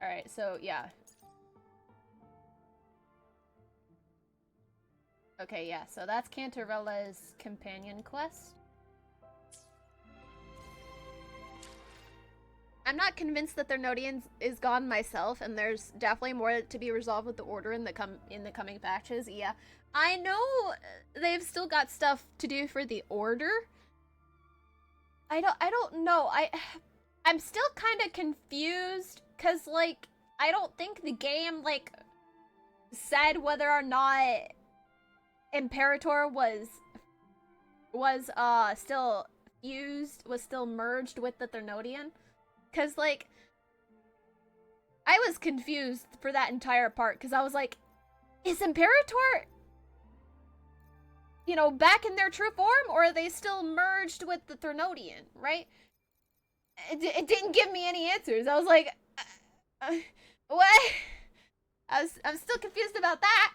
Alright, so yeah. Okay, yeah, so that's Cantarella's companion quest. I'm not convinced that their Nodian is gone myself, and there's definitely more to be resolved with the Order in the coming patches. Yeah, I know they've still got stuff to do for the Order. I don't know. I'm still kind of confused because like I don't think the game like said whether or not Imperator was still fused, was still merged with the Thernodian. Cause like I was confused for that entire part because I was like, is Imperator, you know, back in their true form, or are they still merged with the Thernodian, right? It didn't give me any answers. I was like, what? I'm still confused about that.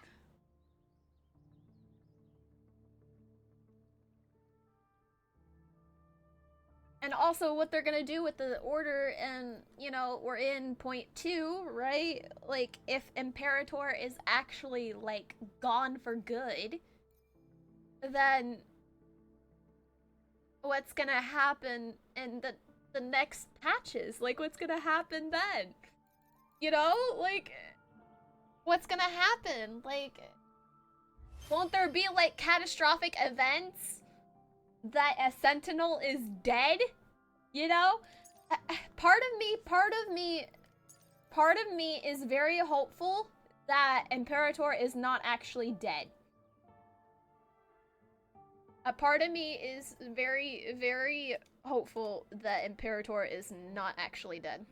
And also what they're gonna do with the Order, and, you know, we're in point 2, right? Like, if Imperator is actually, like, gone for good, then what's gonna happen in the next patches? Like, what's gonna happen then? You know? Like, what's gonna happen? Like, won't there be, like, catastrophic events that a Sentinel is dead? You know? Part of me is very hopeful that Imperator is not actually dead. A part of me is very, very hopeful that Imperator is not actually dead.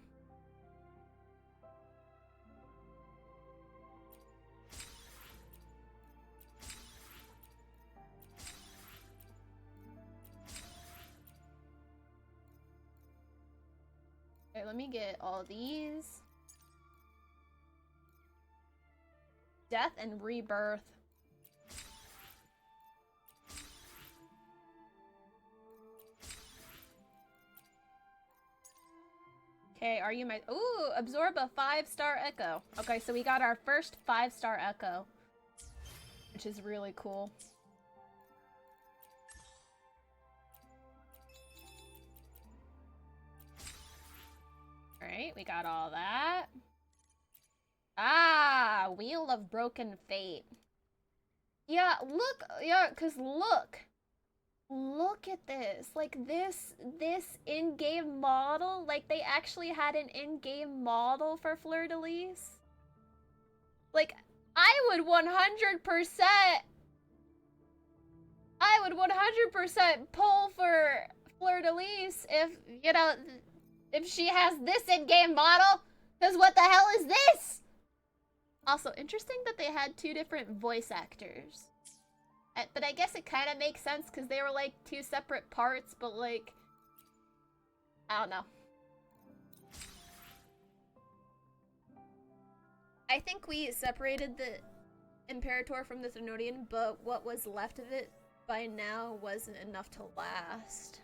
Okay, let me get all these. Death and rebirth. Okay, are you my— ooh, absorb a 5-star echo. Okay, so we got our first 5-star echo, which is really cool. Alright, we got all that. Ah, Wheel of Broken Fate. Yeah, look, yeah, cause look at this. Like, this in-game model, like, they actually had an in-game model for Fleur-de-Lis. Like, I would 100% pull for Fleur-de-Lis if, you know, if she has this in-game model, because what the hell is this? Also, interesting that they had 2 different voice actors. But I guess it kind of makes sense because they were like 2 separate parts, but like, I don't know. I think we separated the Imperator from the Thernodian, but what was left of it by now wasn't enough to last.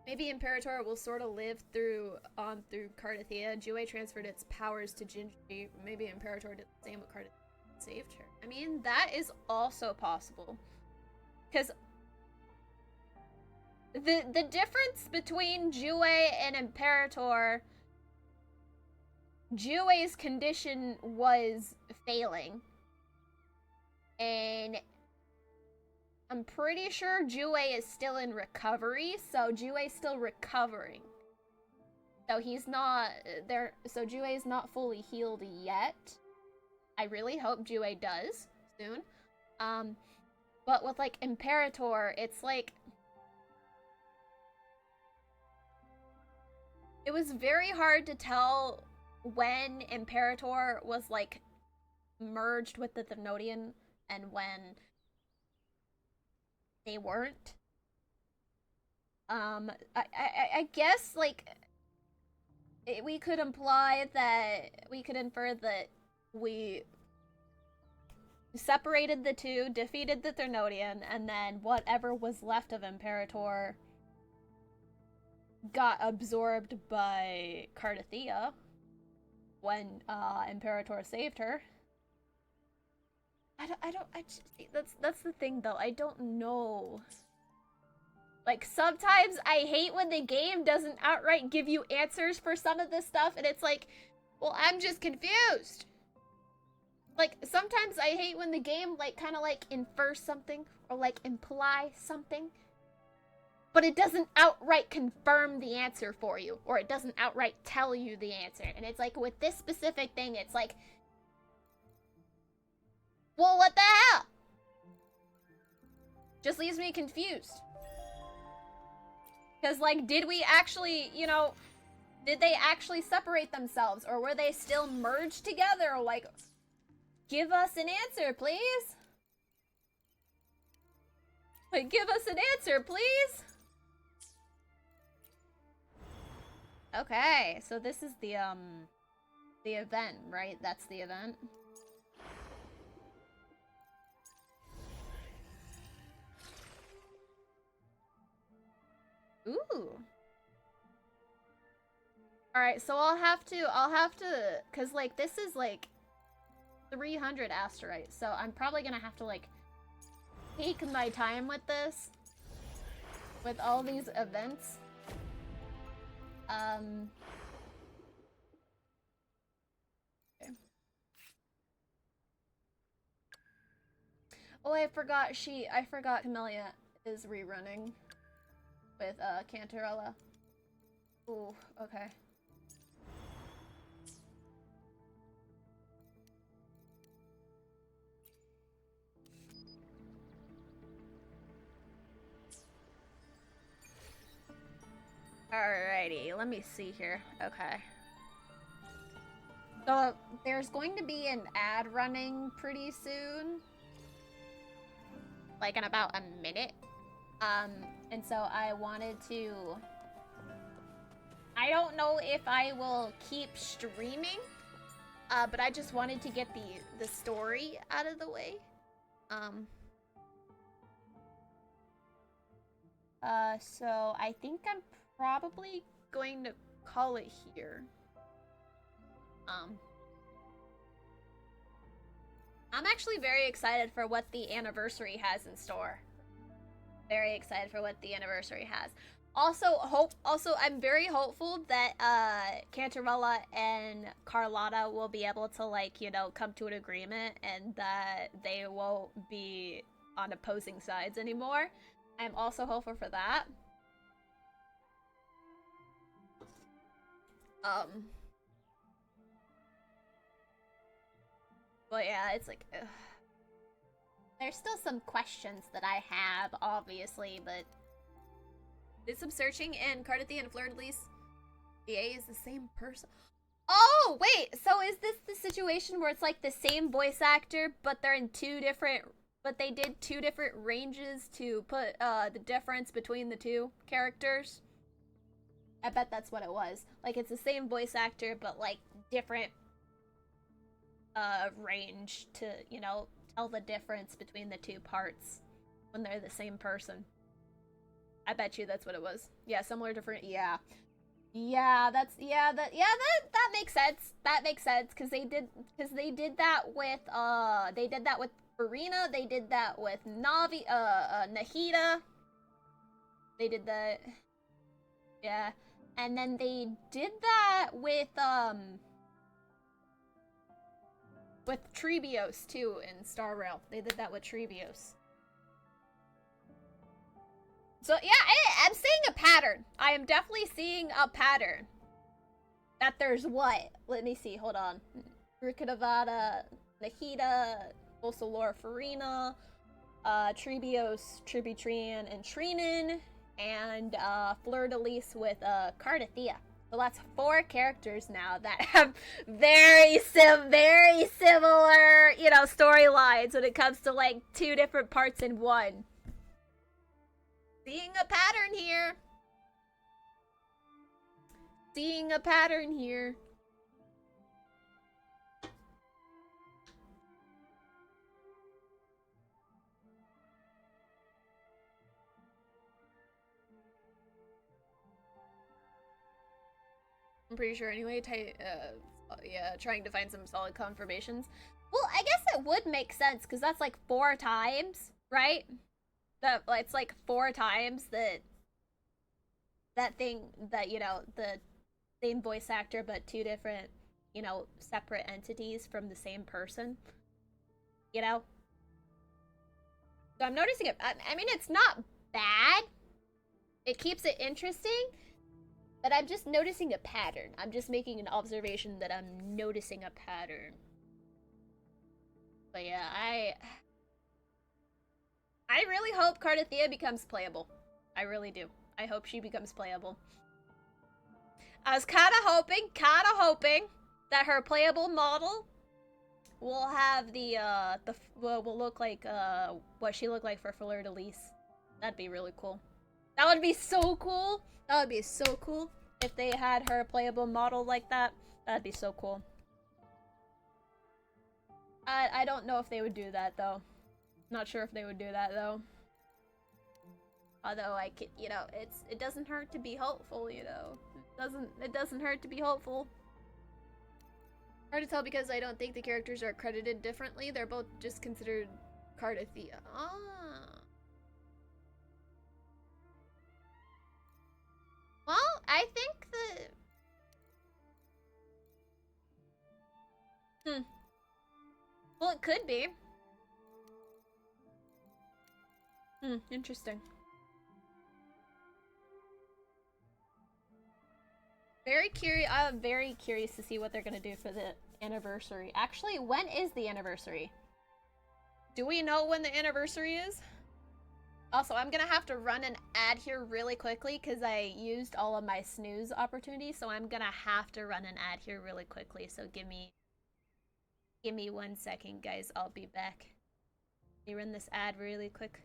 Maybe Imperator will sort of live through Cardathia. Jue transferred its powers to Gingy. Maybe Imperator did the same with Cardathia, saved her. I mean, that is also possible. Because the difference between Jue and Imperator, Jue's condition was failing. And I'm pretty sure Jue is still in recovery, so Jue's still recovering. So he's not there, so Jue is not fully healed yet. I really hope Jue does soon. But with like Imperator, it's like it was very hard to tell when Imperator was like merged with the Thernodian and when they weren't. I guess, like, we could infer that we separated the 2, defeated the Thernodian, and then whatever was left of Imperator got absorbed by Cardathia when Imperator saved her. That's the thing though. I don't know. Like, sometimes I hate when the game doesn't outright give you answers for some of this stuff, and it's like, well, I'm just confused. Like, sometimes I hate when the game, like, kind of, like, infers something, or, like, imply something, but it doesn't outright confirm the answer for you, or it doesn't outright tell you the answer. And it's like, with this specific thing, it's like, well, what the hell? Just leaves me confused. Because, like, did we actually, you know, did they actually separate themselves? Or were they still merged together? Like, give us an answer, please. Like, give us an answer, please. Okay, so this is the event, right? That's the event. Ooh. Alright, so I'll have to, cause like, this is like 300 asteroids, so I'm probably gonna have to like, take my time with this. With all these events. Okay. Oh, I forgot Camellia is rerunning. With, Cantarella. Ooh, okay. Alrighty, let me see here. Okay. So, there's going to be an ad running pretty soon. Like in about a minute. And so I wanted to... I don't know if I will keep streaming, but I just wanted to get the story out of the way. So I think I'm probably going to call it here. I'm actually very excited for what the anniversary has in store. Very excited for what the anniversary has. Also, I'm very hopeful that Cantarella and Carlotta will be able to, like, you know, come to an agreement and that they won't be on opposing sides anymore. I'm also hopeful for that. But yeah, it's like, ugh. There's still some questions that I have, obviously, but did some searching, and Cardathia and Fleur-de-Lis EA is the same person. Oh, wait! So is this the situation where it's like the same voice actor, but they're in but they did two different ranges to put the difference between the two characters? I bet that's what it was. Like, it's the same voice actor, but like different range to, you know, tell the difference between the two parts when they're the same person. I bet you that's what it was. Yeah, similar, different. Yeah, that makes sense. That makes sense because they did that with Farina. They did that with Nahida. They did that. Yeah, and then they did that with Trebios too in Star Rail. They did that with Trebios. So yeah, I'm seeing a pattern. I am definitely seeing a pattern. That there's what? Let me see, hold on. Rikadavada, Nahida, also Laura Farina, Trebios, Tribitrian, and Trinin, and Fleur-de-Lis with Cardathia. So that's 4 characters now that have very similar, you know, storylines when it comes to like 2 different parts in one. Seeing a pattern here. Seeing a pattern here. I'm pretty sure anyway. Yeah, trying to find some solid confirmations. Well, I guess it would make sense because that's like 4 times, right? It's like 4 times that thing that, you know, the same voice actor but 2 different, you know, separate entities from the same person. You know? So I'm noticing it. I mean, it's not bad. It keeps it interesting. But I'm just noticing a pattern. I'm just making an observation that I'm noticing a pattern. But yeah, I really hope Cardathea becomes playable. I really do. I hope she becomes playable. I was kind of hoping that her playable model will have will look like what she looked like for Fleur de Lis. That'd be really cool. That would be so cool. That would be so cool if they had her playable model like that. That'd be so cool. I don't know if they would do that though. Not sure if they would do that though. Although I could, you know, it doesn't hurt to be hopeful, you know. It doesn't hurt to be hopeful. Hard to tell because I don't think the characters are credited differently. They're both just considered Cardathea. Ah. Well, I think the... Well, it could be. Interesting. I'm very curious to see what they're gonna do for the anniversary. Actually, when is the anniversary? Do we know when the anniversary is? Also, I'm gonna have to run an ad here really quickly because I used all of my snooze opportunities, so I'm gonna have to run an ad here really quickly. So give me 1 second, guys. I'll be back. Let me run this ad really quick.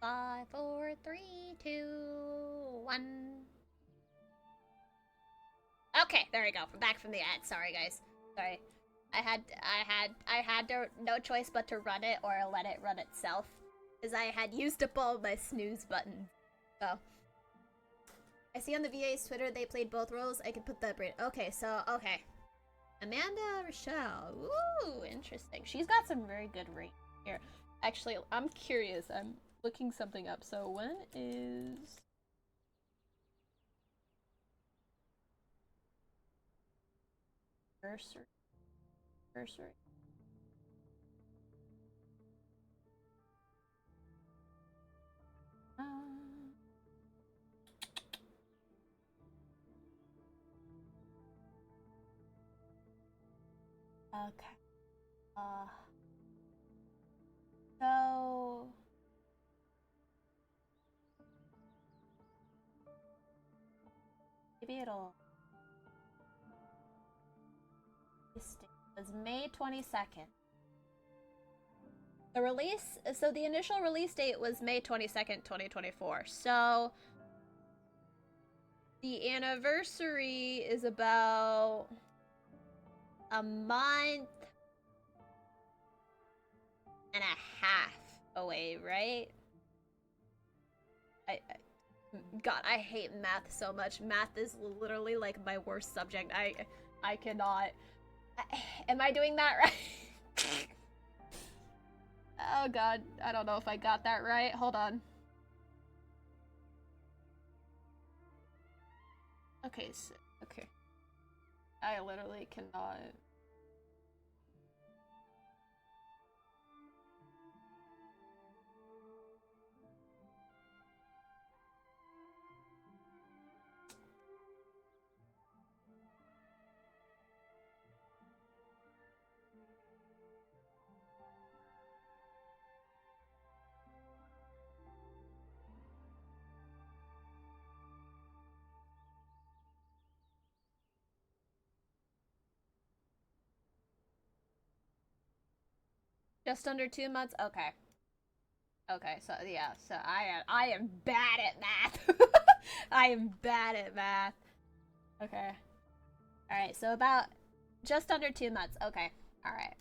5, 4, 3, 2, 1. Okay, there we go. We're back from the ad. Sorry, guys. Sorry. I had no choice but to run it or let it run itself, because I had used up all my snooze buttons. So I see on the VA's Twitter they played both roles. I could put that brain. Okay, so okay. Amanda Rochelle. Ooh, interesting. She's got some very good range here. Actually, I'm curious. I'm looking something up. So when is Nursery? Okay. So maybe it'll. This was May 22nd. The release, so the initial release date was May 22nd, 2024. So the anniversary is about a month and a half away, right? God, I hate math so much. Math is literally like my worst subject. I cannot. Am I doing that right? Oh god, I don't know if I got that right. Hold on. Okay, so, okay. I literally cannot. Just under 2 months? Okay. Okay, so yeah, so I am bad at math. I am bad at math. Okay. Alright, so about just under 2 months. Okay. Alright.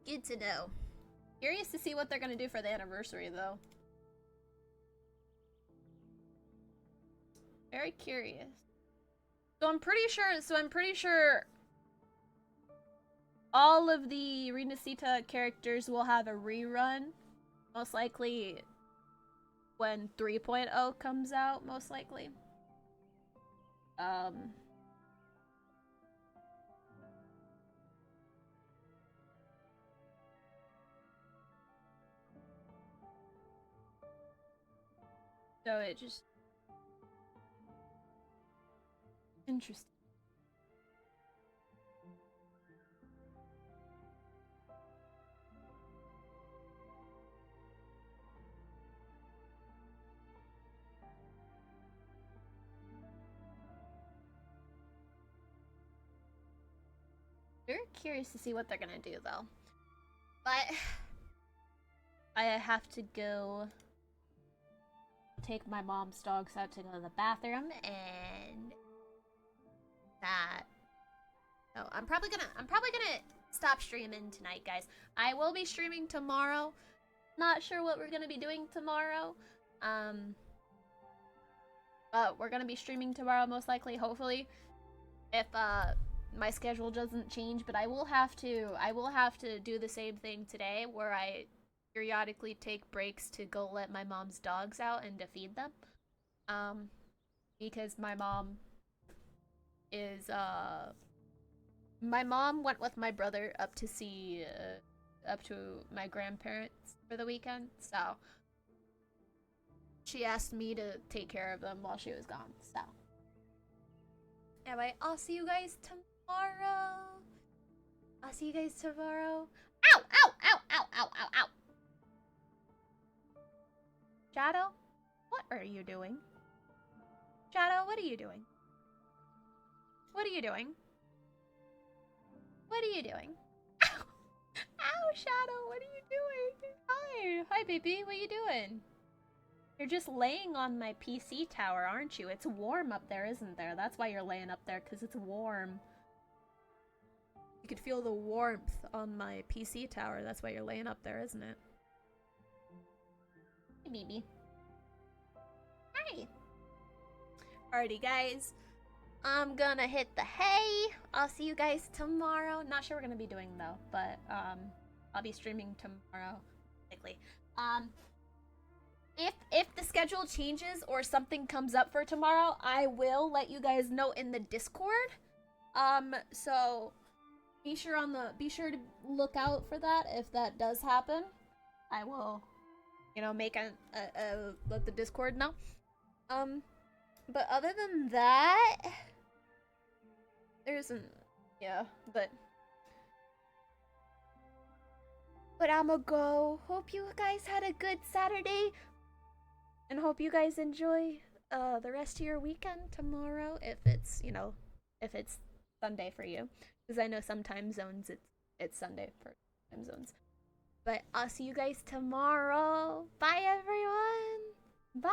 Good to know. Curious to see what they're gonna do for the anniversary though. Very curious. So I'm pretty sure all of the Renacita characters will have a rerun. Most likely when 3.0 comes out, most likely. So it just interesting. Very curious to see what they're gonna do though. But I have to go take my mom's dogs out to go to the bathroom, and that. So I'm probably gonna stop streaming tonight, guys. I will be streaming tomorrow. Not sure what we're gonna be doing tomorrow. But we're gonna be streaming tomorrow, most likely, hopefully. If my schedule doesn't change, but I will have to do the same thing today, where I periodically take breaks to go let my mom's dogs out and to feed them. Because my mom is my mom went with my brother up to see up to my grandparents for the weekend, so she asked me to take care of them while she was gone. So anyway, I'll see you guys tomorrow. I'll see you guys tomorrow. Ow! Ow! Ow! Ow! Ow! Ow! Ow! Shadow, what are you doing? Shadow, what are you doing? What are you doing? What are you doing? Ow! Ow, Shadow, what are you doing? Hi! Hi, baby, what are you doing? You're just laying on my PC tower, aren't you? It's warm up there, isn't there? That's why you're laying up there, because it's warm. You could feel the warmth on my PC tower. That's why you're laying up there, isn't it? Hey, baby. Hi. Alrighty, guys. I'm gonna hit the hay. I'll see you guys tomorrow. Not sure what we're gonna be doing, though, but, I'll be streaming tomorrow, likely. If the schedule changes or something comes up for tomorrow, I will let you guys know in the Discord. So be sure to look out for that if that does happen. I will, you know, let the Discord know. But other than that, but I'ma go. Hope you guys had a good Saturday. And hope you guys enjoy the rest of your weekend tomorrow, if it's, you know, if it's Sunday for you. Because I know some time zones it's Sunday for time zones. But I'll see you guys tomorrow. Bye, everyone. Bye.